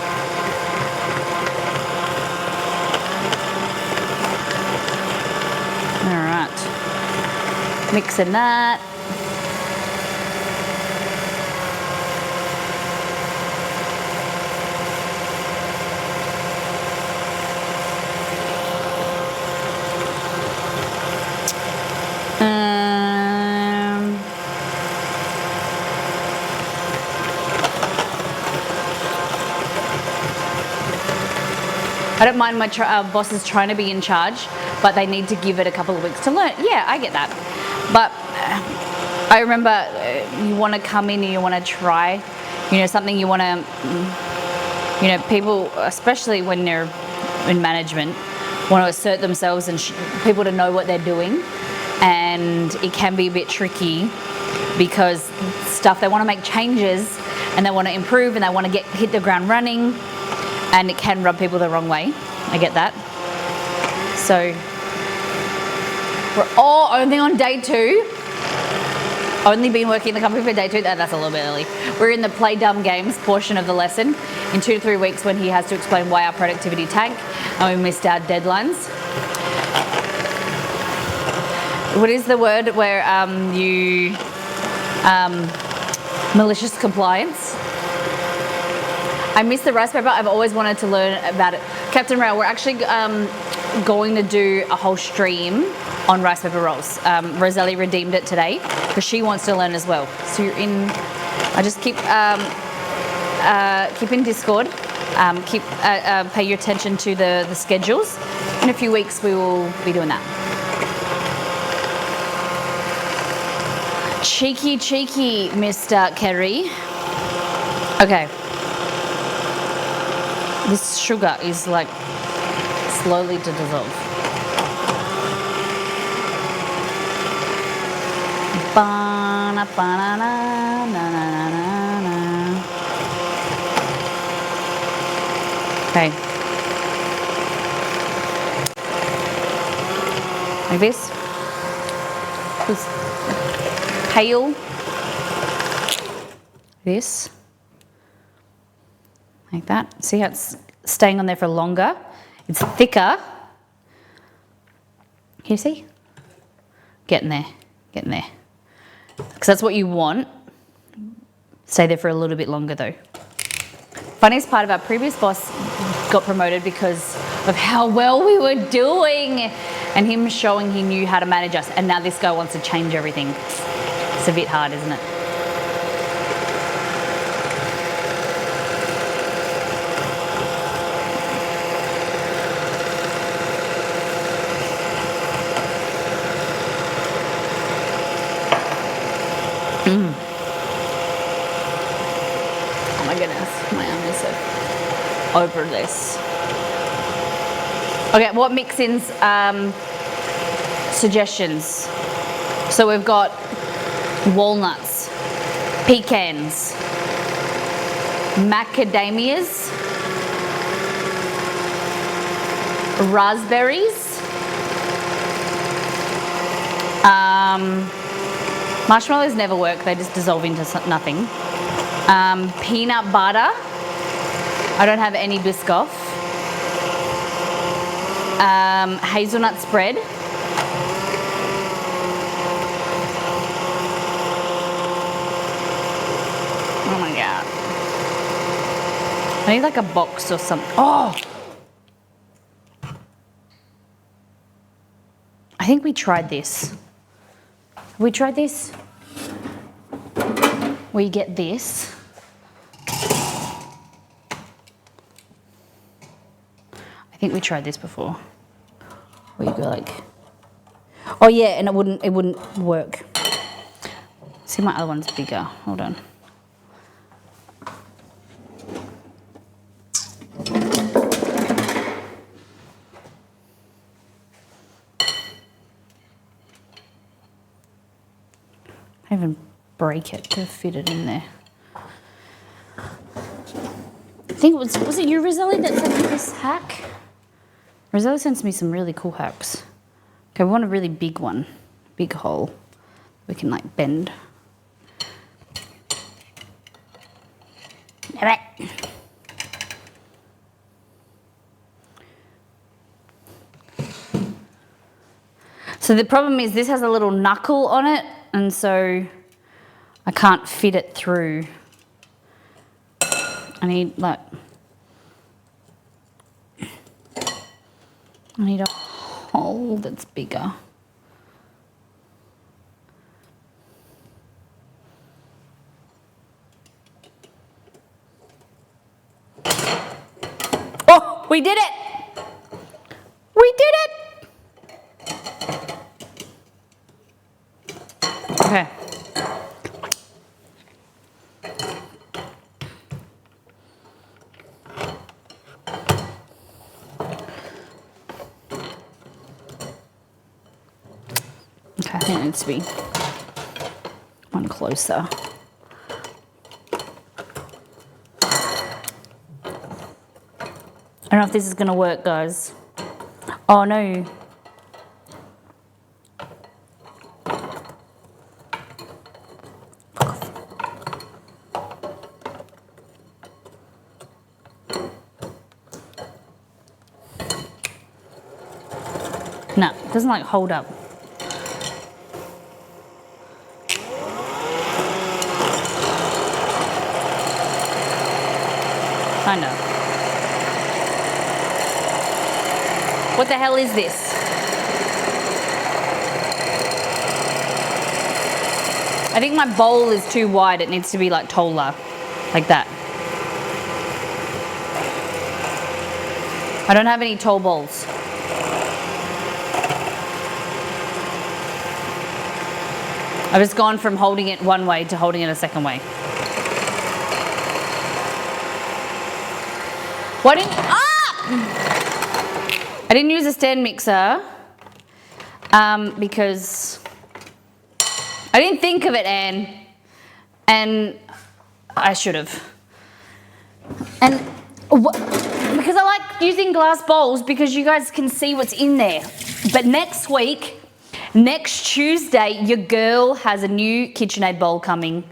All right, mixing that. I don't mind my bosses trying to be in charge, but they need to give it a couple of weeks to learn. Yeah, I get that. But I remember you want to come in and you want to try, something you want to, people, especially when they're in management, want to assert themselves and people to know what they're doing. And it can be a bit tricky because they want to make changes and they want to improve and they want to hit the ground running, and it can rub people the wrong way. I get that. So we're all only on day 2. Only been working in the company for day 2. That's a little bit early. We're in the play dumb games portion of the lesson in 2 to 3 weeks when he has to explain why our productivity tanked and we missed our deadlines. What is the word where malicious compliance? I missed the rice paper. I've always wanted to learn about it. Captain Rail, we're actually going to do a whole stream on rice paper rolls. Roselli redeemed it today because she wants to learn as well. So you're in. I just keep in Discord. Pay your attention to the schedules. In a few weeks, we will be doing that. Cheeky, Mr. Kerry. Okay. This sugar is like slowly to dissolve. Okay. Like this. Pale. This. Like that. See how it's staying on there for longer? It's thicker. Can you see? Getting there. Because that's what you want. Stay there for a little bit longer though. Funniest part of our previous boss got promoted because of how well we were doing and him showing he knew how to manage us, and now this guy wants to change everything. It's a bit hard, isn't it? Oh my goodness, my arm is so over this. Okay, what mix-ins suggestions? So we've got walnuts, pecans, macadamias, raspberries, marshmallows never work, they just dissolve into nothing. Peanut butter, I don't have any Biscoff. Hazelnut spread. Oh my god. I need like a box or something. Oh! I think we tried this. Have we tried this? We get this. I think we tried this before. Where you go like, oh yeah, and it wouldn't work. See, my other one's bigger. Hold on. I even break it to fit it in there. I think it was it you, Roselli, that sent me this hack? Roselli sends me some really cool hacks. Okay, we want a really big one, big hole we can like bend. So the problem is this has a little knuckle on it, and so I can't fit it through. I need a hole that's bigger. Oh, we did it! We did it! Okay. Okay, I think it needs to be one closer. I don't know if this is gonna work, guys. Oh no. No, it doesn't like hold up. Kind of. What the hell is this? I think my bowl is too wide. It needs to be like taller, like that. I don't have any tall bowls. I've just gone from holding it one way to holding it a second way. Why didn't I didn't use a stand mixer because I didn't think of it, Anne, and I should have. And because I like using glass bowls because you guys can see what's in there. But next week, next Tuesday, your girl has a new KitchenAid bowl coming.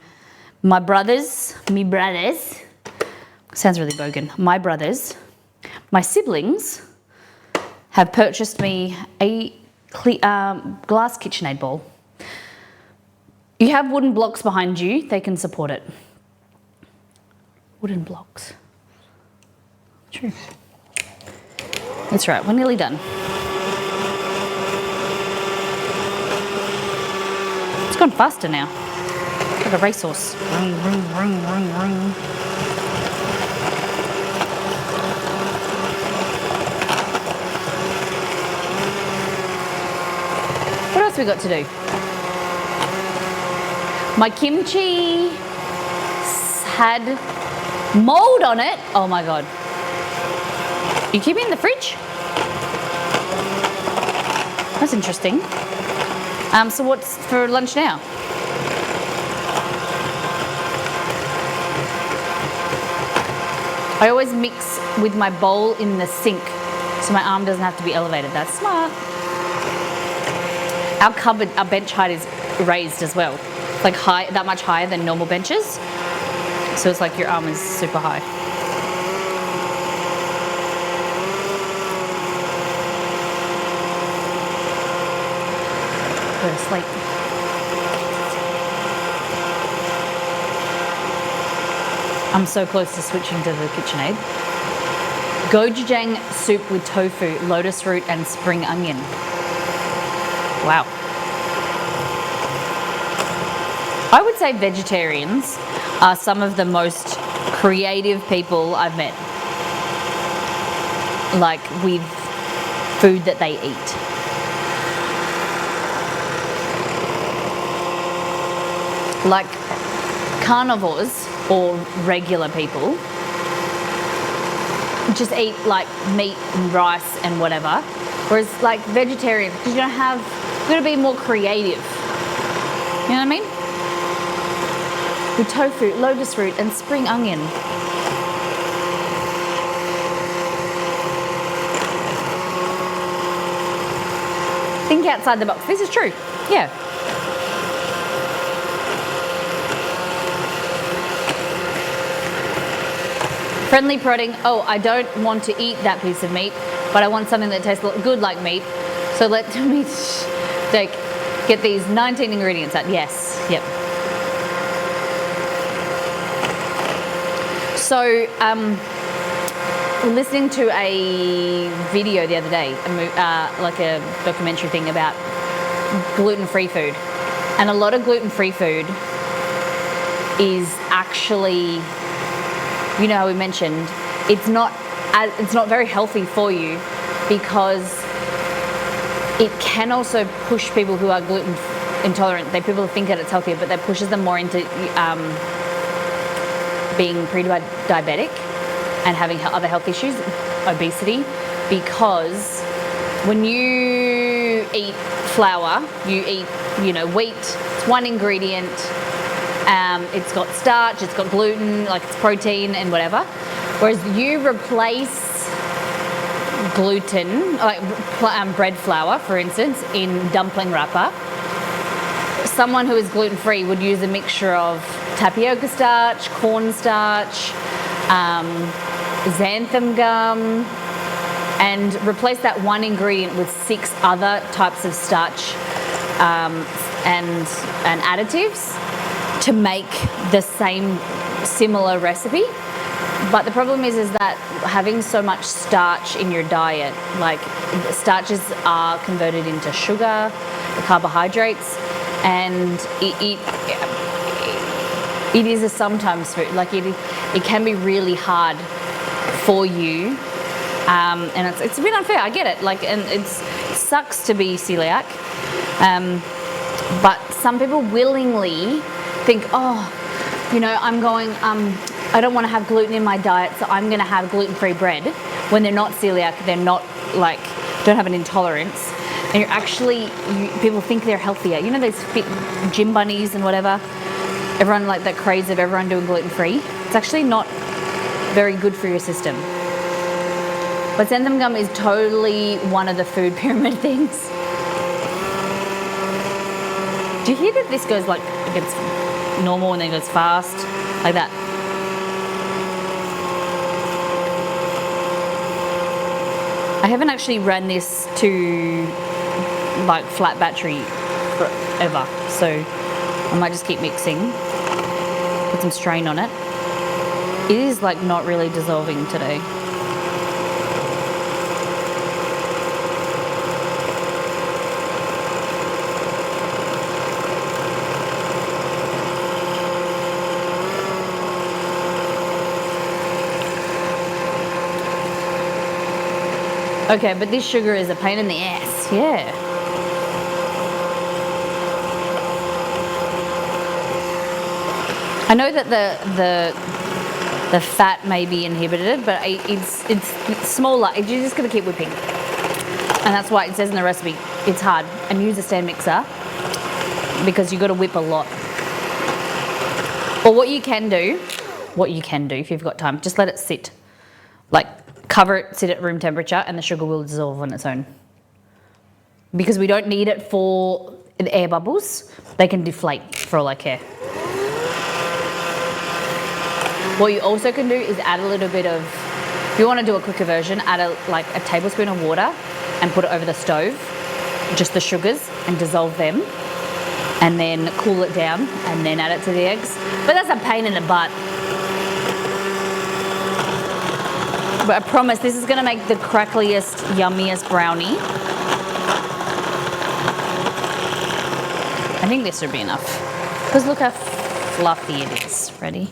Me brothers, sounds really bogan. My brothers, my siblings have purchased me a glass KitchenAid bowl. You have wooden blocks behind you, they can support it. Wooden blocks. True. That's right, we're nearly done. It's gone faster now. Like a racehorse. Ring, ring, ring, ring, ring. What else we got to do? My kimchi had mold on it. Oh my God. You keep it in the fridge? That's interesting. So what's for lunch now? I always mix with my bowl in the sink so my arm doesn't have to be elevated. That's smart. Our cupboard, our bench height is raised as well. It's like high, that much higher than normal benches. So it's like your arm is super high. Go to sleep. I'm so close to switching to the KitchenAid. Gochujang soup with tofu, lotus root and spring onion. Wow. I would say vegetarians are some of the most creative people I've met. Like with food that they eat. Like carnivores or regular people just eat like meat and rice and whatever. Whereas like vegetarians, because you gotta be more creative. You know what I mean? With tofu, lotus root and spring onion. Think outside the box. This is true. Yeah. Friendly prodding. Oh, I don't want to eat that piece of meat, but I want something that tastes good like meat. So let me get these 19 ingredients out. Yes. Yep. So, listening to a video the other day, like a documentary thing about gluten-free food, and a lot of gluten-free food is actually, you know how we mentioned, it's not very healthy for you because it can also push people who are gluten intolerant. People think that it's healthier, but that pushes them more into being pre-diabetic and having other health issues, obesity, because when you eat flour, you eat wheat. It's one ingredient. It's got starch, it's got gluten, like it's protein and whatever. Whereas you replace gluten, like bread flour, for instance, in dumpling wrapper. Someone who is gluten-free would use a mixture of tapioca starch, cornstarch, xanthan gum, and replace that one ingredient with 6 other types of starch and additives to make the similar recipe. But the problem is that having so much starch in your diet, like starches are converted into sugar, carbohydrates, and it is a sometimes food. Like it can be really hard for you, and it's a bit unfair. I get it. Like, and it sucks to be celiac, but some people willingly think, I don't want to have gluten in my diet, so I'm going to have gluten-free bread. When they're not celiac, they're not don't have an intolerance, and people think they're healthier. You know those fit gym bunnies and whatever. Everyone like that craze of everyone doing gluten-free. It's actually not very good for your system. But xanthan gum is totally one of the food pyramid things. Do you hear that this goes like it gets normal and then goes fast like that? I haven't actually ran this to like flat battery forever, so I might just keep mixing, put some strain on it. It is like not really dissolving today. Okay, but this sugar is a pain in the ass, yeah. I know that the fat may be inhibited, but it's smaller. You're just gonna keep whipping. And that's why it says in the recipe, it's hard. And use a stand mixer because you gotta whip a lot. Or what you can do if you've got time, just let it sit. Like, cover it, sit at room temperature, and the sugar will dissolve on its own. Because we don't need it for the air bubbles. They can deflate for all I care. What you also can do is add a little bit of, if you want to do a quicker version, add a tablespoon of water and put it over the stove, just the sugars, and dissolve them. And then cool it down, and then add it to the eggs. But that's a pain in the butt. But I promise this is going to make the crackliest, yummiest brownie. I think this should be enough. Because look how fluffy it is. Ready?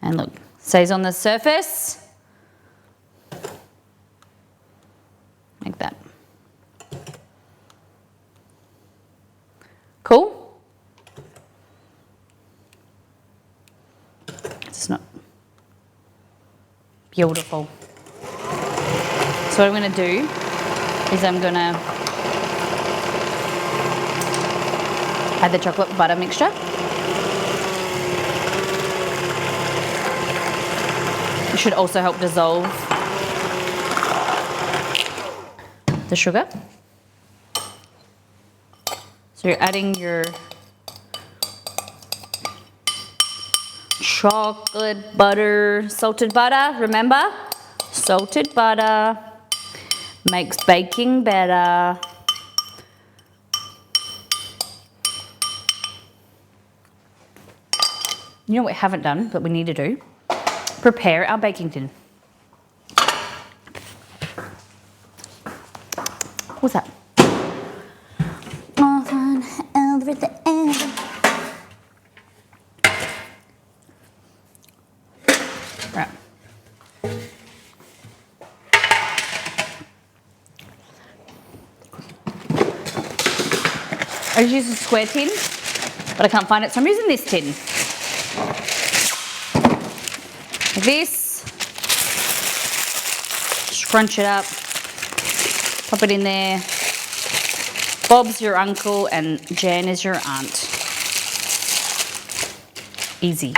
And look, stays on the surface. Like that. Cool? It's not beautiful. So what I'm going to do is I'm going to add the chocolate butter mixture. It should also help dissolve the sugar. So you're adding your chocolate butter, salted butter, remember? Salted butter makes baking better. You know what we haven't done, but we need to do? Prepare our baking tin. What's that? Right. I just use a square tin, but I can't find it, so I'm using this tin. Like this. Scrunch it up. Pop it in there. Bob's your uncle and Jan is your aunt. Easy.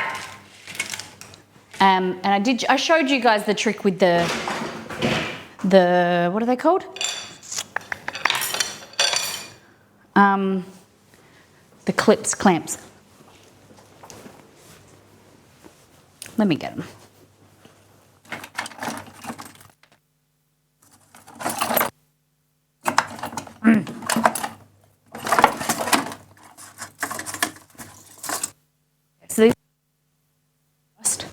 And I showed you guys the trick with the what are they called? The clamps. Let me get them. So these first.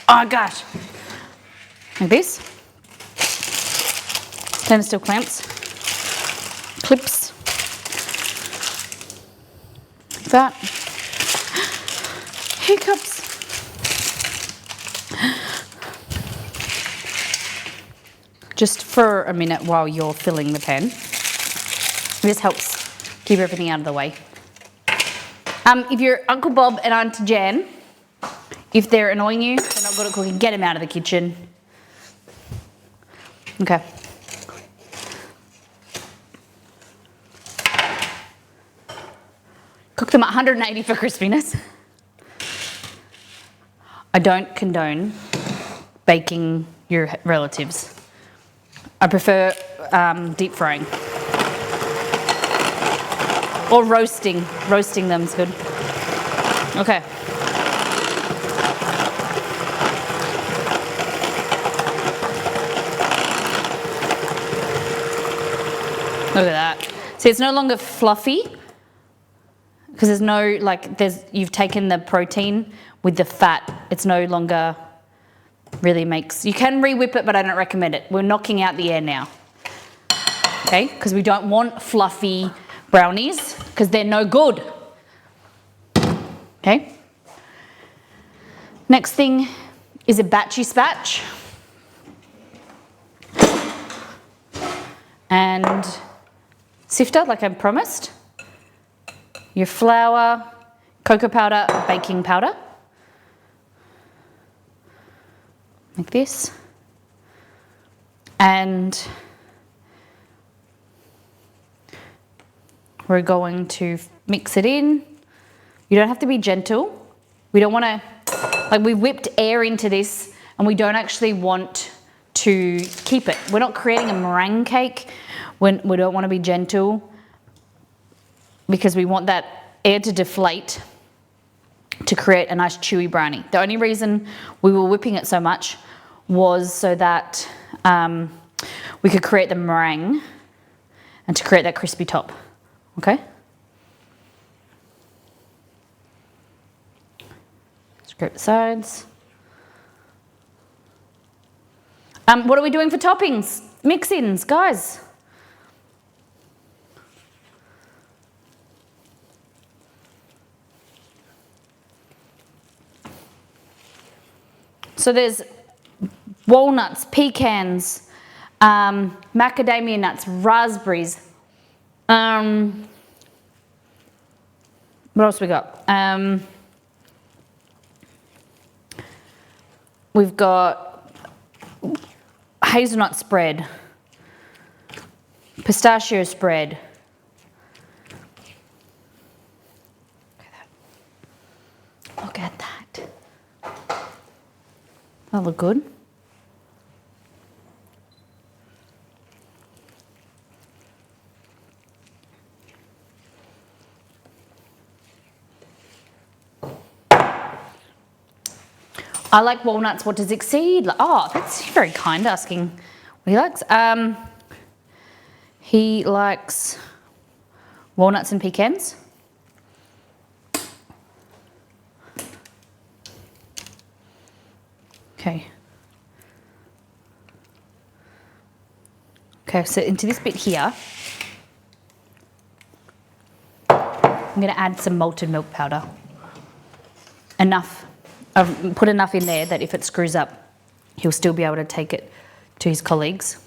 Oh gosh. Like this. Stainless steel clamps. Clips. Like that. Hiccups. Just for a minute while you're filling the pan. This helps keep everything out of the way. If you're Uncle Bob and Aunt Jan, if they're annoying you, they're not good at cooking, get them out of the kitchen. Okay. Cook them at 180 for crispiness. I don't condone baking your relatives. I prefer deep frying. Or roasting. Roasting them's good. Okay. Look at that. See, it's no longer fluffy because there's no, you've taken the protein with the fat. It's no longer really you can re-whip it, but I don't recommend it. We're knocking out the air now. Okay, because we don't want fluffy brownies because they're no good. Okay. Next thing is a batchy spatch. And sifter, like I promised. Your flour, cocoa powder, baking powder. Like this. And we're going to mix it in. You don't have to be gentle. We don't want to, we whipped air into this and we don't actually want to keep it. We're not creating a meringue cake. We don't want to be gentle because we want that air to deflate to create a nice chewy brownie. The only reason we were whipping it so much was so that we could create the meringue and to create that crispy top, okay? Scrape the sides. What are we doing for toppings? Mix-ins, guys. So there's walnuts, pecans, macadamia nuts, raspberries. What else we got? We've got hazelnut spread, pistachio spread. Look at that. That look good. I like walnuts. What does Exceed? Oh, that's very kind asking what he likes. He likes walnuts and pecans. Okay. Okay, so into this bit here, I'm going to add some malted milk powder. Enough. I've put enough in there that if it screws up, he'll still be able to take it to his colleagues.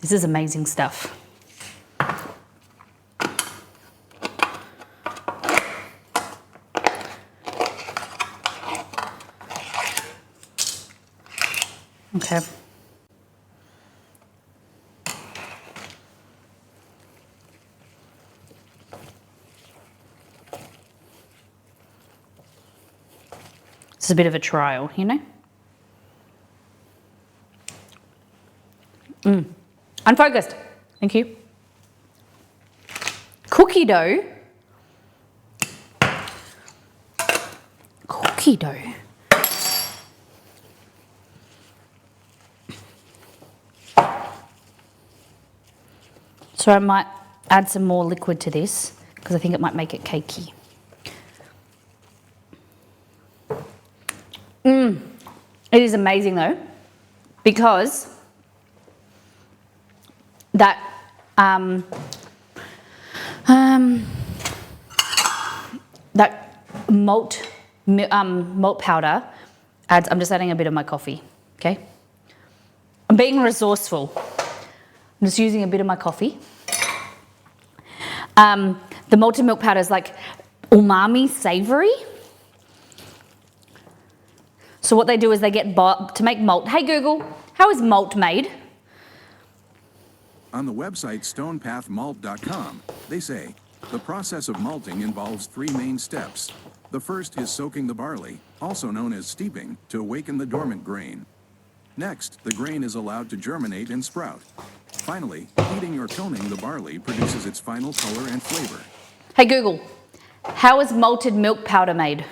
This is amazing stuff. Okay. It's a bit of a trial, you know? Unfocused. Thank you. Cookie dough. Cookie dough. So I might add some more liquid to this because I think it might make it cakey. It is amazing though, because that that malt powder adds. I'm just adding a bit of my coffee. Okay, I'm being resourceful. I'm just using a bit of my coffee. The malted milk powder is like umami, savory. So what they do is they get to make malt. Hey Google, how is malt made? On the website stonepathmalt.com, they say, the process of malting involves 3 main steps. The first is soaking the barley, also known as steeping, to awaken the dormant grain. Next, the grain is allowed to germinate and sprout. Finally, heating or toning the barley produces its final color and flavor. Hey Google, how is malted milk powder made?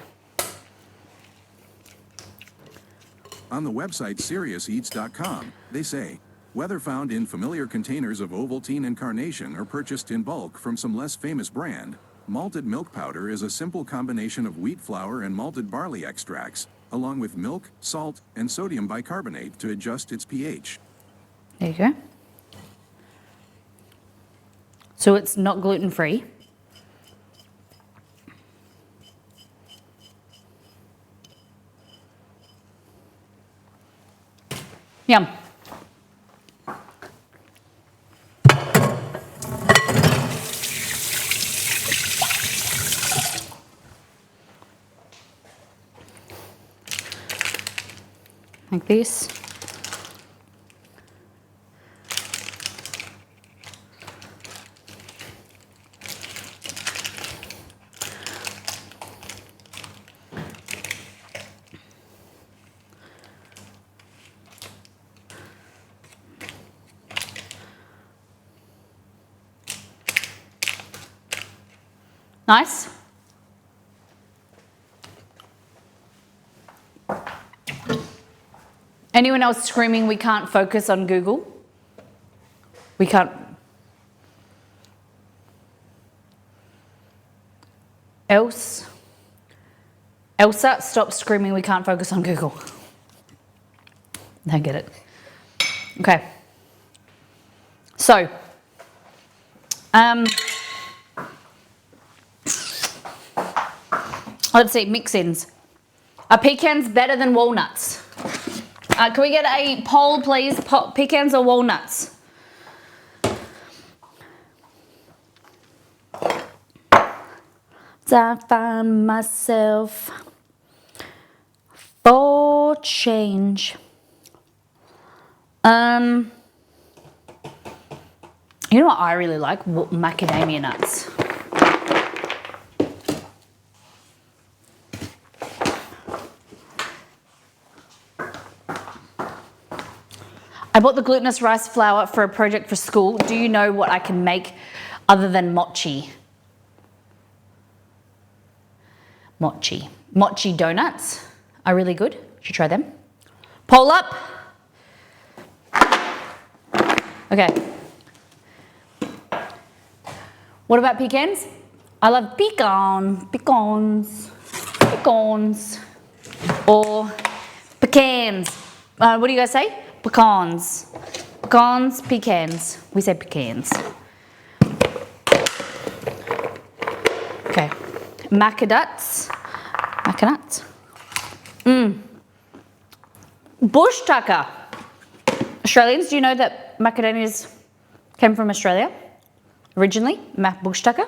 On the website SeriousEats.com, they say, whether found in familiar containers of Ovaltine and Carnation or purchased in bulk from some less famous brand, malted milk powder is a simple combination of wheat flour and malted barley extracts, along with milk, salt, and sodium bicarbonate to adjust its pH. There you go. So it's not gluten-free. Yum. Like this. Nice. Anyone else screaming we can't focus on Google? We can't. Elsa, stop screaming we can't focus on Google. Don't get it. Okay. So, let's see, mix-ins. Are pecans better than walnuts? Can we get a poll, please? Pecans or walnuts? I find myself for change. You know what I really like? Macadamia nuts. I bought the glutinous rice flour for a project for school. Do you know what I can make other than mochi? Mochi donuts are really good. You should try them. Poll up. Okay. What about pecans? I love pecans, or pecans. What do you guys say? Pecans. Pecans. We say pecans. Okay. Macanuts. Bush tucker. Australians, do you know that macadamias Came from Australia originally, Matt Bushtucker.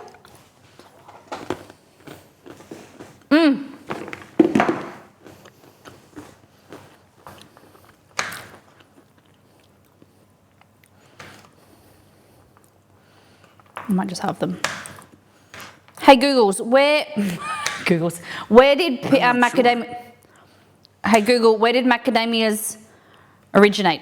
I might just have them. Hey Googles, where did I'm not sure. macadamia? Hey Google, where did macadamias originate?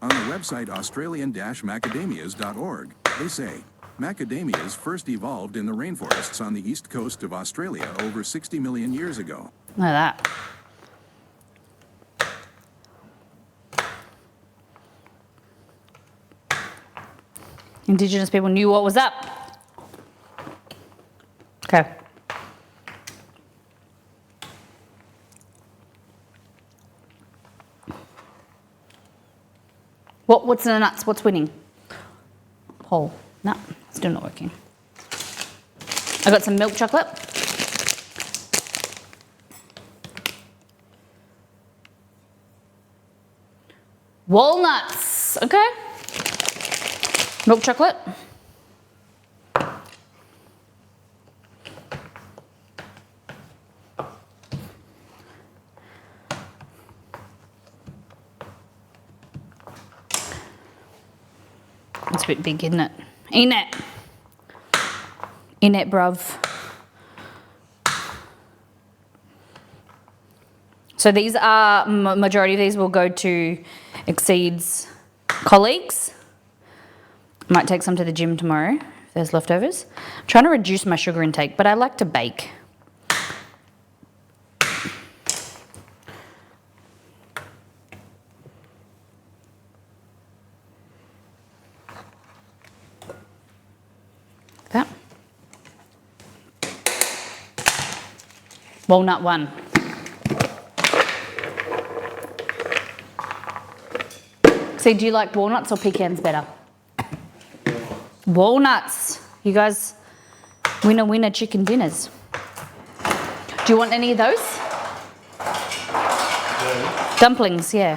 On the website Australian-macadamias.org, they say, macadamias first evolved in the rainforests on the east coast of Australia over 60 million years ago. Look at that. Indigenous people knew what was up. Okay. What's in the nuts? What's winning? Poll. No, still not working. I got some milk chocolate. Walnuts. Okay. Milk chocolate. It's a bit big, isn't it? Ain't it? Ain't it, bruv? So these are, majority of these will go to Exceed's colleagues. Might take some to the gym tomorrow if there's leftovers. I'm trying to reduce my sugar intake, but I like to bake. That. Walnut one. See, do you like walnuts or pecans better? Walnuts. You guys, winner chicken dinners. Do you want any of those? Yeah. Dumplings, yeah.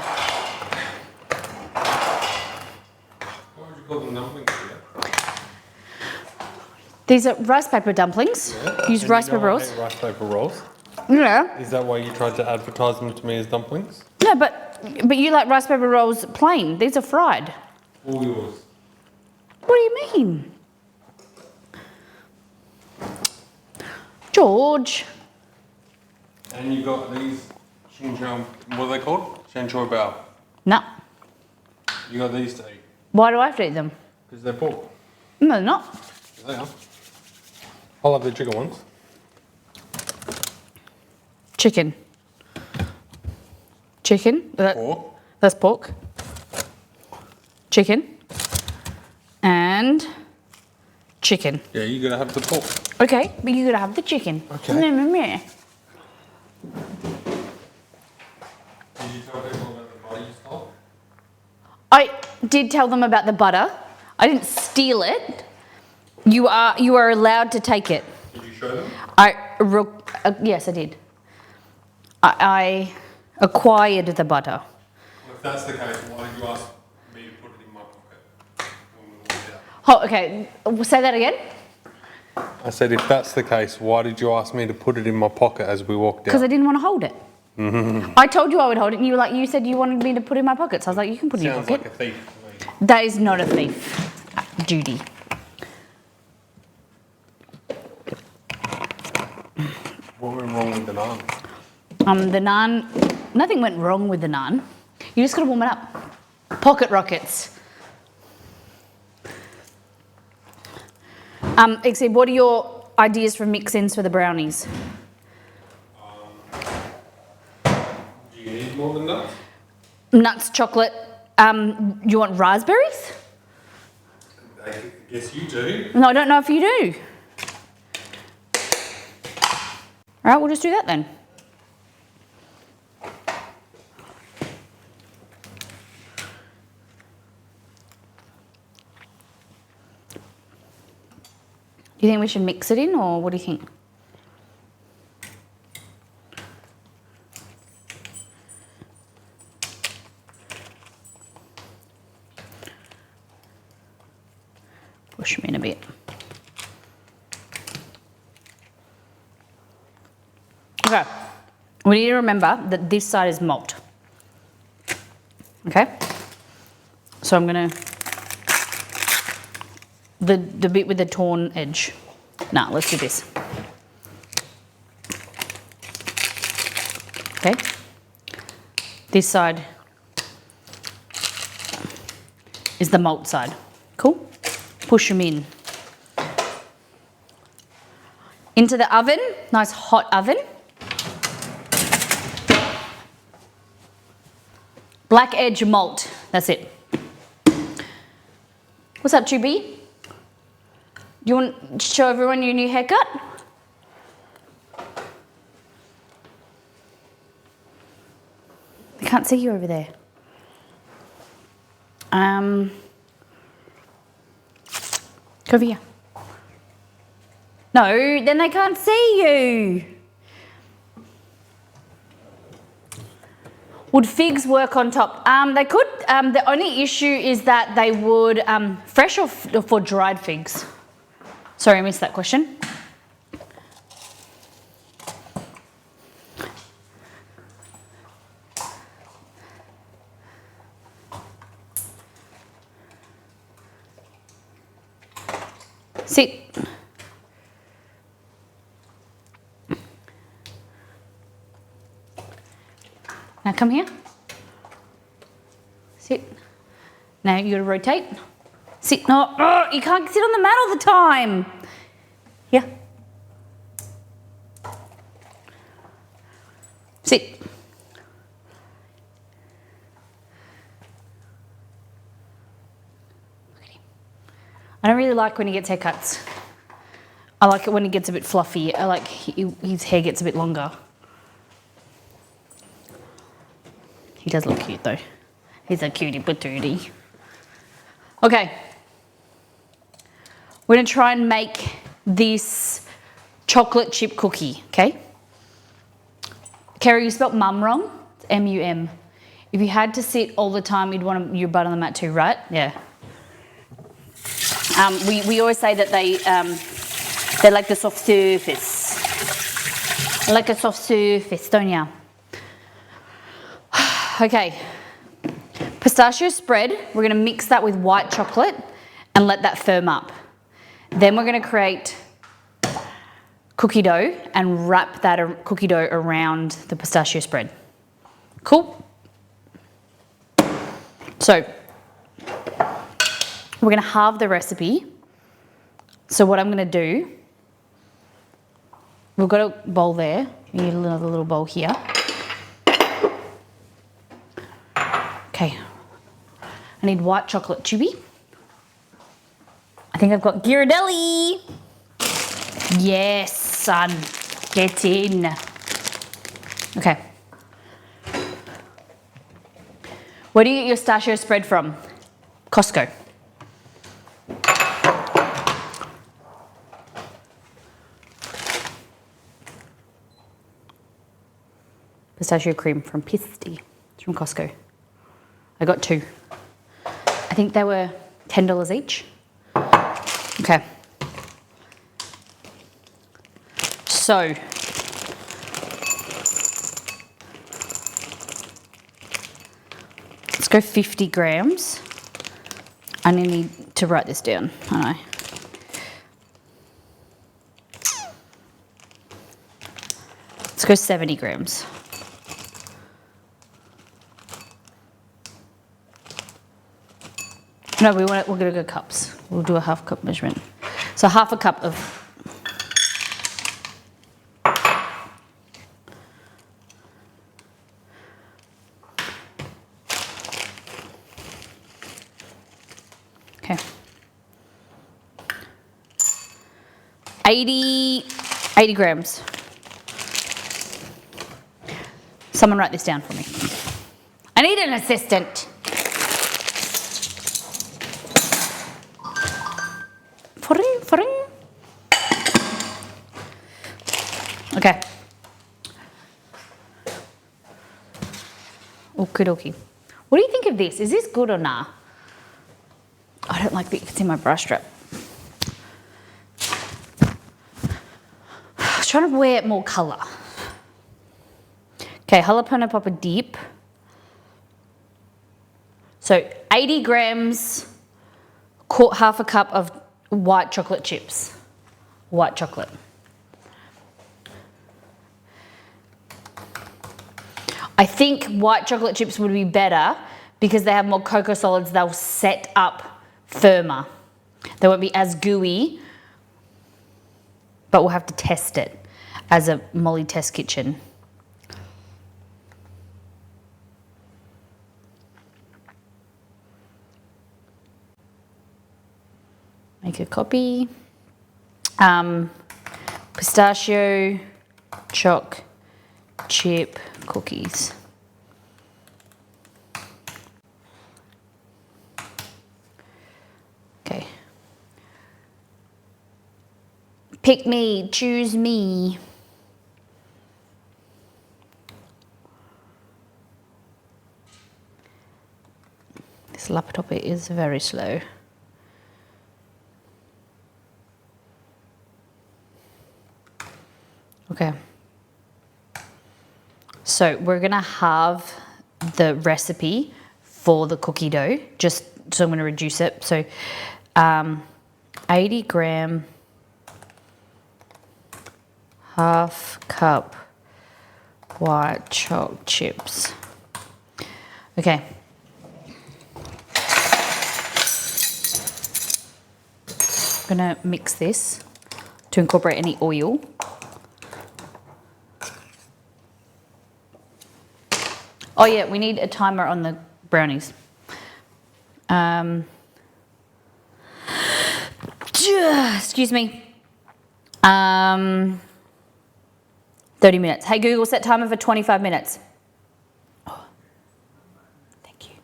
Why would you call them dumplings? These are rice paper dumplings. Use And rice you know paper I rolls. hate rice paper rolls. Yeah. Is that why you tried to advertise them to me as dumplings? No, but you like rice paper rolls plain. These are fried. All yours. What do you mean? George. And you got these Xinjiang, what are they called? Shanchoy bao. No. You got these to eat. Why do I have to eat them? Because they're pork. No, they're not. They are. I'll have the chicken ones. Chicken. Chicken. Pork. That's pork. Chicken. And chicken. Yeah, you gotta have the pork. Okay, but you gotta have the chicken. Okay. Meh, meh, meh. Did you tell people about the butter you stole? I did tell them about the butter. I didn't steal it. You are allowed to take it. Did you show them? Yes, I did. I acquired the butter. Well, if that's the case, why did you ask me to put it in my pocket when we walked out? Oh, okay. Say that again. I said, if that's the case, why did you ask me to put it in my pocket as we walked Because I out? didn't want to hold it. I told you I would hold it, and you said you wanted me to put it in my pocket. So I was like, you can put it in your Sounds pocket. like a thief to me. That is not a thief, Judy. What went wrong with the naan? The naan, nothing went wrong with the naan. You just gotta warm it up. Pocket rockets. Exceed, what are your ideas for mix-ins for the brownies? Do you need more than that? Nuts, chocolate. You want raspberries? I guess you do. No, I don't know if you do. All right, we'll just do that then. Do you think we should mix it in, or what do you think? Push them in a bit. Okay, we need to remember that this side is malt. Okay, so I'm gonna, the bit with the torn edge. Nah, let's do this. Okay, this side is the malt side. Cool, push them in. Into the oven, nice hot oven. Black edge malt, that's it. What's up, 2B? Do you want to show everyone your new haircut? I can't see you over there. Go over here. No, then they can't see you. Would figs work on top? They could. The only issue is that they would, fresh or for dried figs? Sorry, I missed that question. Sit. Now come here. Sit. Now you gotta rotate. Sit. No, oh, you can't sit on the mat all the time. Here. Sit. Look at him. I don't really like when he gets haircuts. I like it when he gets a bit fluffy. I like his hair gets a bit longer. He does look cute though. He's a cutie patootie. Okay. We're gonna try and make this chocolate chip cookie, okay? Kerry, you spelled mum wrong. It's M-U-M. If you had to sit all the time, you'd want your butt on the mat too, right? Yeah. We always say that they like the soft surface. I like a soft surface, don't ya? Okay, pistachio spread, we're gonna mix that with white chocolate and let that firm up. Then we're gonna create cookie dough and wrap that cookie dough around the pistachio spread. Cool? So, we're gonna halve the recipe. So what I'm gonna do, we've got a bowl there, we need another little bowl here. Okay, I need white chocolate chewy. I think I've got Ghirardelli. Yes, son, get in. Okay. Where do you get your pistachio spread from? Costco. Pistachio cream from Pisti. It's from Costco. I got 2. I think they were $10 each. Okay. So, let's go 50 grams. I need to write this down, I know. Let's go 70 grams. No, we're gonna go cups. We'll do a half cup measurement. So half a cup of. Okay. 80 grams. Someone write this down for me. I need an assistant. Okay. Okie dokie. What do you think of this? Is this good or nah? I don't like that it's in my brush strap. was trying to wear more colour. Okay, jalapeno popper dip. So 80 grams, half a cup of white chocolate chips. White chocolate. I think white chocolate chips would be better because they have more cocoa solids. They'll set up firmer. They won't be as gooey, but we'll have to test it as a Molly test kitchen. Make a copy. Pistachio, choc, chip, cookies. Okay. Pick me, choose me. This laptop is very slow. Okay. So we're gonna have the recipe for the cookie dough, just so I'm gonna reduce it. So 80 gram, half cup white choc chips. Okay. I'm gonna mix this to incorporate any oil. Oh yeah, we need a timer on the brownies. Excuse me. 30 minutes. Hey Google, set timer for 25 minutes. Oh, thank you.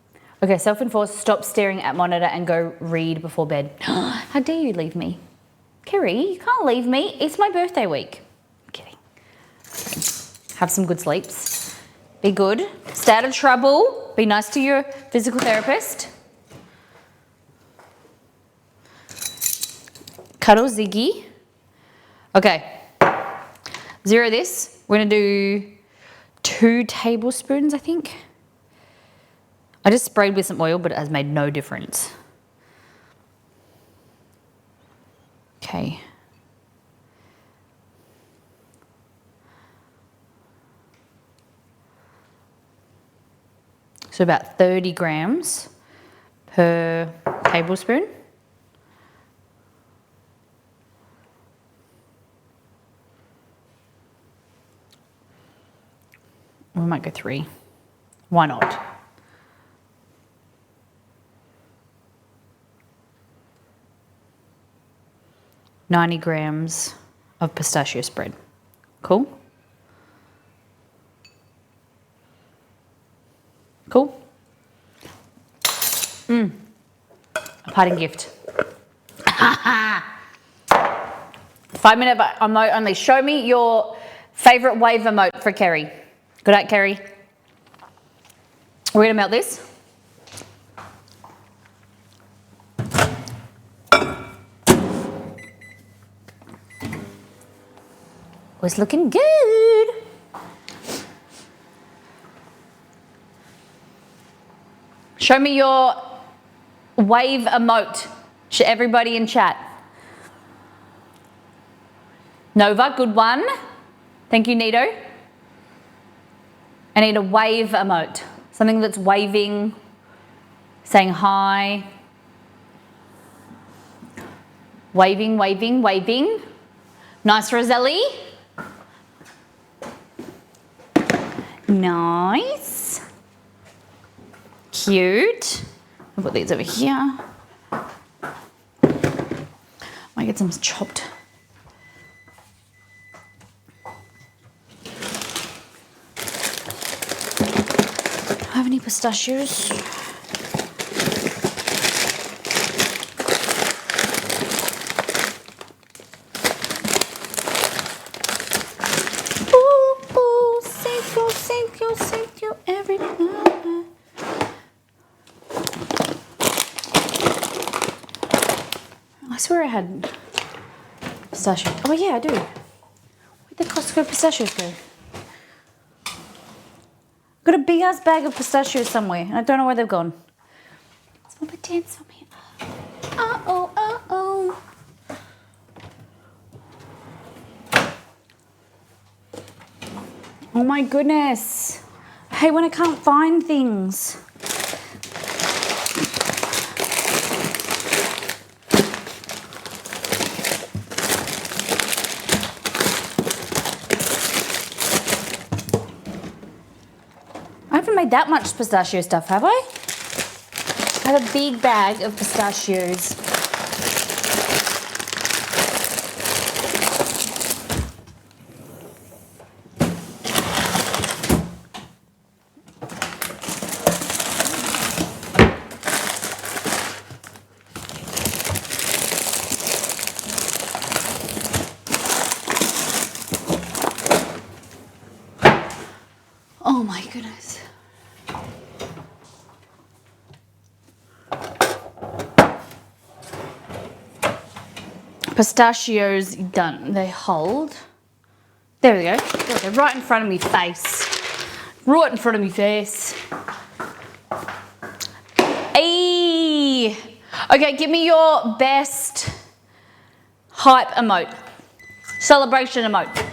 Okay, self-enforced, stop staring at monitor and go read before bed. How dare you leave me? Kerry, you can't leave me. It's my birthday week. I'm kidding. Have some good sleeps. Be good. Stay out of trouble. Be nice to your physical therapist. Cuddle Ziggy. Okay. Zero this. We're going to do 2 tablespoons, I think. I just sprayed with some oil, but it has made no difference. Okay. So about 30 grams per tablespoon. We might go 3. Why not? $90 grams of pistachio spread. Cool? Cool? A parting gift. 5-minute emote only. Show me your favourite wave emote for Kerry. Good night, Kerry. We're going to melt this. Was looking good. Show me your wave emote. Everybody in chat. Nova, good one. Thank you, Nito. I need a wave emote. Something that's waving, saying hi. Waving, waving, waving. Nice, Roselli. Nice. Cute. I'll put these over here. Might get some chopped. Do I have any pistachios? Ooh, ooh, save you every night. I swear I had pistachio. Oh yeah, I do. Where the Where pistachios go? Got a big ass bag of pistachios somewhere, and I don't know where they've gone. Small pretend somewhere. Oh. Oh my goodness. I hate when I can't find things. I haven't made that much pistachio stuff, have I? I have a big bag of pistachios. Oh my goodness. Pistachios done. They hold. There we go. They're right in front of me face. Right in front of me face. Ayy. Okay, give me your best hype emote. Celebration emote.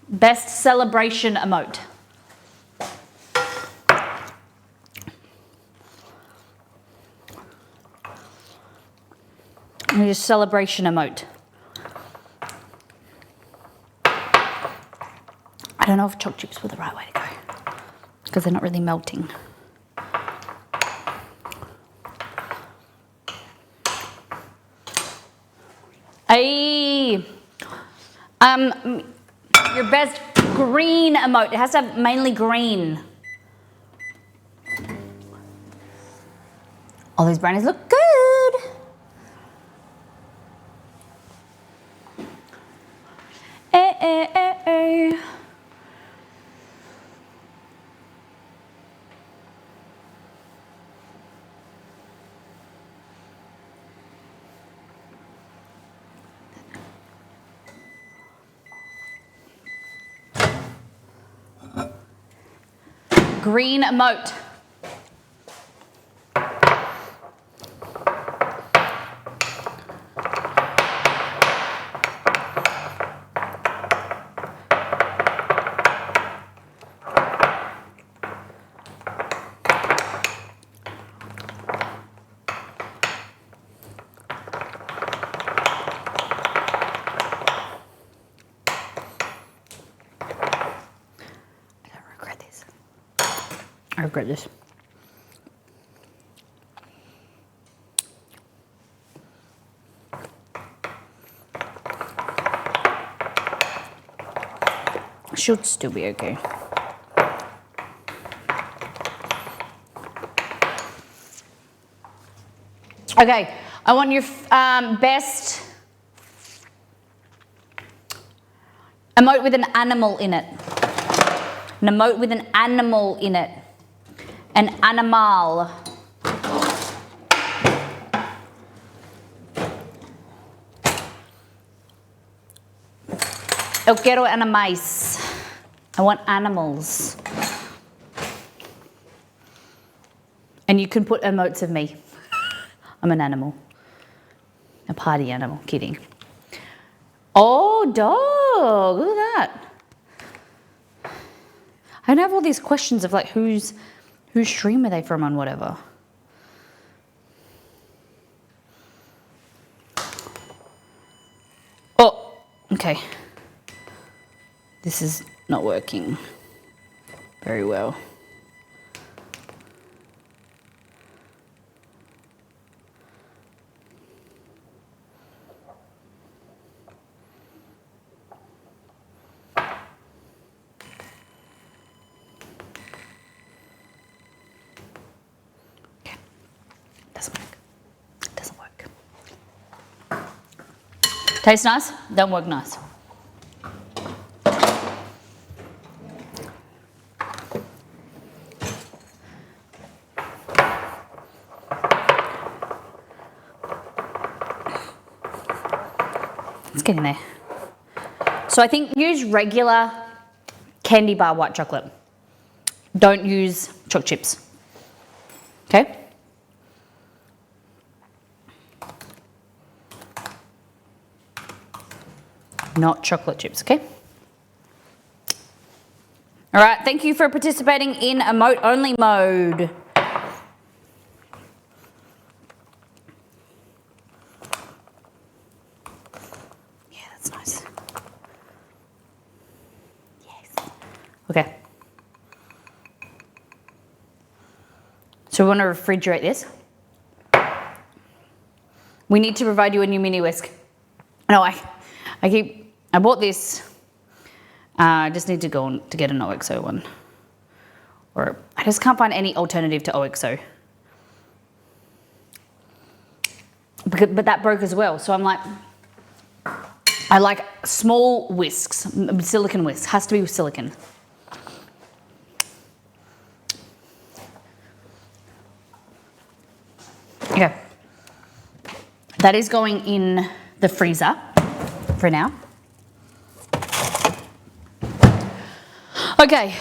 Best celebration emote. Your celebration emote. I don't know if choc chips were the right way to go because they're not really melting. Ayy. Your best green emote. It has to have mainly green. All these brownies look good. Ay. Green emote. I regret this. Should still be okay. Okay, I want your best emote with an animal in it. An emote with an animal in it. An animal. Eu quero animais. I want animals. And you can put emotes of me. I'm an animal. A party animal. Kidding. Oh, dog. Look at that. I don't have all these questions of like whose stream are they from and whatever. Oh, okay. This is not working very well. Doesn't work. Tastes nice, don't work nice. Let's getting there. So I think use regular candy bar white chocolate. Don't use choc chips. Okay? Not chocolate chips, okay? All right, thank you for participating in emote only mode. Yeah, that's nice. Yes. Okay. So we want to refrigerate this. We need to provide you a new mini whisk. No, I bought this. I just need to go on to get an OXO one. Or I just can't find any alternative to OXO. But that broke as well. So I'm like, I like small whisks, silicone whisks. Has to be with silicone. Okay. That is going in the freezer for now. Okay.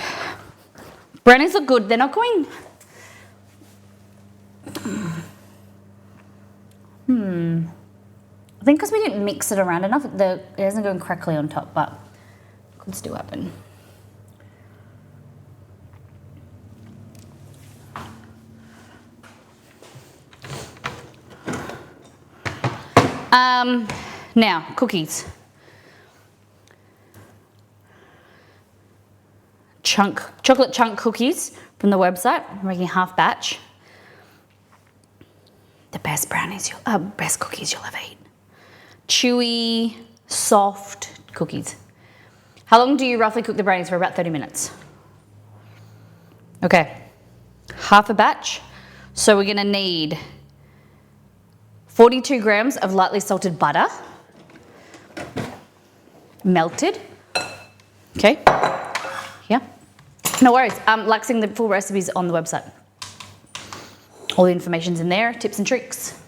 Brownies look good. They're not going... I think because we didn't mix it around enough, it isn't going crackly on top, but could still happen. Now, cookies. Chocolate chunk cookies from the website. I'm making half batch. The best best cookies you'll ever eat. Chewy, soft cookies. How long do you roughly cook the brownies for? About 30 minutes. Okay, half a batch. So we're gonna need 42 grams of lightly salted butter, melted. Okay, yeah. No worries. Like saying the full recipes on the website. All the information's in there, tips and tricks.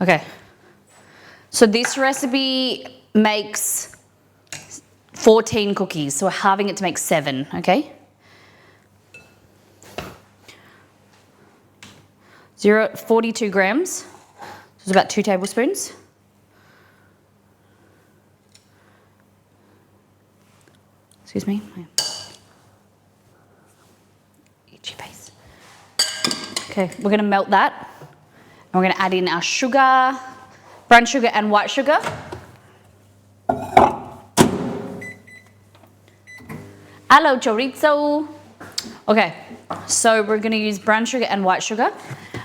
Okay. So this recipe makes 14 cookies, so we're halving it to make 7, okay? 42 grams, so it's about 2 tablespoons. Excuse me. Itchy face. Okay, we're gonna melt that. And we're gonna add in our sugar, brown sugar and white sugar. Hello, chorizo. Okay, so we're gonna use brown sugar and white sugar.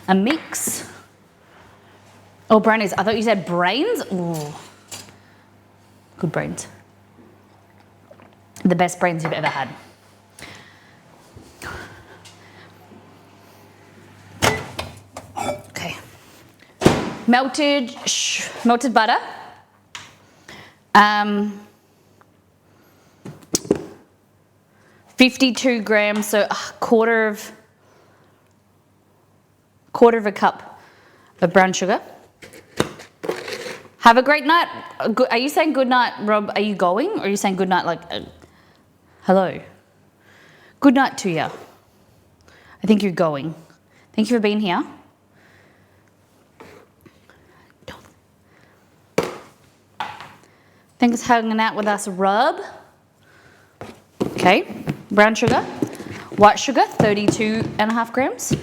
A mix. Oh, brownies. I thought you said brains. Ooh. Good brains. The best brains you've ever had. Okay. Melted butter. 52 grams, so a quarter of a cup of brown sugar. Have a great night. Are you saying good night, Rob? Are you going? Or are you saying good night like, hello? Good night to you. I think you're going. Thank you for being here. Thanks for hanging out with us, Rob. Okay, brown sugar, white sugar, 32.5 grams.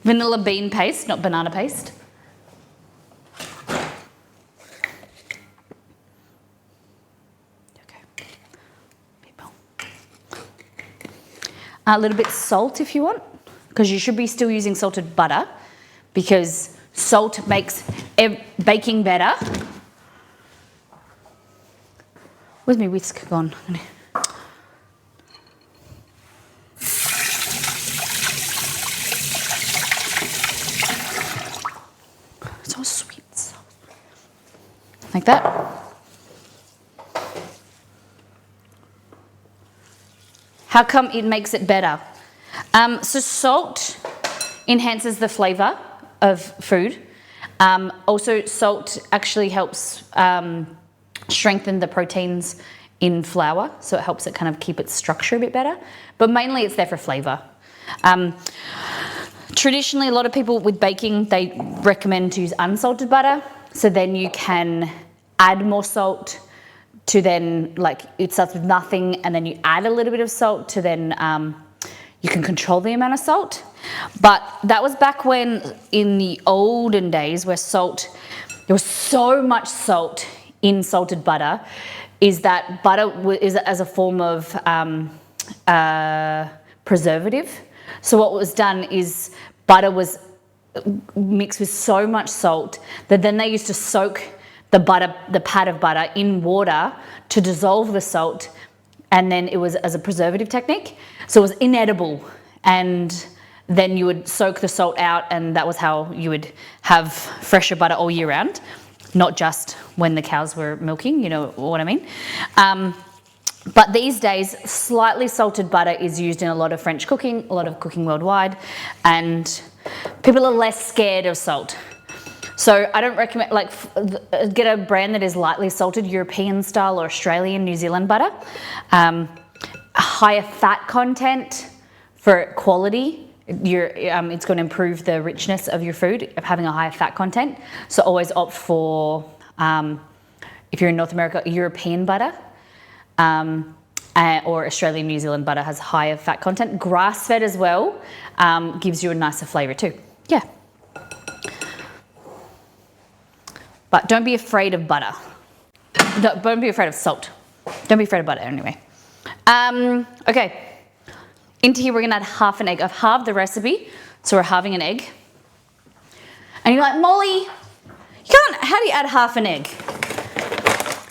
Vanilla bean paste, not banana paste. Okay. A little bit salt if you want, because you should be still using salted butter, because salt makes baking better. Where's my whisk gone? So sweet. like that. How come it makes it better? So salt enhances the flavor of food. Also, salt actually helps strengthen the proteins in flour, so it helps it kind of keep its structure a bit better. But mainly it's there for flavor. Traditionally, a lot of people with baking, they recommend to use unsalted butter. So then you can add more salt to then, like, it starts with nothing and then you add a little bit of salt to then you can control the amount of salt. But that was back when, in the olden days, where there was so much salt in salted butter, is that butter is as a form of preservative. So what was done is butter was mixed with so much salt that then they used to soak the pad of butter in water to dissolve the salt, and then it was as a preservative technique. So it was inedible, and then you would soak the salt out, and that was how you would have fresher butter all year round, not just when the cows were milking, you know what I mean? But these days, slightly salted butter is used in a lot of French cooking, a lot of cooking worldwide, and people are less scared of salt. So I don't recommend, like, get a brand that is lightly salted, European style or Australian, New Zealand butter. Higher fat content for quality. It's going to improve the richness of your food, of having a higher fat content. So always opt for, if you're in North America, European butter. Or Australian, New Zealand butter has higher fat content. Grass-fed as well gives you a nicer flavour too. Yeah. But don't be afraid of butter. Don't be afraid of salt. Don't be afraid of butter anyway. Okay. Into here we're gonna add half an egg. I've halved the recipe, so we're halving an egg. And you're like, Molly, how do you add half an egg?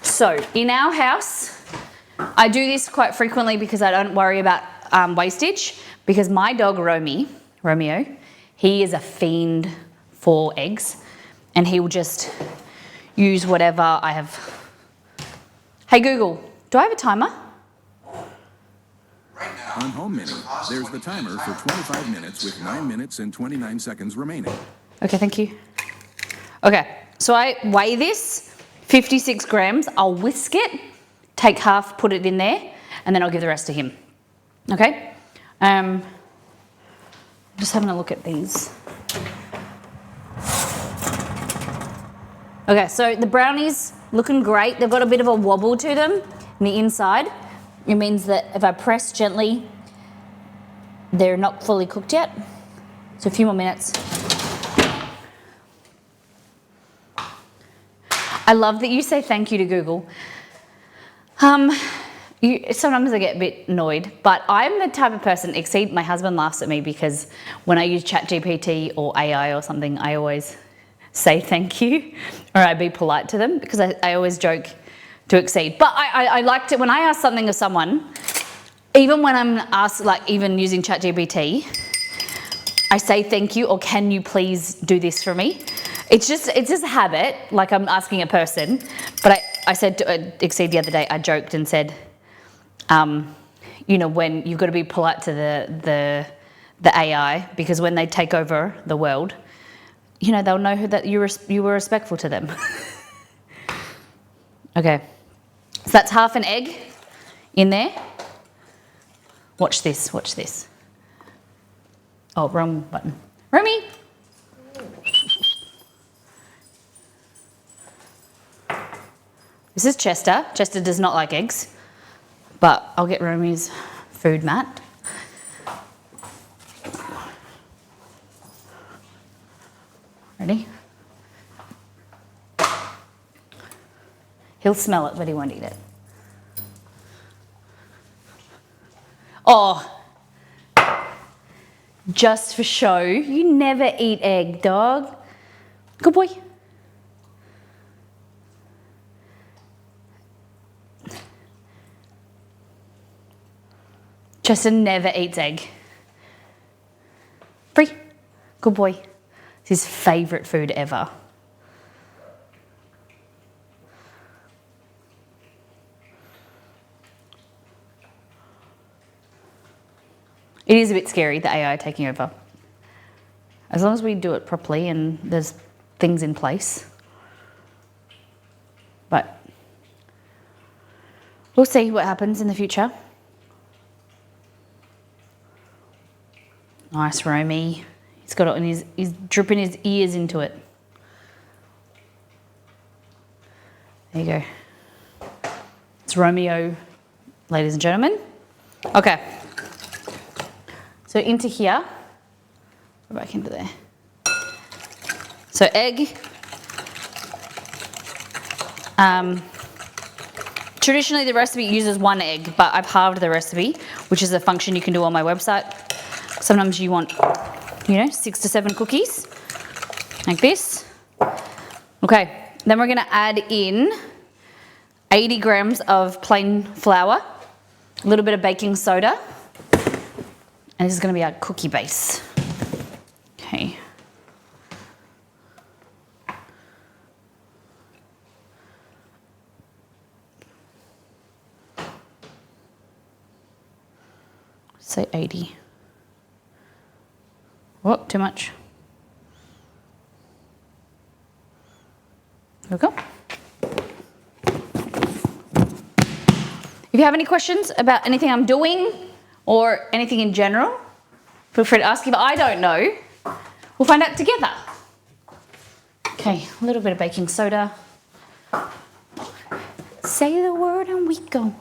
So in our house, I do this quite frequently because I don't worry about wastage, because my dog Romeo, he is a fiend for eggs, and he will just use whatever I have. Hey Google, do I have a timer? On Home Mini, there's the timer for 25 minutes with 9 minutes and 29 seconds remaining. Okay, thank you. Okay, so I weigh this, 56 grams. I'll whisk it, take half, put it in there, and then I'll give the rest to him. Okay? Just having a look at these. Okay, so the brownies looking great. They've got a bit of a wobble to them in the inside. It means that if I press gently, they're not fully cooked yet. So a few more minutes. I love that you say thank you to Google. Sometimes I get a bit annoyed, but I'm the type of person, my husband laughs at me because when I use ChatGPT or AI or something, I always say thank you, or I be polite to them, because I always joke to Exceed. But I liked it when I ask something of someone, even when I'm asked, like even using ChatGPT, I say thank you, or can you please do this for me? It's just a habit, like I'm asking a person. But I said to Exceed the other day, I joked and said, you know, when you've got to be polite to the AI, because when they take over the world, you know, they'll know that you were respectful to them. Okay, so that's half an egg in there. Watch this, watch this. Oh, wrong button. Romy! This is Chester. Chester does not like eggs, but I'll get Romy's food mat. Ready? He'll smell it, but he won't eat it. Oh, just for show, you never eat egg, dog. Good boy. Justin never eats egg. Free. Good boy. It's his favourite food ever. It is a bit scary, the AI taking over. As long as we do it properly and there's things in place. But we'll see what happens in the future. Nice, Romy. He's got it in he's dripping his ears into it. There you go. It's Romeo, ladies and gentlemen. Okay. So into here. Go back into there. So egg. Traditionally the recipe uses 1 egg, but I've halved the recipe, which is a function you can do on my website. Sometimes you want, 6 to 7 cookies, like this. Okay, then we're gonna add in 80 grams of plain flour, a little bit of baking soda, and this is gonna be our cookie base. Okay. Say 80. Whoa, too much. There we go. If you have any questions about anything I'm doing or anything in general, feel free to ask. If I don't know, we'll find out together. Okay, a little bit of baking soda. Say the word and we go.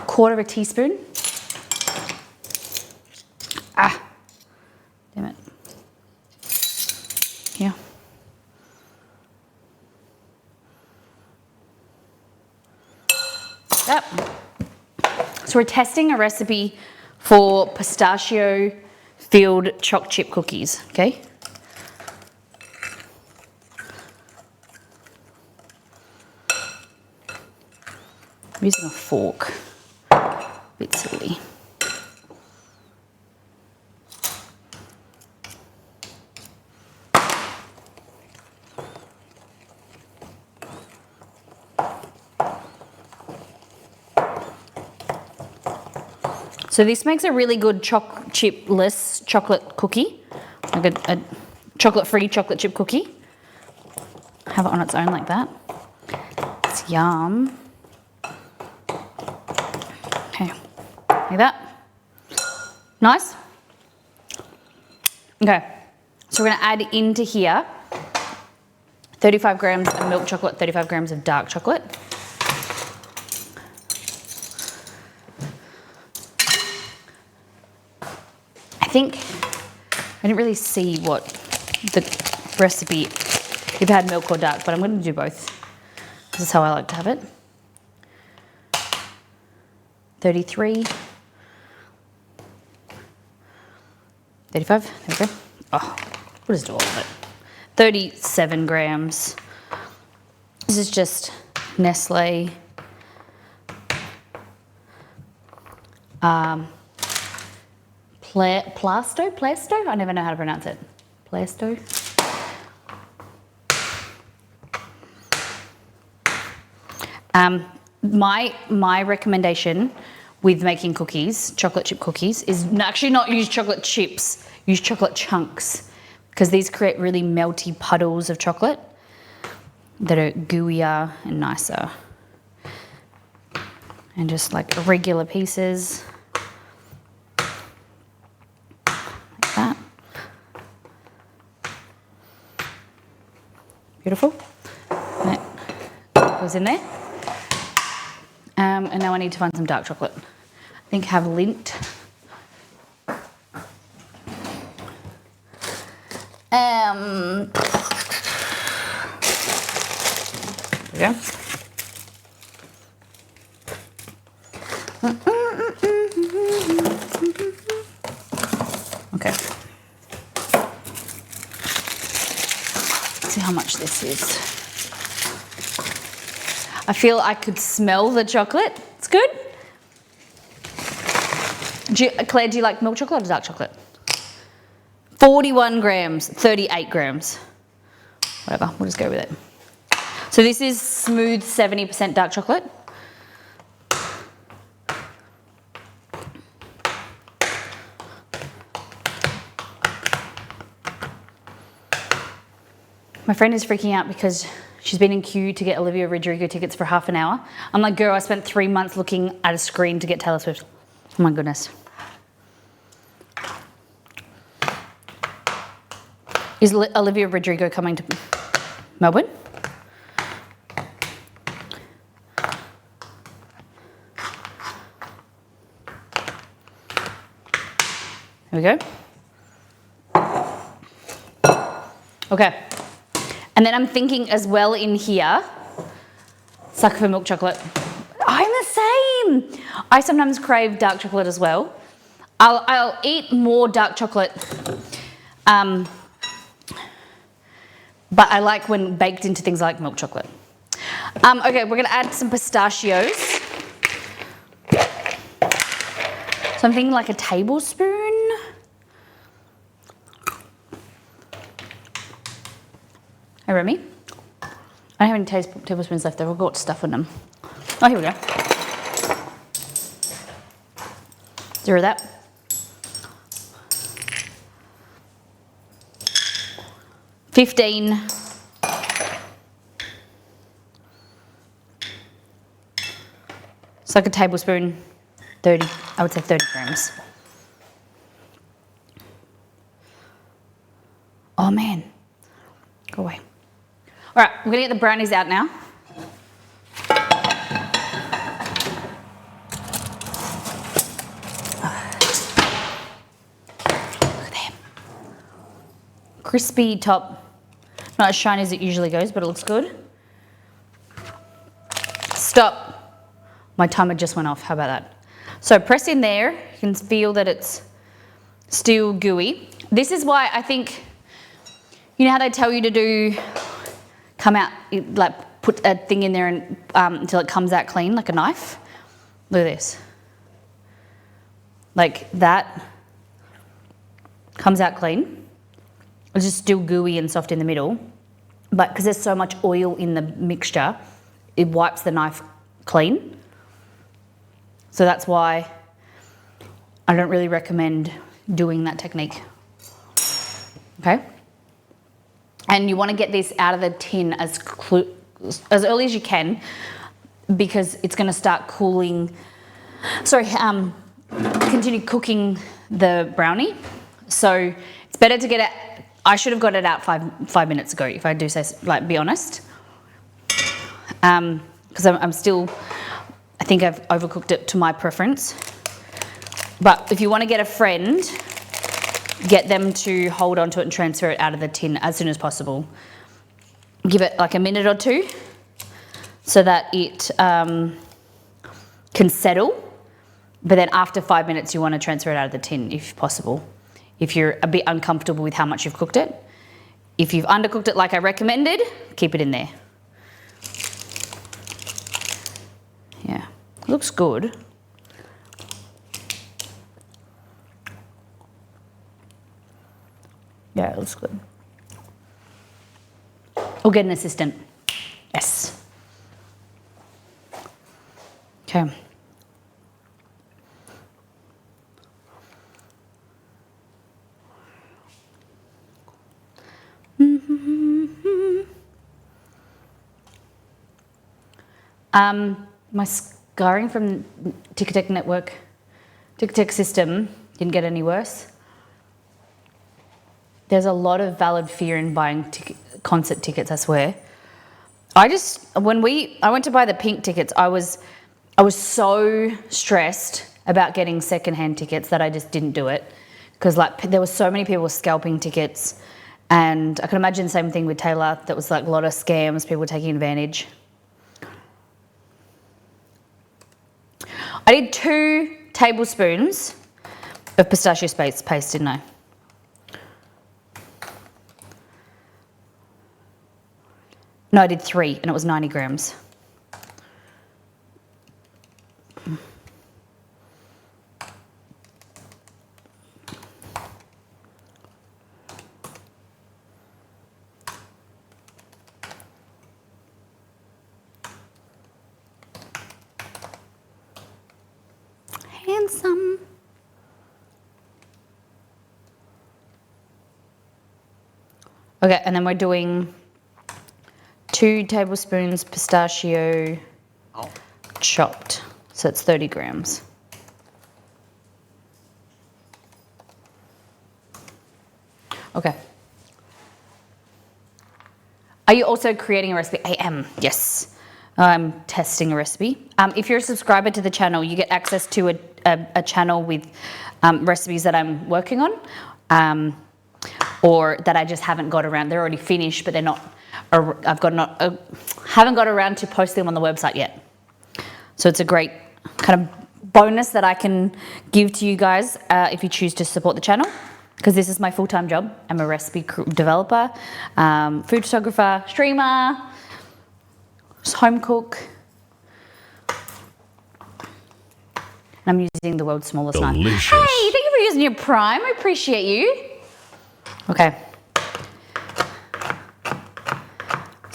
1/4 teaspoon. Damn it. Here. Yep. So we're testing a recipe for pistachio filled choc chip cookies, okay? I'm using a fork. A bit silly. So this makes a really good chip-less chocolate cookie, like a chocolate-free chocolate chip cookie. Have it on its own like that. It's yum. Okay, like that. Nice. Okay, so we're gonna add into here 35 grams of milk chocolate, 35 grams of dark chocolate. I think, I didn't really see what the recipe, if it had milk or dark, but I'm going to do both. This is how I like to have it. 33. 35, there we go. Oh, we'll just do all of it. 37 grams. This is just Nestle. Plasto? I never know how to pronounce it. Plasto. My recommendation with making cookies, chocolate chip cookies, is actually not use chocolate chips, use chocolate chunks, because these create really melty puddles of chocolate that are gooier and nicer. And just like regular pieces. That. Beautiful. That goes in there. And now I need to find some dark chocolate. I think I have Lindt. There we go. Okay. Let's see how much this is. I feel I could smell the chocolate. It's good. Claire, do you like milk chocolate or dark chocolate? 41 grams, 38 grams. Whatever, we'll just go with it. So this is smooth 70% dark chocolate. My friend is freaking out because she's been in queue to get Olivia Rodrigo tickets for half an hour. I'm like, girl, I spent 3 months looking at a screen to get Taylor Swift. Oh my goodness. Is Olivia Rodrigo coming to Melbourne? Here we go. Okay. And then I'm thinking as well in here, sucker for milk chocolate. I'm the same. I sometimes crave dark chocolate as well. I'll eat more dark chocolate, but I like when baked into things like milk chocolate. Okay, we're gonna add some pistachios. Something like a tablespoon. Hey, Remy. I don't have any tablespoons left. They've all got stuff in them. Oh, here we go. 0 of that. $15. It's like a tablespoon. 30. I would say 30 grams. Oh man. Go away. All right, we're gonna get the brownies out now. Look at them. Crispy top. Not as shiny as it usually goes, but it looks good. Stop. My timer just went off. How about that? So press in there. You can feel that it's still gooey. This is why I think, you know how they tell you to do, come out, like put a thing in there and until it comes out clean, like a knife. Look at this. Like that comes out clean. It's just still gooey and soft in the middle. But because there's so much oil in the mixture, it wipes the knife clean. So that's why I don't really recommend doing that technique. Okay? And you want to get this out of the tin as early as you can, because it's going to start cooling. Continue cooking the brownie. So it's better to get it. I should have got it out five minutes ago, if I do say, like, be honest. Because I'm still, I think I've overcooked it to my preference. But if you want to get a friend, get them to hold on to it and transfer it out of the tin as soon as possible. Give it like a minute or two so that it can settle. But then after 5 minutes, you want to transfer it out of the tin if possible. If you're a bit uncomfortable with how much you've cooked it. If you've undercooked it like I recommended, keep it in there. Yeah, looks good. Yeah, it looks good. We'll get an assistant. Yes. Okay. My scarring from Ticketek network, Ticketek system didn't get any worse. There's a lot of valid fear in buying concert tickets, I swear. When I went to buy the pink tickets, I was so stressed about getting secondhand tickets that I just didn't do it. Because there were so many people scalping tickets, and I can imagine the same thing with Taylor. That was like a lot of scams, people taking advantage. I did 2 tablespoons of pistachio paste, didn't I? No, I did 3, and it was 90 grams. Handsome. Okay, and then we're doing 2 tablespoons pistachio chopped. So it's 30 grams. Okay. Are you also creating a recipe? I am, yes. I'm testing a recipe. If you're a subscriber to the channel, you get access to a channel with recipes that I'm working on, or that I just haven't got around. They're already finished, but they're not. Haven't got around to posting them on the website yet. So it's a great kind of bonus that I can give to you guys if you choose to support the channel, because this is my full-time job. I'm a recipe developer, food photographer, streamer, home cook. And I'm using the world's smallest knife. Delicious. Hey, thank you for using your Prime. I appreciate you. Okay.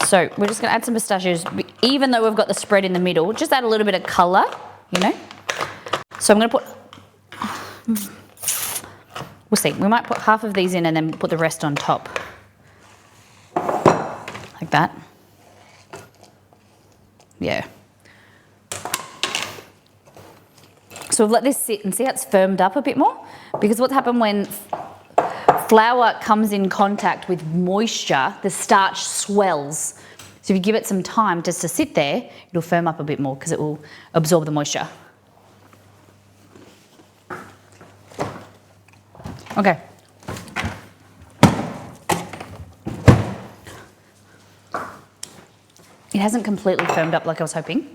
So we're just going to add some pistachios, even though we've got the spread in the middle. Just add a little bit of colour, you know. So I'm going to put, we'll see. We might put half of these in and then put the rest on top, like that. Yeah. So we've let this sit and see how it's firmed up a bit more, because what's happened when flour comes in contact with moisture, the starch swells. So if you give it some time just to sit there, it'll firm up a bit more because it will absorb the moisture. Okay. It hasn't completely firmed up like I was hoping.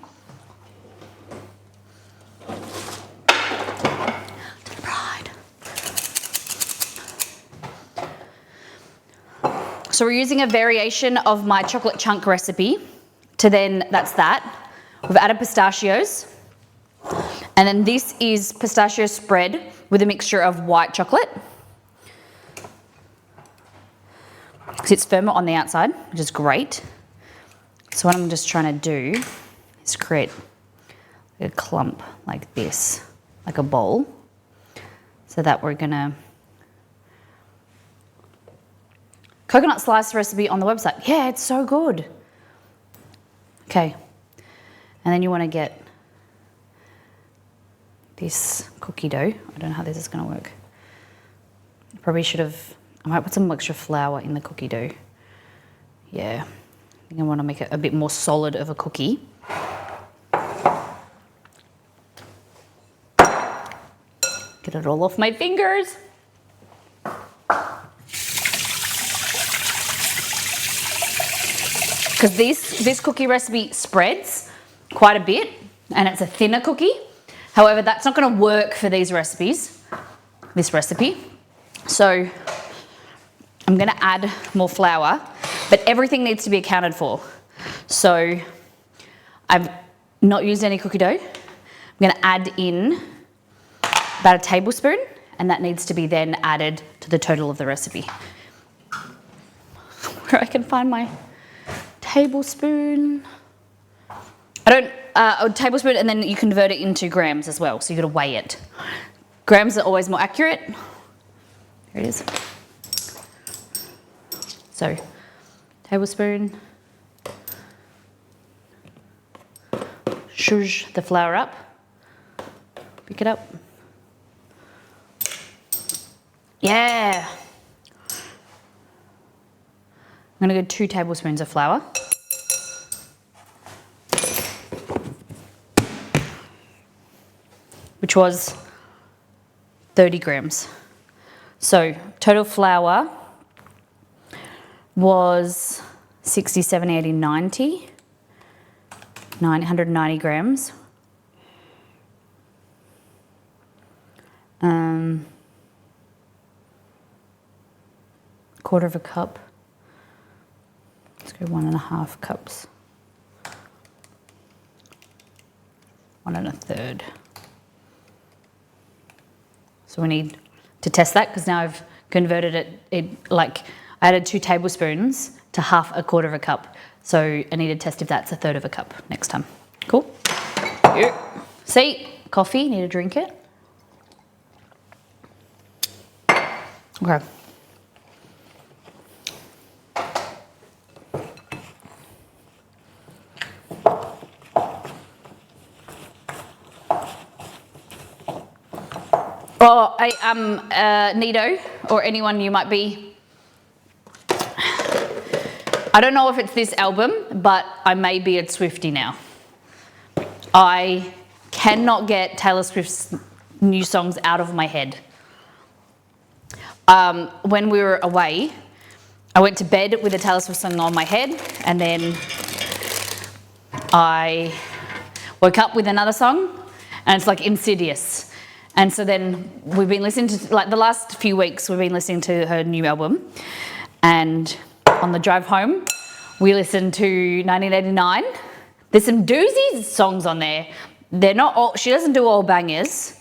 So we're using a variation of my chocolate chunk recipe to then, that's that. We've added pistachios. And then this is pistachio spread with a mixture of white chocolate. Because it's firmer on the outside, which is great. So what I'm just trying to do is create a clump like this, like a bowl. So that we're gonna, coconut slice recipe on the website. Yeah, it's so good. Okay. And then you want to get this cookie dough. I don't know how this is going to work. Probably should have, I might put some extra flour in the cookie dough. Yeah. I think I want to make it a bit more solid of a cookie. Get it all off my fingers. Because this cookie recipe spreads quite a bit and it's a thinner cookie. However, that's not going to work for these recipes, this recipe. So I'm going to add more flour, but everything needs to be accounted for. So I've not used any cookie dough. I'm going to add in about a tablespoon, and that needs to be then added to the total of the recipe. Where I can find my tablespoon. A tablespoon, and then you convert it into grams as well, so you got to weigh it. Grams are always more accurate. There it is. So, tablespoon. Shush the flour up. Pick it up. Yeah. I'm going to go 2 tablespoons of flour. Which was 30 grams. So total flour was 60, 70, 80, 90. 990 grams. Quarter of a cup. Let's go 1.5 cups. 1 1/3. So we need to test that, because now I've converted it like I added 2 tablespoons to a quarter of a cup. So I need to test if that's 1/3 of a cup next time. Cool? Yeah. See, coffee, need to drink it. Okay. Or Nito, or anyone you might be. I don't know if it's this album, but I may be a Swiftie now. I cannot get Taylor Swift's new songs out of my head. When we were away, I went to bed with a Taylor Swift song on my head, and then I woke up with another song, and it's like Insidious. And so then we've been listening to, like the last few weeks, we've been listening to her new album. And on the drive home, we listened to 1989. There's some doozy songs on there. They're not all, she doesn't do all bangers,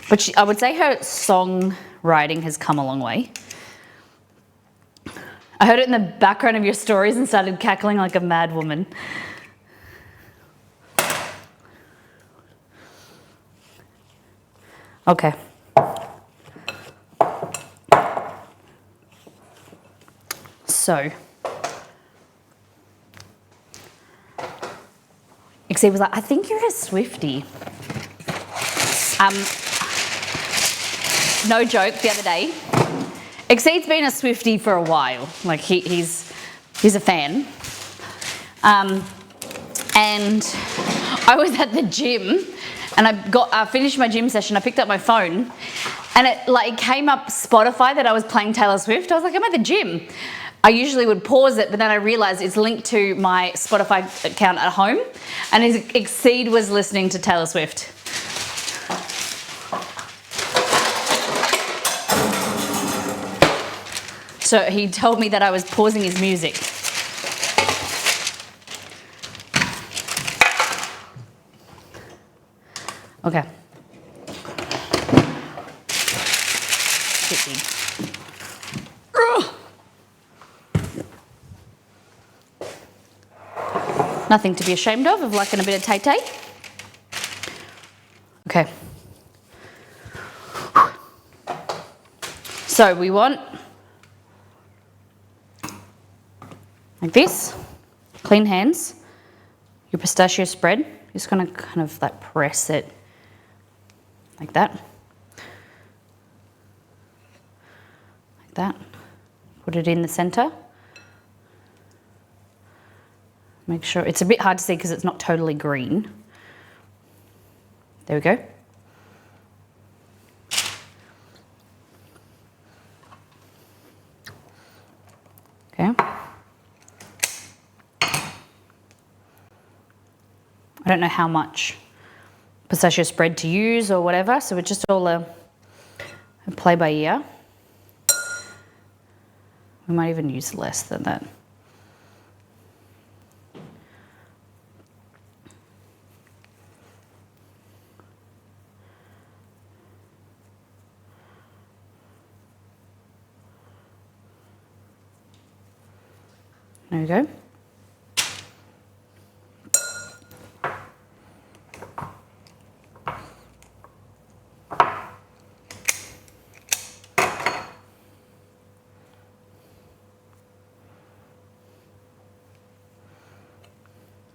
but I would say her songwriting has come a long way. I heard it in the background of your stories and started cackling like a mad woman. Okay. So, Exceed was like, I think you're a Swiftie. No joke, the other day, Exceed's been a Swiftie for a while. Like he's a fan. And I was at the gym and I finished my gym session. I picked up my phone and it came up Spotify that I was playing Taylor Swift. I was like, I'm at the gym. I usually would pause it, but then I realized it's linked to my Spotify account at home, and Exceed was listening to Taylor Swift. So he told me that I was pausing his music. Okay. Nothing to be ashamed of liking a bit of tay-tay. Okay. So we want, like this, clean hands, your pistachio spread. You're just gonna kind of like press it like that. Like that. Put it in the center. Make sure, it's a bit hard to see because it's not totally green. There we go. Okay. I don't know how much pistachio spread to use or whatever, so it's just all a play by ear. We might even use less than that. There we go.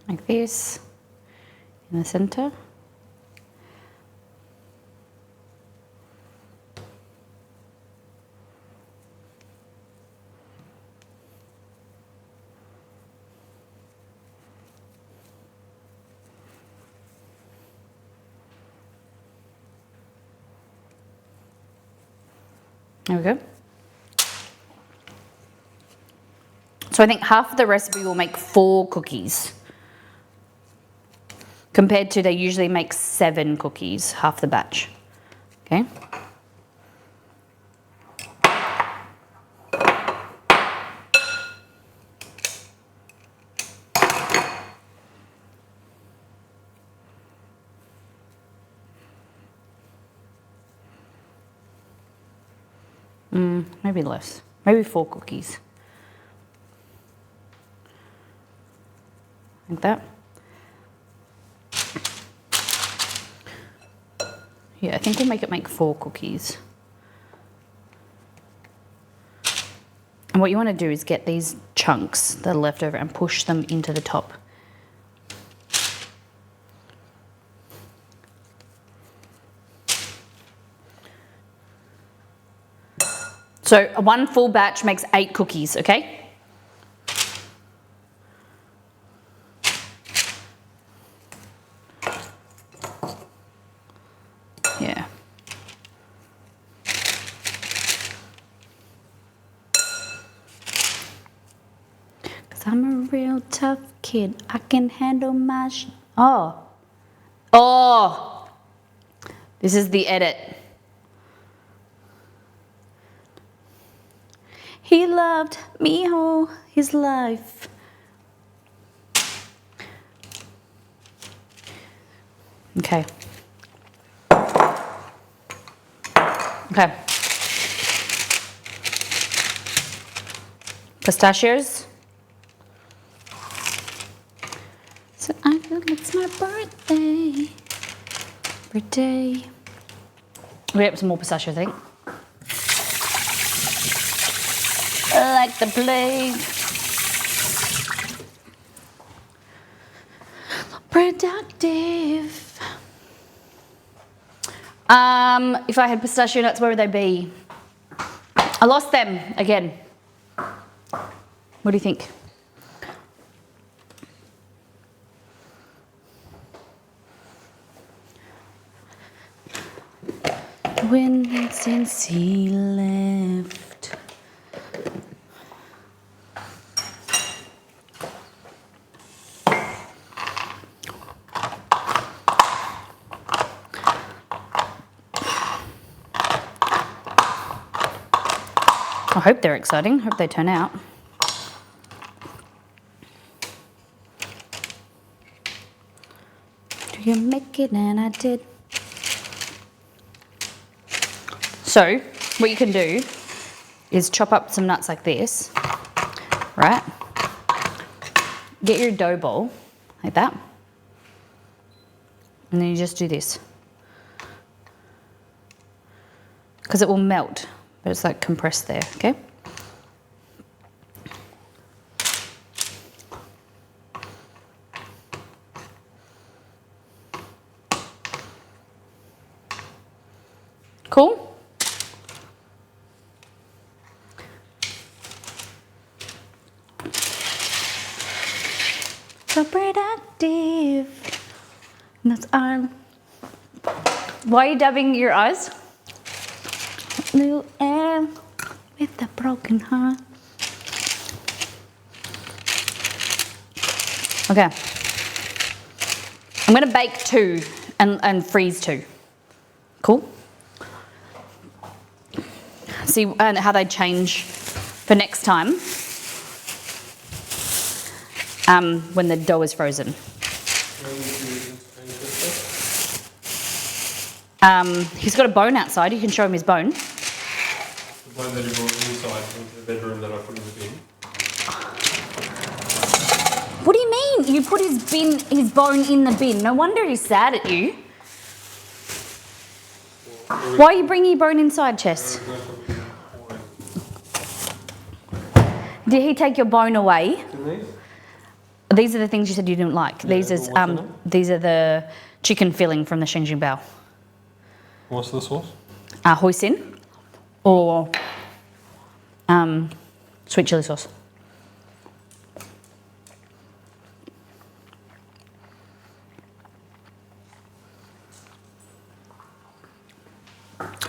Like this, in the center. There we go. So I think half of the recipe will make 4 cookies. Compared to they usually make 7 cookies, half the batch. Okay. Maybe less. Maybe 4 cookies. Like that. Yeah, I think we'll make 4 cookies. And what you want to do is get these chunks that are left over and push them into the top. So one full batch makes 8 cookies, okay? Yeah. Cause I'm a real tough kid. I can handle my Oh. Oh. This is the edit. He loved me all his life. Okay. Okay. Pistachios. So I feel it's my birthday. Birthday. We have some more pistachios, I think. Like the plague. Productive. If I had pistachio nuts, where would they be? I lost them again. What do you think? When since he left. I hope they're exciting. Hope they turn out. Do you make it? And I did. So, what you can do is chop up some nuts like this, right? Get your dough bowl, like that. And then you just do this. Because it will melt, but it's like compressed there, okay? Cool? So productive. That's our. Why are you dabbing your eyes? New air with a broken heart. Okay. I'm gonna bake 2 and freeze 2. Cool? See how they change for next time when the dough is frozen. He's got a bone outside. You can show him his bone. The bone that he brought inside into the bedroom that I put in the bin. What do you mean? You put his bone in the bin. No wonder he's sad at you. Why are you bringing your bone inside, Chess? Did he take your bone away? These are the things you said you didn't like. These are the chicken filling from the Shengjing Bao. What's the sauce? Hoisin or sweet chili sauce.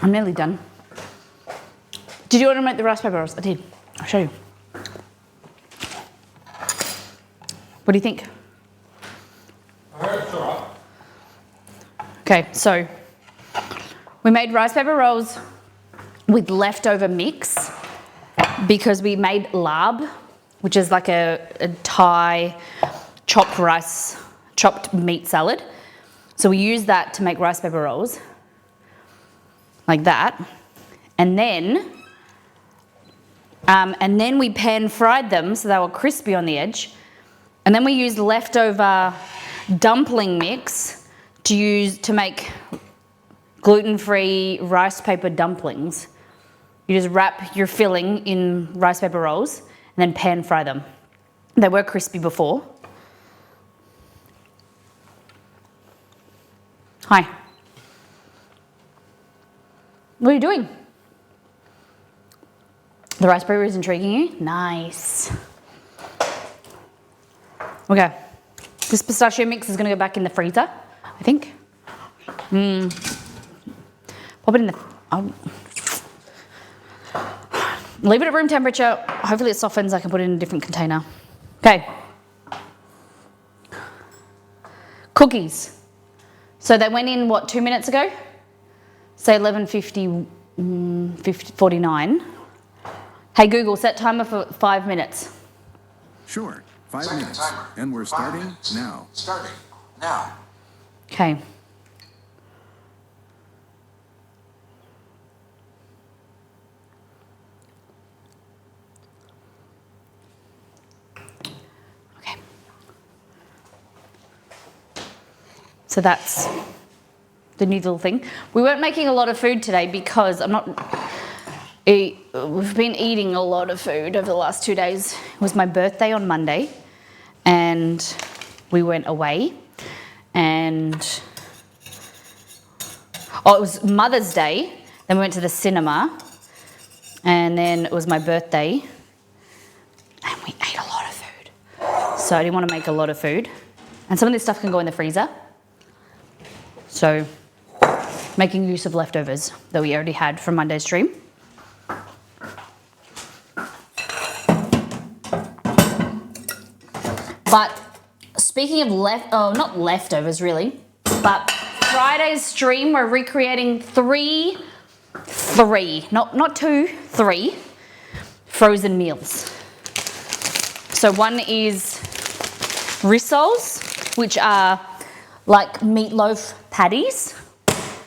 I'm nearly done. Did you want to make the rice paper rolls? I did. I'll show you. What do you think? It's alright. Okay, so we made rice paper rolls with leftover mix because we made larb, which is like a Thai chopped meat salad. So we used that to make rice paper rolls, like that, and then we pan fried them so they were crispy on the edge, and then we used leftover dumpling mix to make gluten-free rice paper dumplings. You just wrap your filling in rice paper rolls and then pan fry them. They were crispy before. Hi. What are you doing? The raspberry is intriguing you? Nice. Okay. This pistachio mix is going to go back in the freezer, I think. Pop it in the... leave it at room temperature. Hopefully it softens. I can put it in a different container. Okay. Cookies. So they went in, what, 2 minutes ago? Say 11:50, 49. Hey Google, set timer for 5 minutes. Sure, 5 Second minutes. timer. And we're 5 starting minutes. now. Starting now. Okay. Okay. So that's the new little thing. We weren't making a lot of food today because we've been eating a lot of food over the last 2 days. It was my birthday on Monday and we went away and it was Mother's Day, then we went to the cinema and then it was my birthday and we ate a lot of food. So I didn't want to make a lot of food and some of this stuff can go in the freezer. So making use of leftovers that we already had from Monday's stream. But speaking of not leftovers really, but Friday's stream, we're recreating three, not two, three frozen meals. So one is rissoles, which are like meatloaf patties,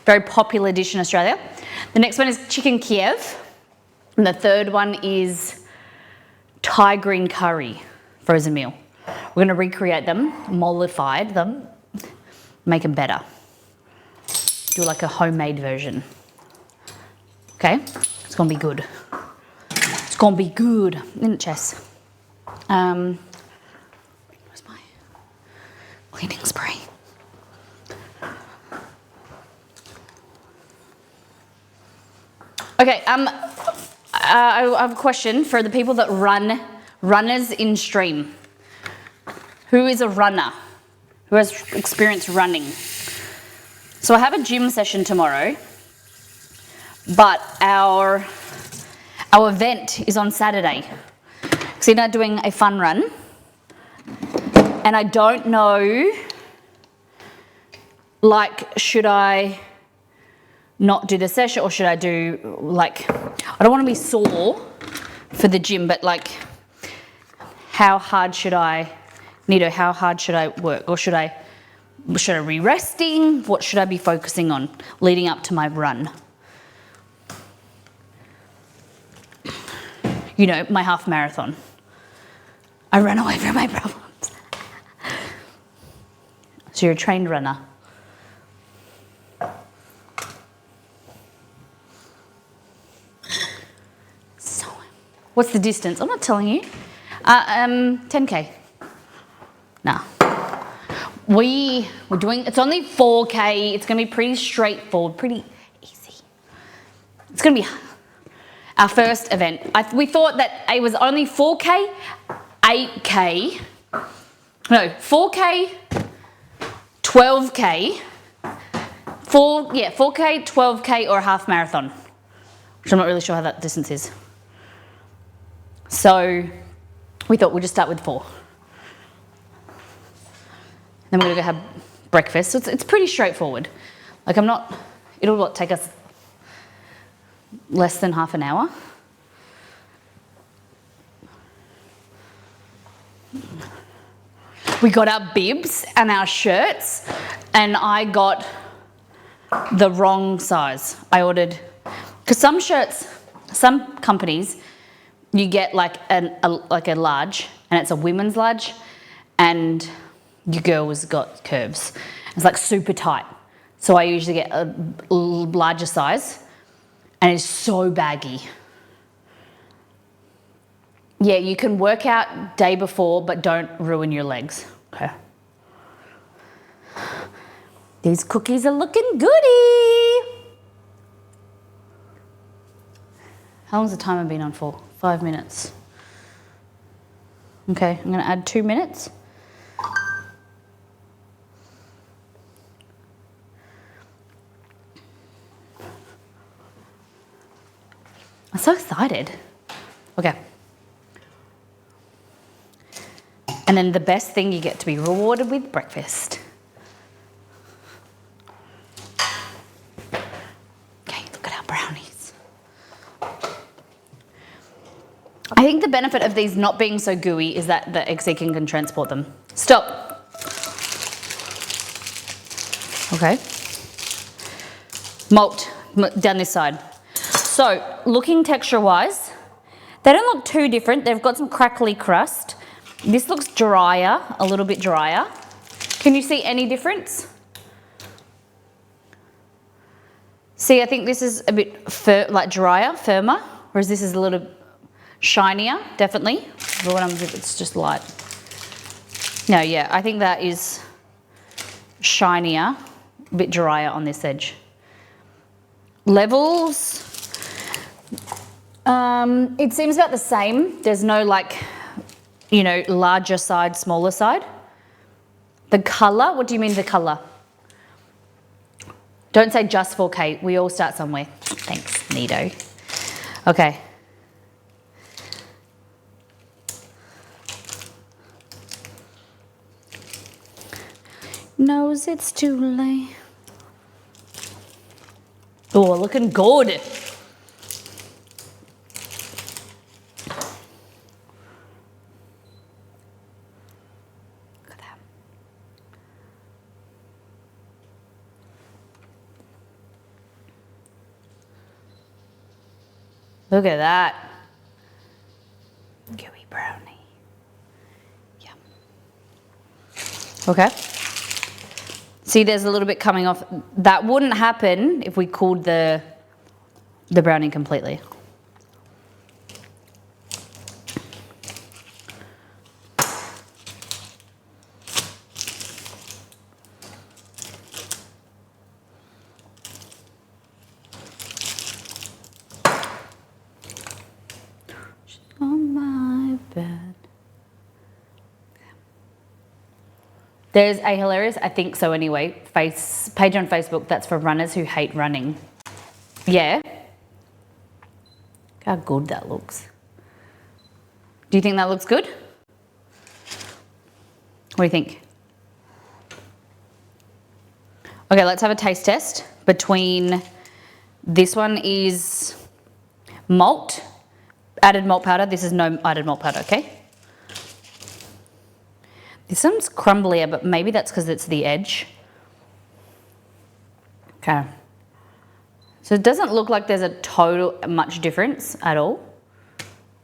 very popular dish in Australia. The next one is chicken Kiev, and the third one is Thai green curry frozen meal. We're going to recreate them, mollify them, make them better. Do like a homemade version. Okay? It's going to be good. It's going to be good, isn't it, Jess? Where's my cleaning spray? Okay, I have a question for the people that runners in stream. Who is a runner? Who has experience running? So I have a gym session tomorrow, but our event is on Saturday. So we're doing a fun run, and I don't know, like, should I not do the session or should I do, like, I don't want to be sore for the gym, but like, how hard should I, Nito, how hard should I work? Or should I be resting? What should I be focusing on leading up to my run? You know, my half marathon. I run away from my problems. So you're a trained runner. So, what's the distance? I'm not telling you. 10K. Nah. We're doing, it's only 4K. It's going to be pretty straightforward, pretty easy. It's going to be our first event. We thought that it was only 4K, 8K, no, 4K, 12K, 4K, 12K, or a half marathon, which I'm not really sure how that distance is. So we thought we'd just start with 4. Then we're gonna go have breakfast. So it's pretty straightforward. Like it'll take us less than half an hour. We got our bibs and our shirts, and I got the wrong size. I ordered, because some shirts, some companies, you get like a large, and it's a women's large, and your girl has got curves. It's like super tight. So I usually get a larger size, and it's so baggy. Yeah, you can work out day before, but don't ruin your legs. Okay. These cookies are looking goody. How long's the timer been on for? 5 minutes. Okay, I'm gonna add 2 minutes. I'm so excited. Okay. And then the best thing, you get to be rewarded with breakfast. Okay, look at our brownies. I think the benefit of these not being so gooey is that the Execan can transport them. Stop. Okay. Malt down this side. So, looking texture-wise, they don't look too different. They've got some crackly crust. This looks drier, a little bit drier. Can you see any difference? See, I think this is a bit drier, firmer, whereas this is a little shinier, definitely. But what if it's just light? No, yeah, I think that is shinier, a bit drier on this edge. Levels, it seems about the same. There's no larger side, smaller side. The colour, what do you mean the colour? Don't say just 4K, we all start somewhere. Thanks, Nido. Okay. Knows it's too late. Oh, looking good. Look at that. Look at that. Gooey brownie. Yum. Okay. See, there's a little bit coming off. That wouldn't happen if we cooled the brownie completely. On my bed. There's a hilarious, I think so anyway, page on Facebook that's for runners who hate running. Yeah. How good that looks. Do you think that looks good? What do you think? Okay, let's have a taste test between, this one is malt, added malt powder. This is no added malt powder, okay? This one's crumblier, but maybe that's because it's the edge. Okay. So it doesn't look like there's a total much difference at all.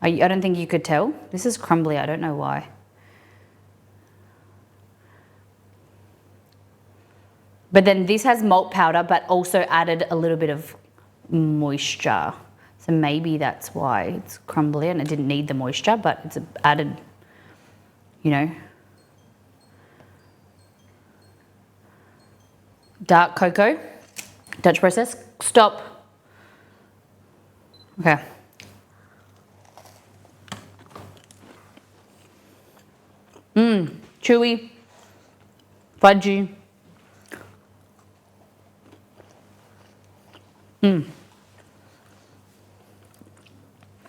I don't think you could tell. This is crumbly, I don't know why. But then this has malt powder, but also added a little bit of moisture. So maybe that's why it's crumbly and it didn't need the moisture, but it's added, Dark cocoa, Dutch process. Stop. Okay. Chewy, fudgy.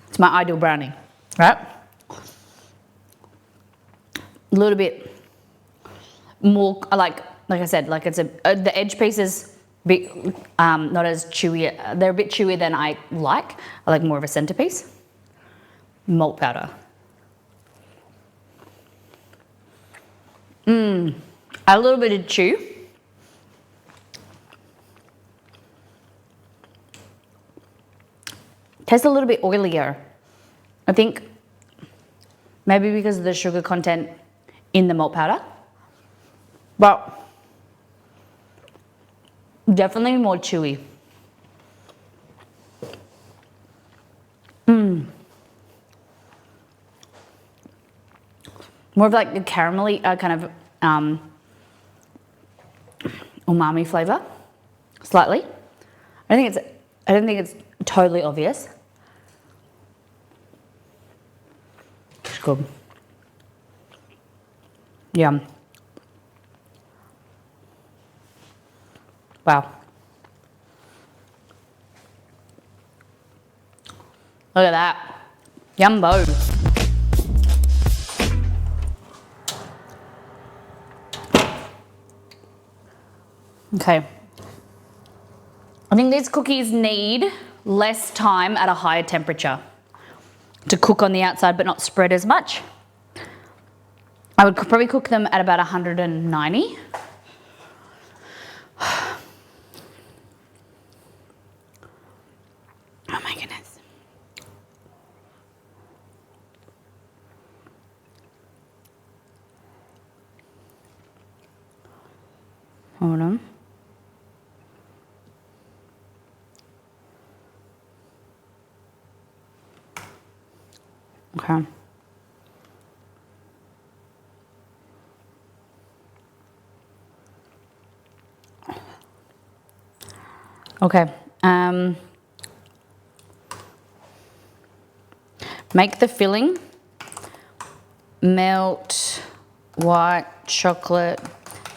It's my ideal brownie, right? A little bit more, like I said, like it's the edge piece is a bit, not as chewy. They're a bit chewier than I like. I like more of a centerpiece. Malt powder. A little bit of chew. Tastes a little bit oilier. I think maybe because of the sugar content in the malt powder. But definitely more chewy. More of like the caramelly kind of umami flavor, slightly. I don't think it's totally obvious. good. Yum. Wow. Look at that. Yumbo. Okay. I think these cookies need less time at a higher temperature to cook on the outside but not spread as much. I would probably cook them at about 190. Oh my goodness. Hold on. Okay. Okay. Make the filling. Melt white chocolate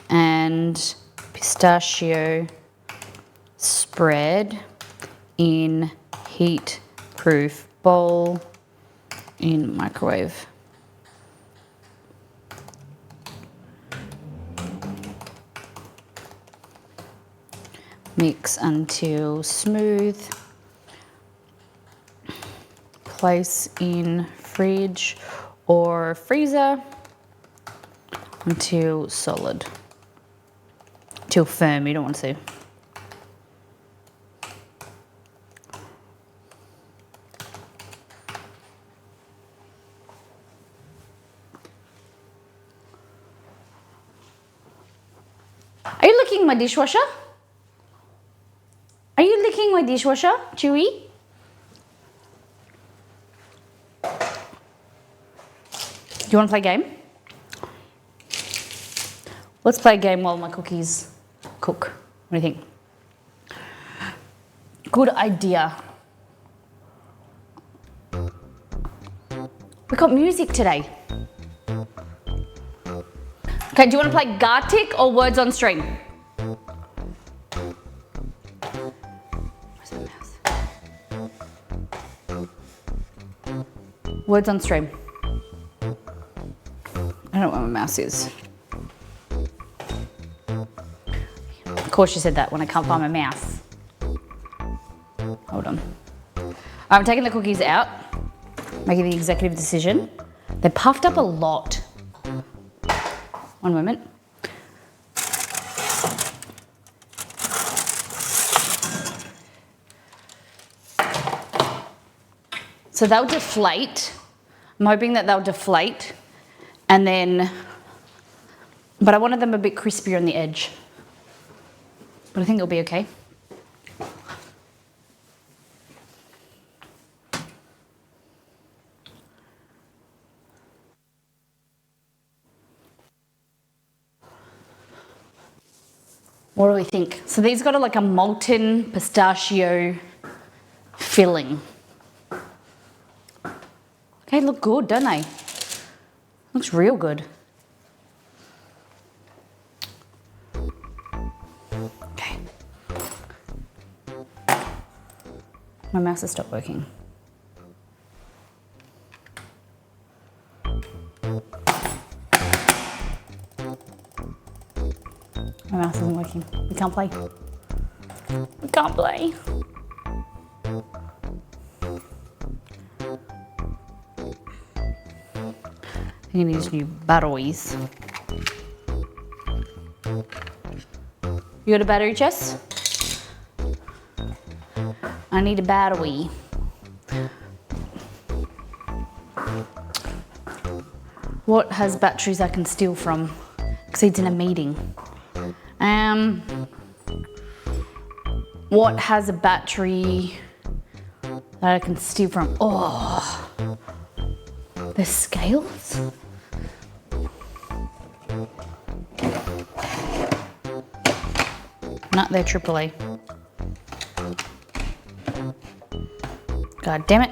and pistachio spread in heat-proof bowl in microwave. Mix until smooth. Place in fridge or freezer until solid. Till firm, you don't want to. Are you licking my dishwasher? Are you licking my dishwasher, Chewy? Do you want to play a game? Let's play a game while my cookies cook. What do you think? Good idea. We got music today. Okay, do you want to play Gartic or Words on Stream? Where's my mouse? Words on Stream. I don't know where my mouse is. Of course you said that when I can't find my mouse. Hold on. I'm taking the cookies out, making the executive decision. They're puffed up a lot. One moment. So they'll deflate. I'm hoping that they'll deflate and then, but I wanted them a bit crispier on the edge. But I think it'll be okay. What do we think? So these got like a molten pistachio filling. Okay, look good, don't they? Looks real good. Okay. My mouse has stopped working. My mouse isn't working. We can't play. We can't play. You need new batteries. You got a battery, Jess? I need a battery. What has batteries I can steal from? Because he's in a meeting. What has a battery that I can steal from? Oh, the scales? Not their AAA. God damn it.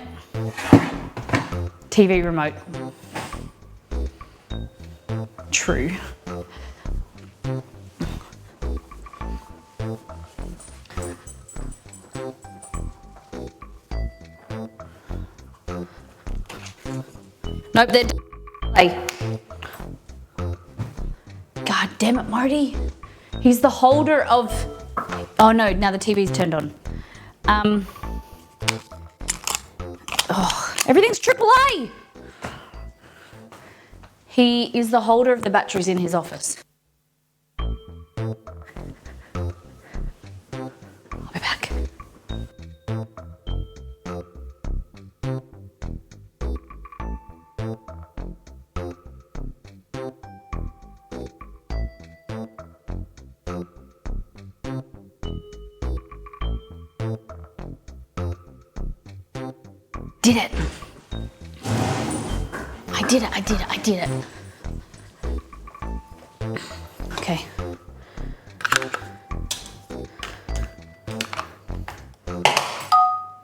TV remote. true. Nope, they're hey. God damn it, Marty. He's the holder of. Oh no, now the TV's turned on. Everything's AAA. He is the holder of the batteries in his office. I'll be back. Did it. I did it. Okay.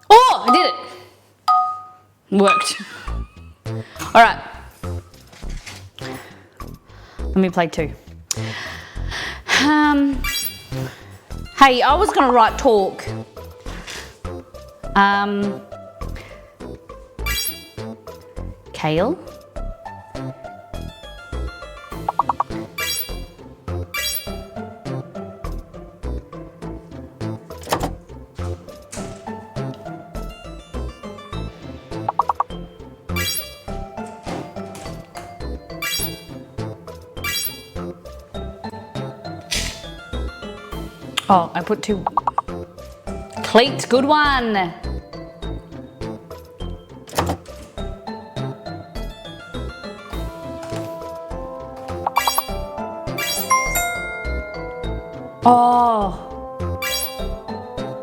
Oh, I did it. Worked. All right. Let me play 2. Hey, I was gonna write talk. Kale. Oh, I put 2. Cleat, good one. Oh.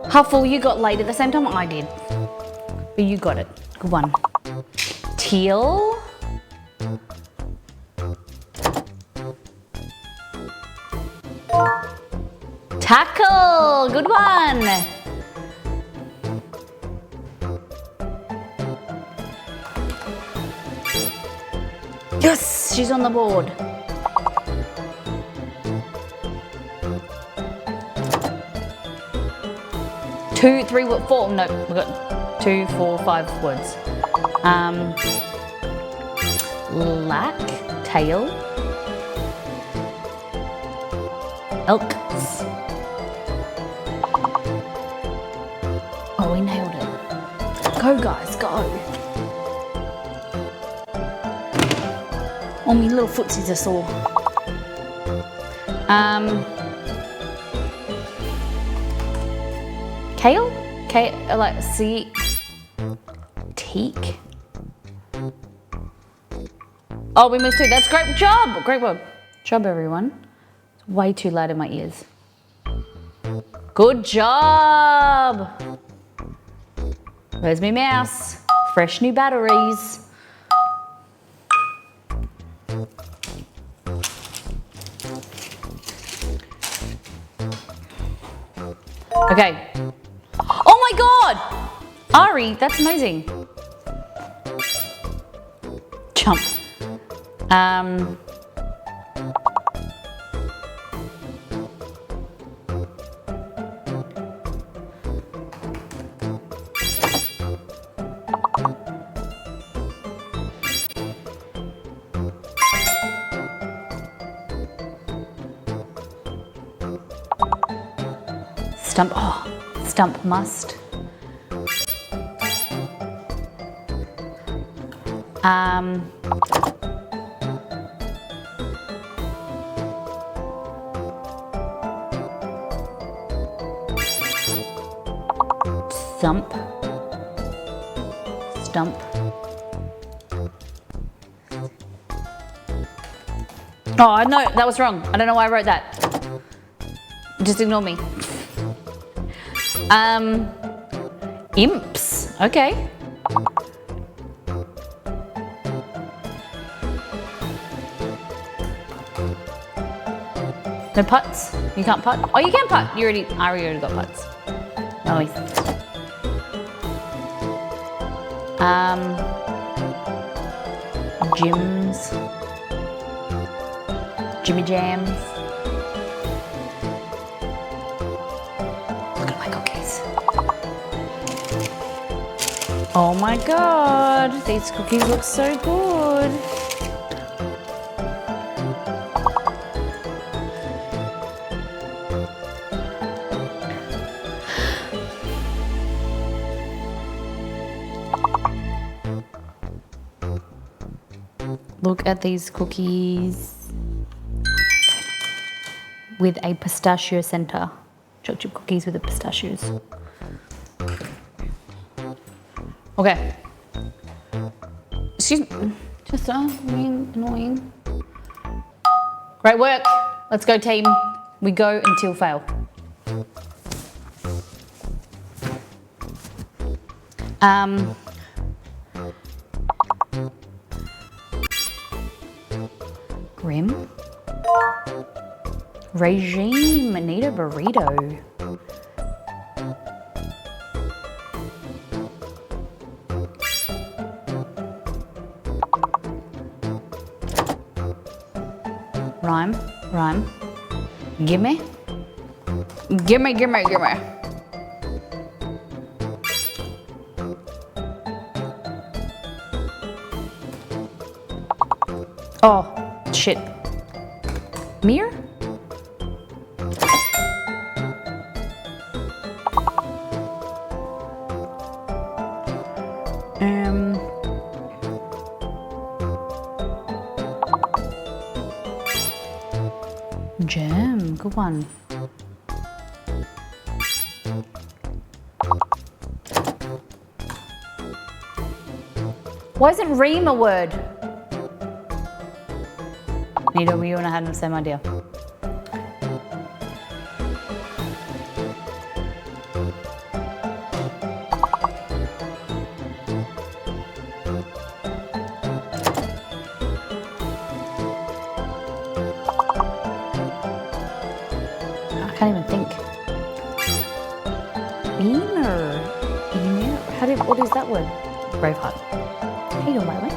Huffle, you got late at the same time I did. But you got it. Good one. Teal. Tackle, good one. Yes, she's on the board. Two, three, four. No, we've got 2, 4, 5 words. Lack, tail, elks. Oh, we nailed it. Go, guys, go. Oh, my little footsies are sore. Kale? Like, see, teak. Oh, we missed 2. That's great job. Great job, everyone. It's way too loud in my ears. Good job. Where's my mouse? Fresh new batteries. Okay. Oh my God! Ari, that's amazing. Jump. Stump. Oh, stump must. Stump. Stump. Oh, no, that was wrong. I don't know why I wrote that. Just ignore me. Imps. Okay. No putts? You can't putt? Oh, you can putt. I already got putts. Nice. Gyms. Jimmy Jams. Look at my cookies. Oh my god, these cookies look so good. Look at these cookies with a pistachio center. Chocolate chip cookies with the pistachios. Okay. Excuse me. Just being annoying. Great work. Let's go, team. We go until fail. Grim. Regime. Need a burrito. Rhyme, rhyme. Gimme. Gimme, gimme, gimme. Oh, shit. Mirror? Jam, good one. Why isn't ream a word? Nita, you and I had the same idea. I can't even think. Beamer. Beamer. What is that word? Braveheart. How you doing, by the way?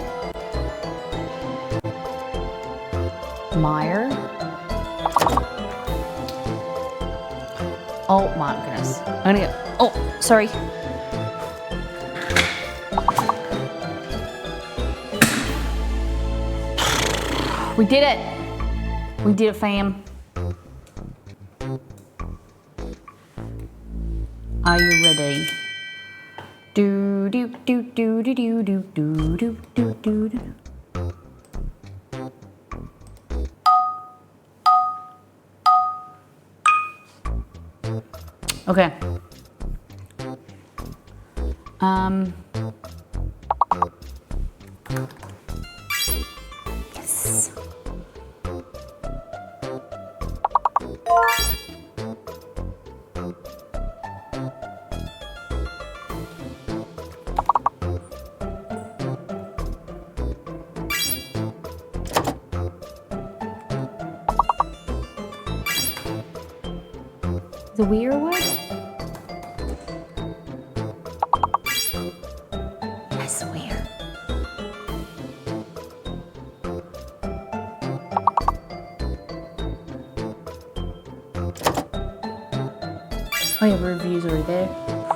Meyer. Oh my goodness. I'm gonna get. Oh, sorry. We did it. We did it, fam. Are you ready? Do do do do do do do do do do do do. Okay. Yes. The weird word? That's weird. Oh yeah, reviews already there.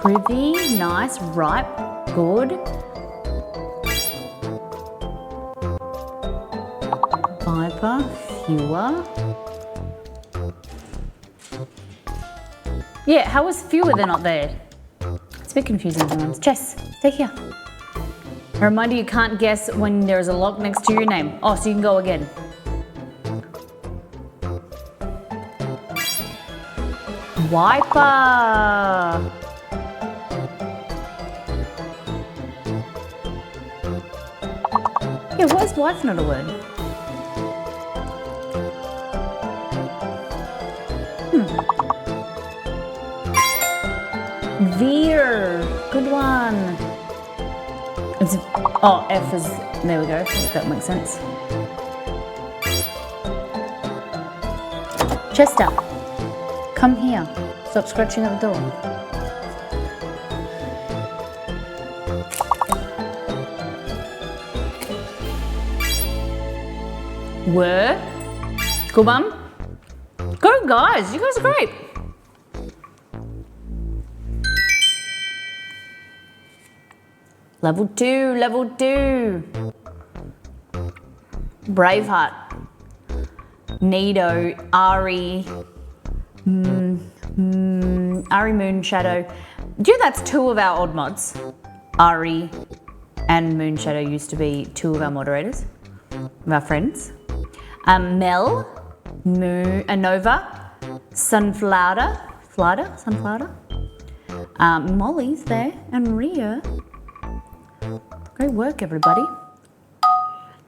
Privy, nice, ripe, good. Viper, fewer. Yeah, how was fewer they're not there? It's a bit confusing sometimes. Jess, stay here. A reminder, you can't guess when there's a lock next to your name. Oh, so you can go again. Wiper. Yeah, why is wife not a word? Veer, good one. It's, oh, F is, there we go, that makes sense. Chester, come here. Stop scratching at the door. Were, Good one. Go guys, you guys are great. Level 2, level 2. Braveheart. Nido, Ari, Ari Moonshadow. Do you know that's 2 of our odd mods? Ari and Moonshadow used to be 2 of our moderators, of our friends. Mel, Nova, Sunflower, Molly's there, and Ria. Great work, everybody.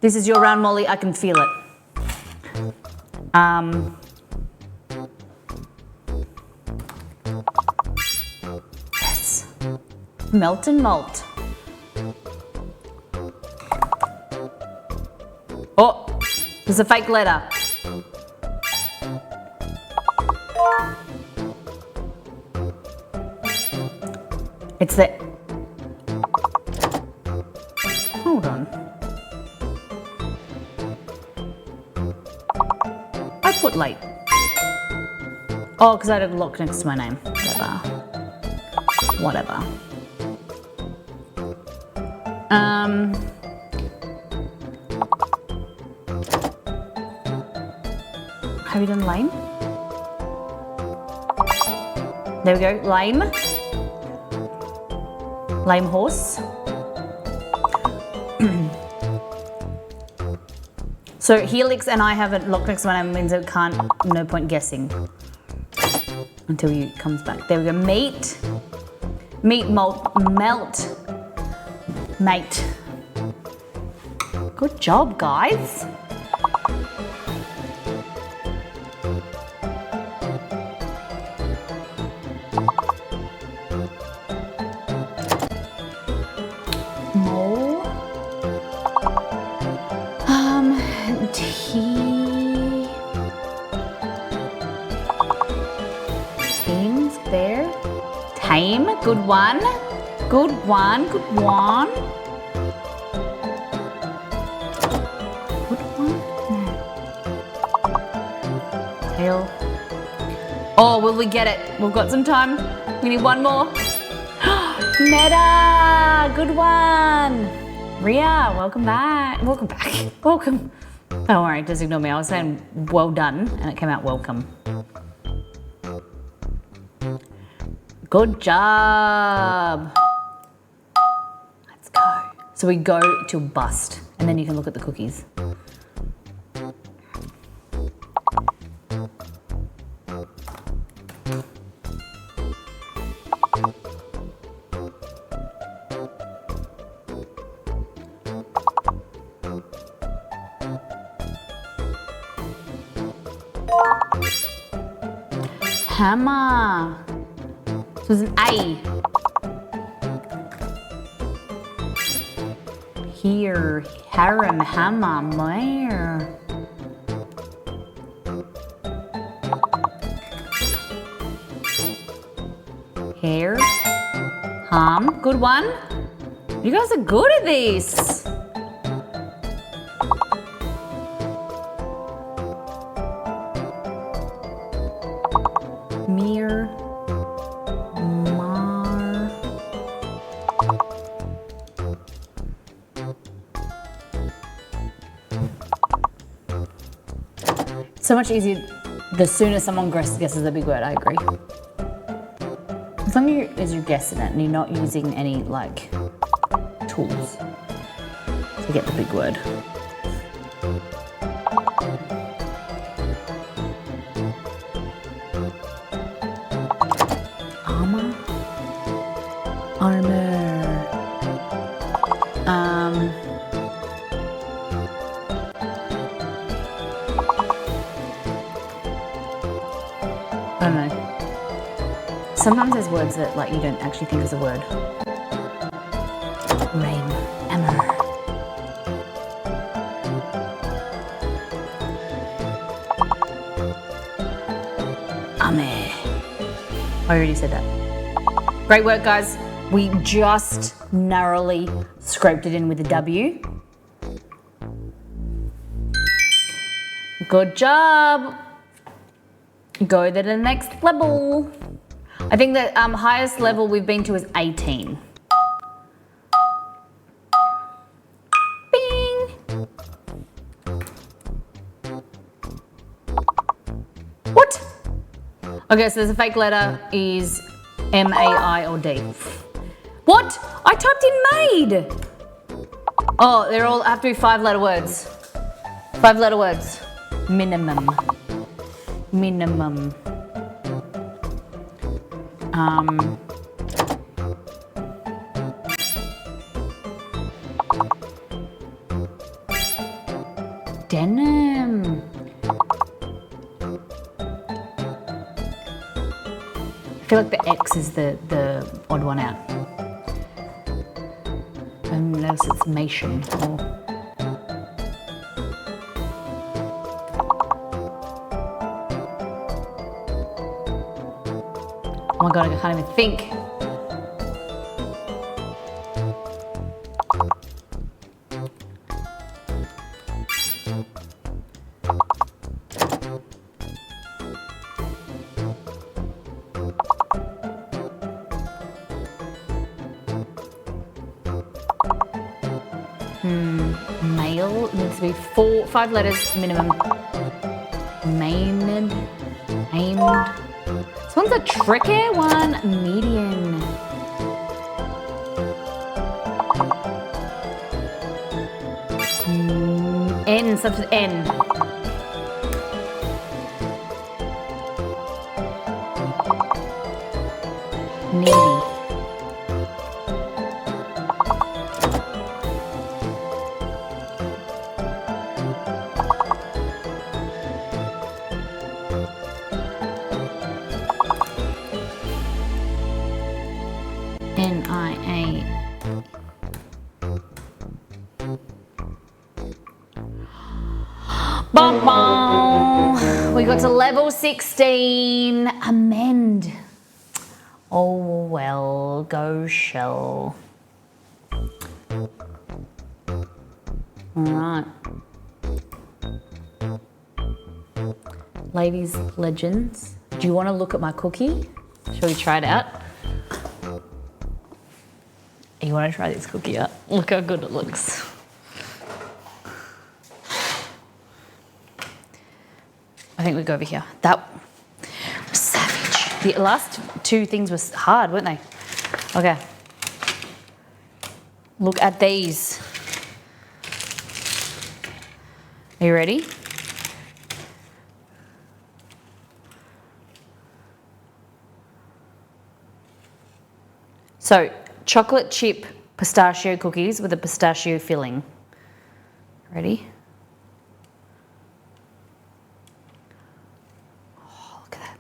This is your round, Molly. I can feel it. Yes. Melt and malt. Oh, there's a fake letter. It's the... Hold on. I put late. Oh, because I had a lock next to my name. Whatever. Have you done lame? There we go, lame. Lame horse. So Helix and I have it locked next to my name, means it can't, no point guessing until he comes back. There we go, meat, malt, melt, mate. Good job, guys. Teams there. Tame, good one. Good one, good one. Good one. Tail. Oh, will we get it? We've got some time. We need one more. Meta, good one. Ria, welcome back. Welcome back. Welcome. Don't worry, just ignore me. I was saying well done and it came out welcome. Good job. Let's go. So we go till bust and then you can look at the cookies. Hammer. So it's an A. Here, harem, hammer, where? Hair, ham, good one. You guys are good at this. Mir, mar. So much easier the sooner someone guesses a big word, I agree. As long as you're guessing it and you're not using any like tools to get the big word. Armor. I don't know. Sometimes there's words that like you don't actually think is a word. Rain, Emma. Ame. I already said that. Great work, guys. We just narrowly scraped it in with a W. Good job. Go to the next level. I think the highest level we've been to is 18. Bing. What? Okay, so the fake letter is M-A-I or D. What? I typed in made. Oh, they're all have to be 5-letter words. 5-letter words. Minimum. Minimum. Denim. I feel like the X is the odd one out. Unless it's Mation or. Oh my god, I can't even think. Male needs to be 5 letters minimum. Aimed. This one's a tricky one. Median. N, subject N. Needy. N-I-A. Bum, bum. We got to level 16. Amend. Oh well, go shell. Alright. Ladies, legends. Do you want to look at my cookie? Shall we try it out? You want to try this cookie out? Look how good it looks. I think we go over here. That was savage. The last 2 things were hard, weren't they? Okay. Look at these. Are you ready? So, chocolate chip pistachio cookies with a pistachio filling. Ready? Oh, look at that.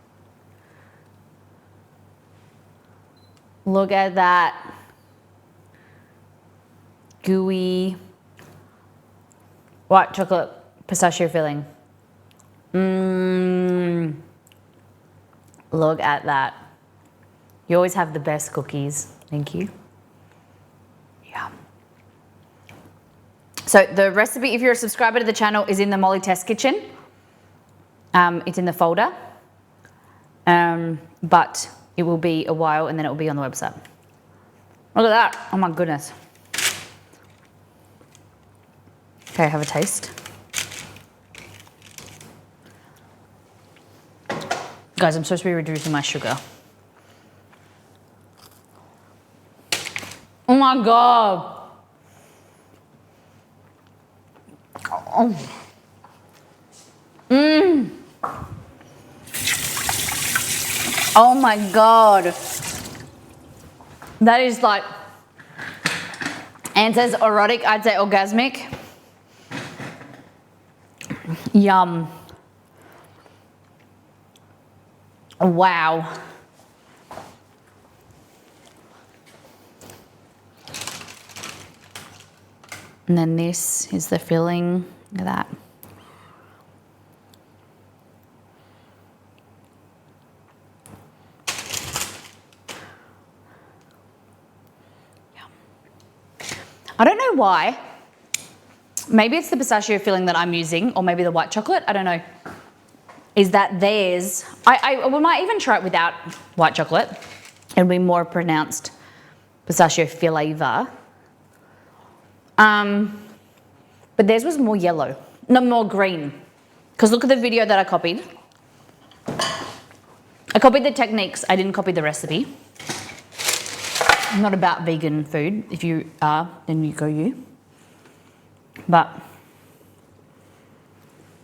Look at that. Gooey white chocolate pistachio filling. Look at that. You always have the best cookies. Thank you. Yeah. So the recipe, if you're a subscriber to the channel, is in the Molly Test Kitchen. It's in the folder. But it will be a while and then it will be on the website. Look at that. Oh my goodness. Okay, have a taste. Guys, I'm supposed to be reducing my sugar. Oh my god. Oh. Oh my god. That is like, Anne says erotic, I'd say orgasmic. Yum. Wow. And then this is the filling. Look at that. I don't know why, maybe it's the pistachio filling that I'm using, or maybe the white chocolate, I don't know, is that theirs, we might even try it without white chocolate. It'll be more pronounced pistachio flavor. But theirs was more yellow, no, more green. Because look at the video that I copied. I copied the techniques, I didn't copy the recipe. I'm not about vegan food. If you are, then you go you. But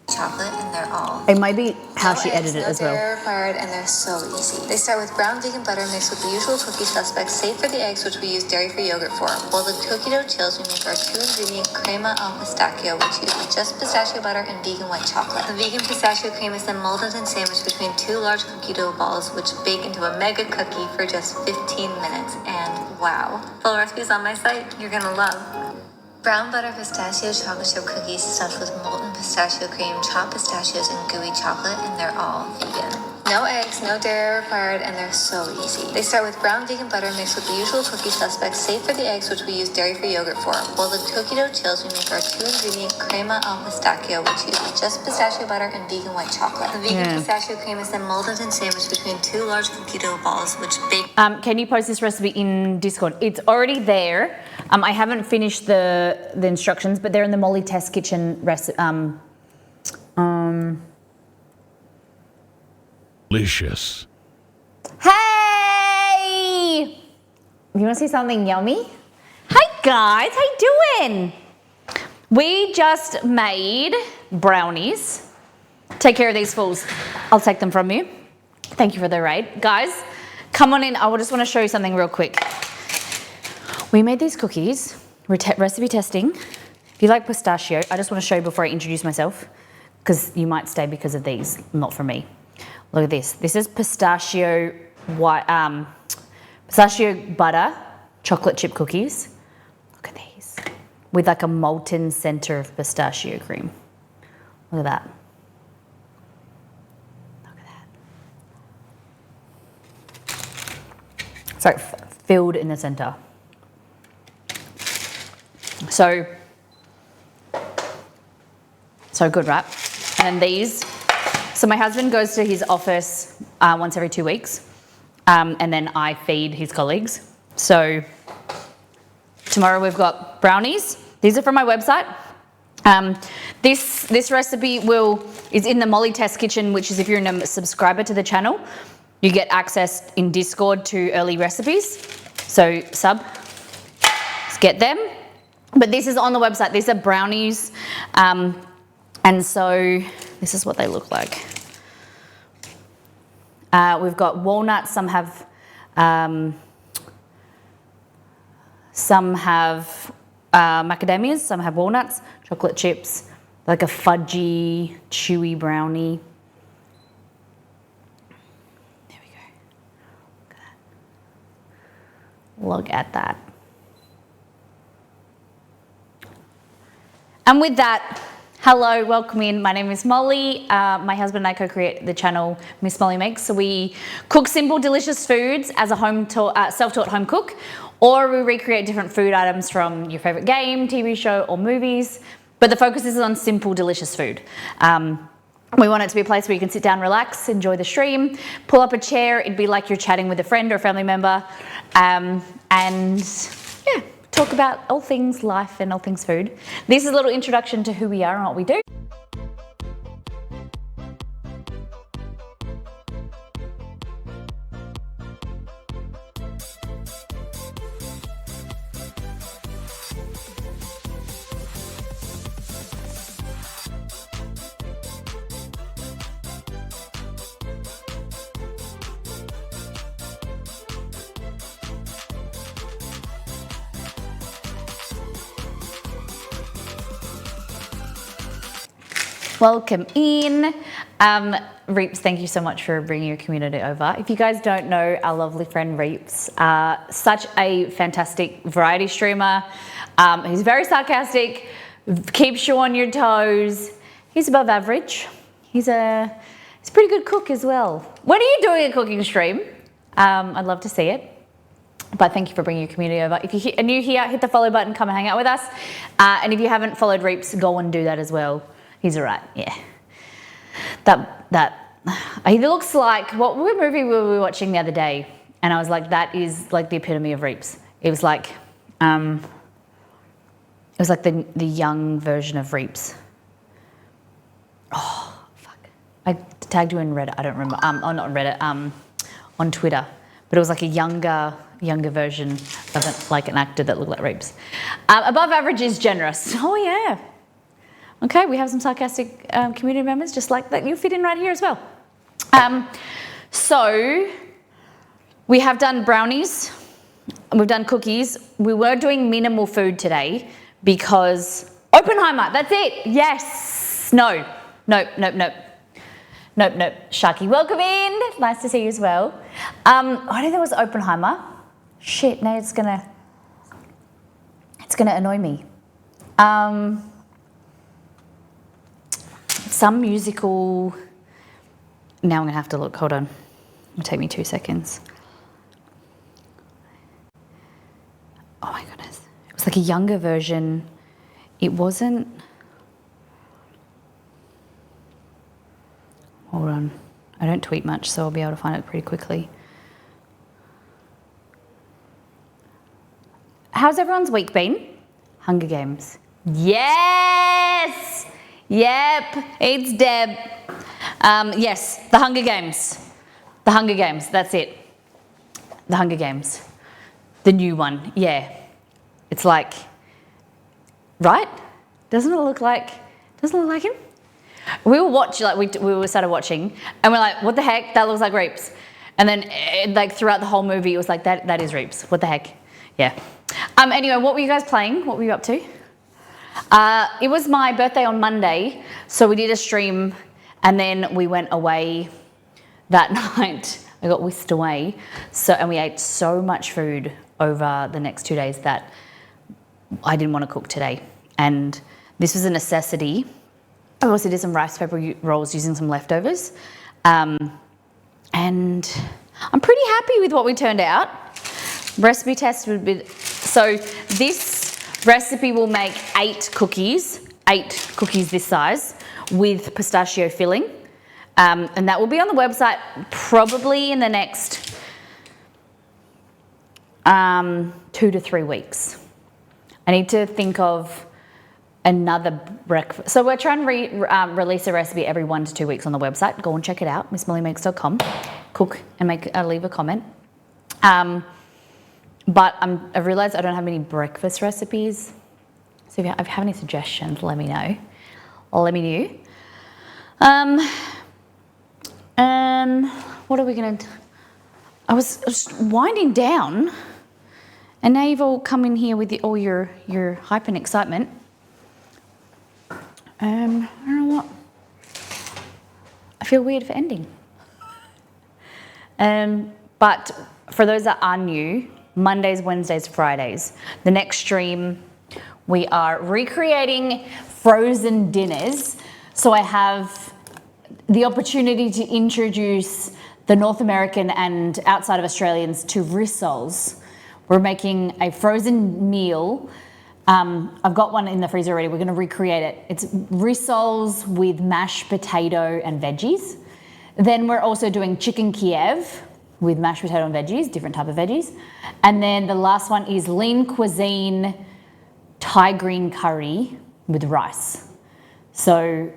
chocolate, and they're all. it might be how No she eggs, edited it no as well. dairy required, and they're so easy. They start with brown vegan butter mixed with the usual cookie suspects, save for the eggs, which we use dairy-free yogurt for. While the cookie dough chills, we make our 2-ingredient crema al pistachio, which uses just pistachio butter and vegan white chocolate. The vegan pistachio cream is then molded and sandwiched between 2 large cookie dough balls, which bake into a mega cookie for just 15 minutes. And wow, full recipes on my site you're gonna love. Brown butter pistachio chocolate chip cookies stuffed with molten pistachio cream, chopped pistachios, and gooey chocolate, and they're all vegan. No eggs, no dairy required, and they're so easy. They start with brown vegan butter mixed with the usual cookie suspects, save for the eggs, which we use dairy-free yogurt for. While the cookie dough chills, we make our 2-ingredient crema al pistachio, which uses just pistachio butter and vegan white chocolate. The vegan pistachio cream is then molded and sandwiched between 2 large cookie dough balls, which bake. Can you post this recipe in Discord? It's already there. I haven't finished the instructions, but they're in the Molly Test Kitchen recipe. Delicious. Hey! You want to see something yummy? Hi guys, how you doing? We just made brownies. Take care of these fools. I'll take them from you. Thank you for the raid. Guys, come on in. I just want to show you something real quick. We made these cookies, recipe testing. If you like pistachio, I just want to show you before I introduce myself, because you might stay because of these, not for me. Look at this. This is pistachio butter chocolate chip cookies. Look at these. With like a molten center of pistachio cream. Look at that. Look at that. So filled in the center. So good, right? And then these. So my husband goes to his office once every 2 weeks, and then I feed his colleagues. So tomorrow we've got brownies. These are from my website. This recipe is in the Molly Test Kitchen, which is if you're a subscriber to the channel, you get access in Discord to early recipes. So let's get them. But this is on the website. These are brownies. And so this is what they look like. We've got walnuts. Some have macadamias. Some have walnuts. Chocolate chips. Like a fudgy, chewy brownie. There we go. Look at that. And with that, hello, welcome in. My name is Molly. My husband and I co-create the channel Miss Molly Makes. So we cook simple, delicious foods as a self-taught home cook, or we recreate different food items from your favorite game, TV show, or movies. But the focus is on simple, delicious food. We want it to be a place where you can sit down, relax, enjoy the stream, pull up a chair. It'd be like you're chatting with a friend or a family member, and yeah. Talk about all things life and all things food. This is a little introduction to who we are and what we do. Welcome in. Reeps, thank you so much for bringing your community over. If you guys don't know our lovely friend Reeps, such a fantastic variety streamer. He's very sarcastic, keeps you on your toes. He's above average. He's a pretty good cook as well. When are you doing a cooking stream? I'd love to see it. But thank you for bringing your community over. If you're new here, hit the follow button, come and hang out with us. And if you haven't followed Reaps, go and do that as well. He's all right, yeah. He looks like, what movie were we watching the other day? And I was like, that is like the epitome of Reaps. It was like the young version of Reaps. Oh, fuck. I tagged you in Reddit, I don't remember. Not on Reddit, on Twitter. But it was like a younger version of like an actor that looked like Reaps. Above average is generous. Oh yeah. Okay, we have some sarcastic community members just like that. You fit in right here as well. So we have done brownies. We've done cookies. We were doing minimal food today because Oppenheimer, that's it. Yes. No. Nope. Sharky, welcome in. Nice to see you as well. I think there was Oppenheimer. Shit, now it's gonna annoy me. Some musical. Now I'm gonna have to look. Hold on. It'll take me 2 seconds. Oh my goodness. It was like a younger version. It wasn't. Hold on. I don't tweet much, so I'll be able to find it pretty quickly. How's everyone's week been? Hunger Games. Yes! Yep, it's Deb. Yes, the Hunger Games. The Hunger Games, that's it. The Hunger Games. The new one, yeah. It's like, right? Doesn't it look like him? We were watching, like we started watching, and we're like, what the heck? That looks like Reaps. And then, like throughout the whole movie, it was like that is Reaps. What the heck? Yeah. Anyway, what were you guys playing? What were you up to? It was my birthday on Monday, so we did a stream, and then we went away that night. I got whisked away, and we ate so much food over the next 2 days that I didn't want to cook today, and this was a necessity. I also did some rice paper rolls using some leftovers, and I'm pretty happy with what we turned out. Recipe test would be, so this recipe will make 8 cookies this size with pistachio filling, and that will be on the website probably in the next 2 to 3 weeks. I need to think of another breakfast. So we're trying to release a recipe every 1 to 2 weeks on the website. Go and check it out, missmollymakes.com. Cook and leave a comment. But I've realised I don't have any breakfast recipes. So if you have any suggestions, let me know. What are we going to do? I was winding down, and now you've all come in here with all your hype and excitement. I don't know what. I feel weird for ending. But for those that are new, Mondays, Wednesdays, Fridays, the next stream, we are recreating frozen dinners. So I have the opportunity to introduce the North American and outside of Australians to rissoles. We're making a frozen meal. I've got one in the freezer already. We're going to recreate it. It's rissoles with mashed potato and veggies. Then we're also doing chicken Kiev with mashed potato and veggies, different type of veggies. And then the last one is lean cuisine Thai green curry with rice. So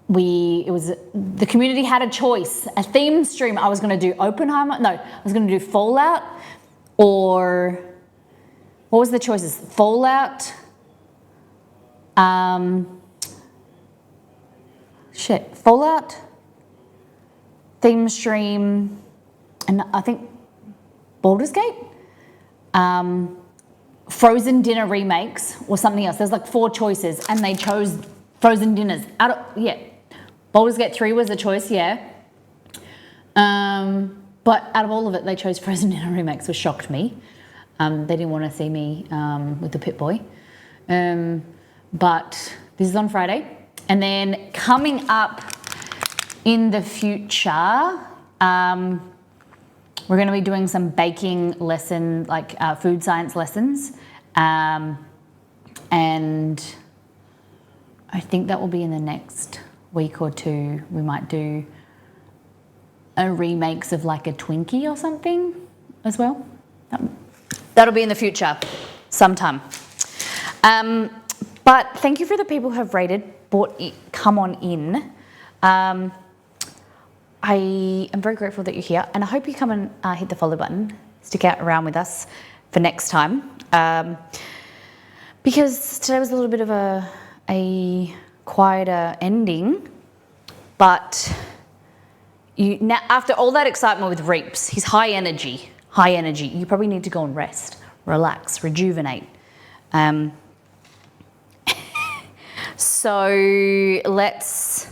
the community had a choice, a theme stream. I was going to do Oppenheimer. No, I was going to do Fallout, or what was the choices? Fallout, Fallout, theme stream, and I think Baldur's Gate, frozen dinner remakes, or something else. There's like 4 choices, and they chose frozen dinners. Baldur's Gate 3 was the choice, yeah. But out of all of it, they chose frozen dinner remakes, which shocked me. They didn't want to see me with the Pip-Boy. But this is on Friday. And then coming up in the future, We're going to be doing some baking lesson, like food science lessons. And I think that will be in the next week or two. We might do a remakes of like a Twinkie or something as well. That'll be in the future sometime. But thank you for the people who have rated, come on in. I am very grateful that you're here, and I hope you come and hit the follow button, stick out around with us for next time. Because today was a little bit of a quieter ending, but now after all that excitement with Reaps, he's high energy. You probably need to go and rest, relax, rejuvenate. So let's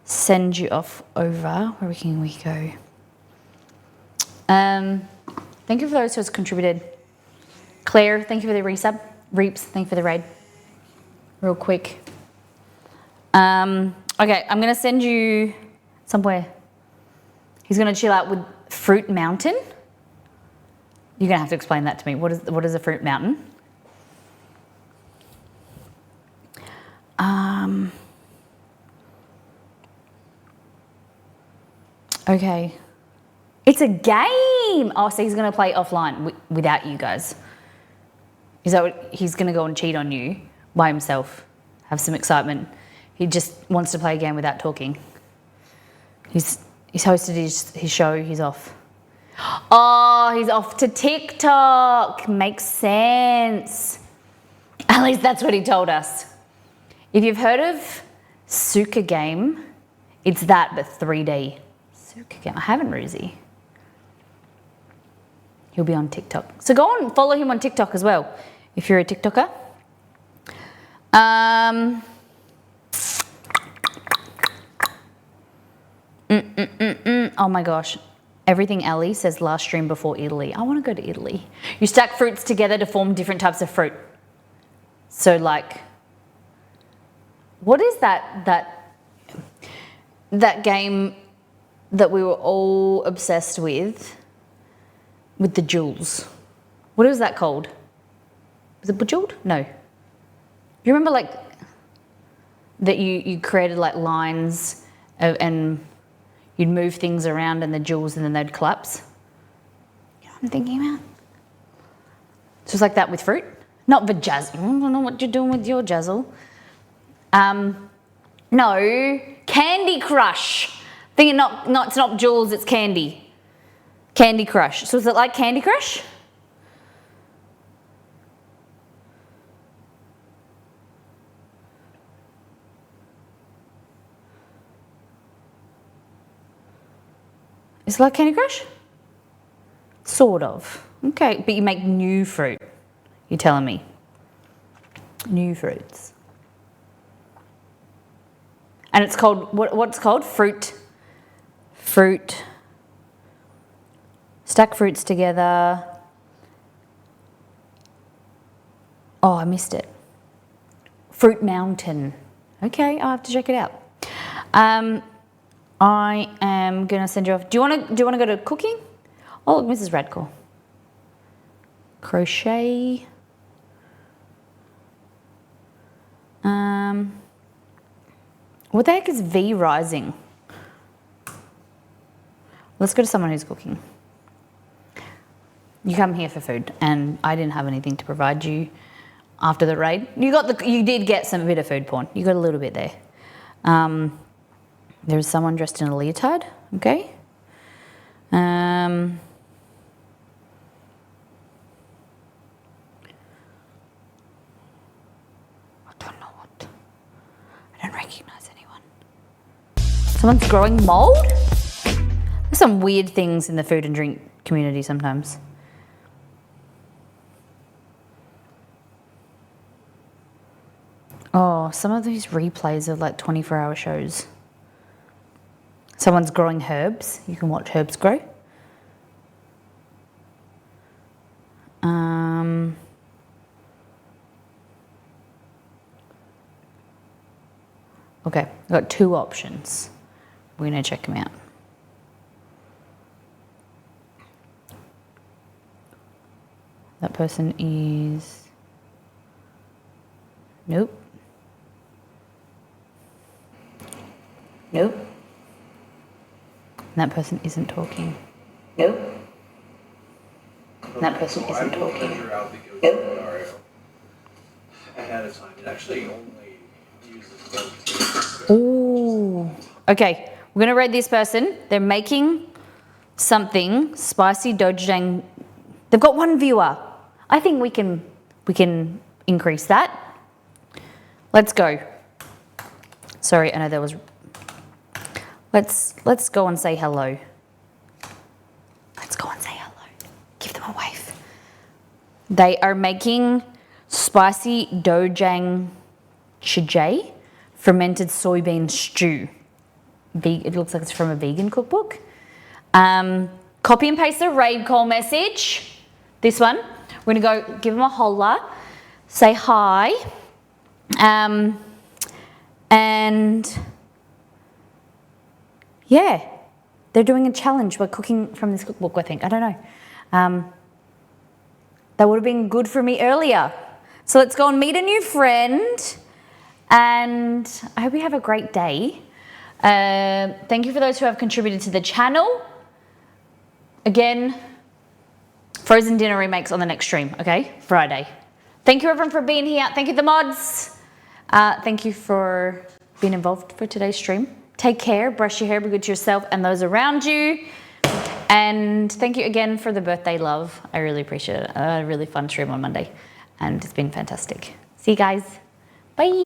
send you off over. Where can we go? Thank you for those who has contributed. Claire, thank you for the resub. Reaps, thank you for the raid. Real quick. Okay, I'm gonna send you somewhere. He's gonna chill out with Fruit Mountain. You're gonna have to explain that to me. What is a Fruit Mountain? Okay. It's a game! Oh, so he's going to play offline without you guys. Is that what, he's going to go and cheat on you by himself, have some excitement. He just wants to play a game without talking. He's hosted his show, he's off. Oh, he's off to TikTok. Makes sense. At least that's what he told us. If you've heard of Suka Game, it's that, but 3D. Suka Game. I haven't, Ruzi. He'll be on TikTok. So go and follow him on TikTok as well, if you're a TikToker. Oh my gosh. Everything Ellie says last stream before Italy. I want to go to Italy. You stack fruits together to form different types of fruit. So like, what is that game that we were all obsessed with the jewels? What is that called? Was it Bejeweled? No. You remember like that you created like lines and you'd move things around and the jewels and then they'd collapse? You know what I'm thinking about? So it's like that with fruit. Not Vajazzle. I don't know what you're doing with your jazzle. No, Candy Crush. Thinking it's not jewels, it's candy. Candy Crush. So is it like Candy Crush? Is it like Candy Crush? Sort of. Okay, but you make new fruit. You're telling me. New fruits. And it's called, what's it called? Fruit. Stack fruits together. Oh, I missed it. Fruit Mountain. Okay, I'll have to check it out. I am gonna send you off. Do you wanna go to cooking? Oh, look, Mrs. Radcliffe. Crochet. What the heck is V Rising? Let's go to someone who's cooking. You come here for food, and I didn't have anything to provide you after the raid. You did get a bit of food porn. You got a little bit there. There's someone dressed in a leotard. Okay. I don't know what. I don't recognize anyone. Someone's growing mold? There's some weird things in the food and drink community sometimes. Oh, some of these replays are like 24-hour shows. Someone's growing herbs. You can watch herbs grow. Okay, I've got two options. We're gonna check them out. That person is... Nope. Nope. That person isn't talking. Nope. That person isn't talking. Out the Go Nope. scenario ahead of time. It actually only uses those. Ooh. Okay, we're gonna rate this person. They're making something spicy doujang. They've got 1 viewer. I think we can increase that. Let's go. Sorry, I know there was. Let's go and say hello. Let's go and say hello. Give them a wave. They are making spicy doujang chijay fermented soybean stew. It looks like it's from a vegan cookbook. Copy and paste the raid call message. This one. We're gonna go give them a holla, say hi, and yeah, they're doing a challenge. We're cooking from this cookbook, I think. I don't know. That would have been good for me earlier. So let's go and meet a new friend. And I hope you have a great day. Thank you for those who have contributed to the channel. Again, Frozen Dinner remakes on the next stream, okay? Friday. Thank you everyone for being here. Thank you the mods. Thank you for being involved for today's stream. Take care, brush your hair, be good to yourself and those around you. And thank you again for the birthday love. I really appreciate it. A really fun stream on Monday. And it's been fantastic. See you guys. Bye.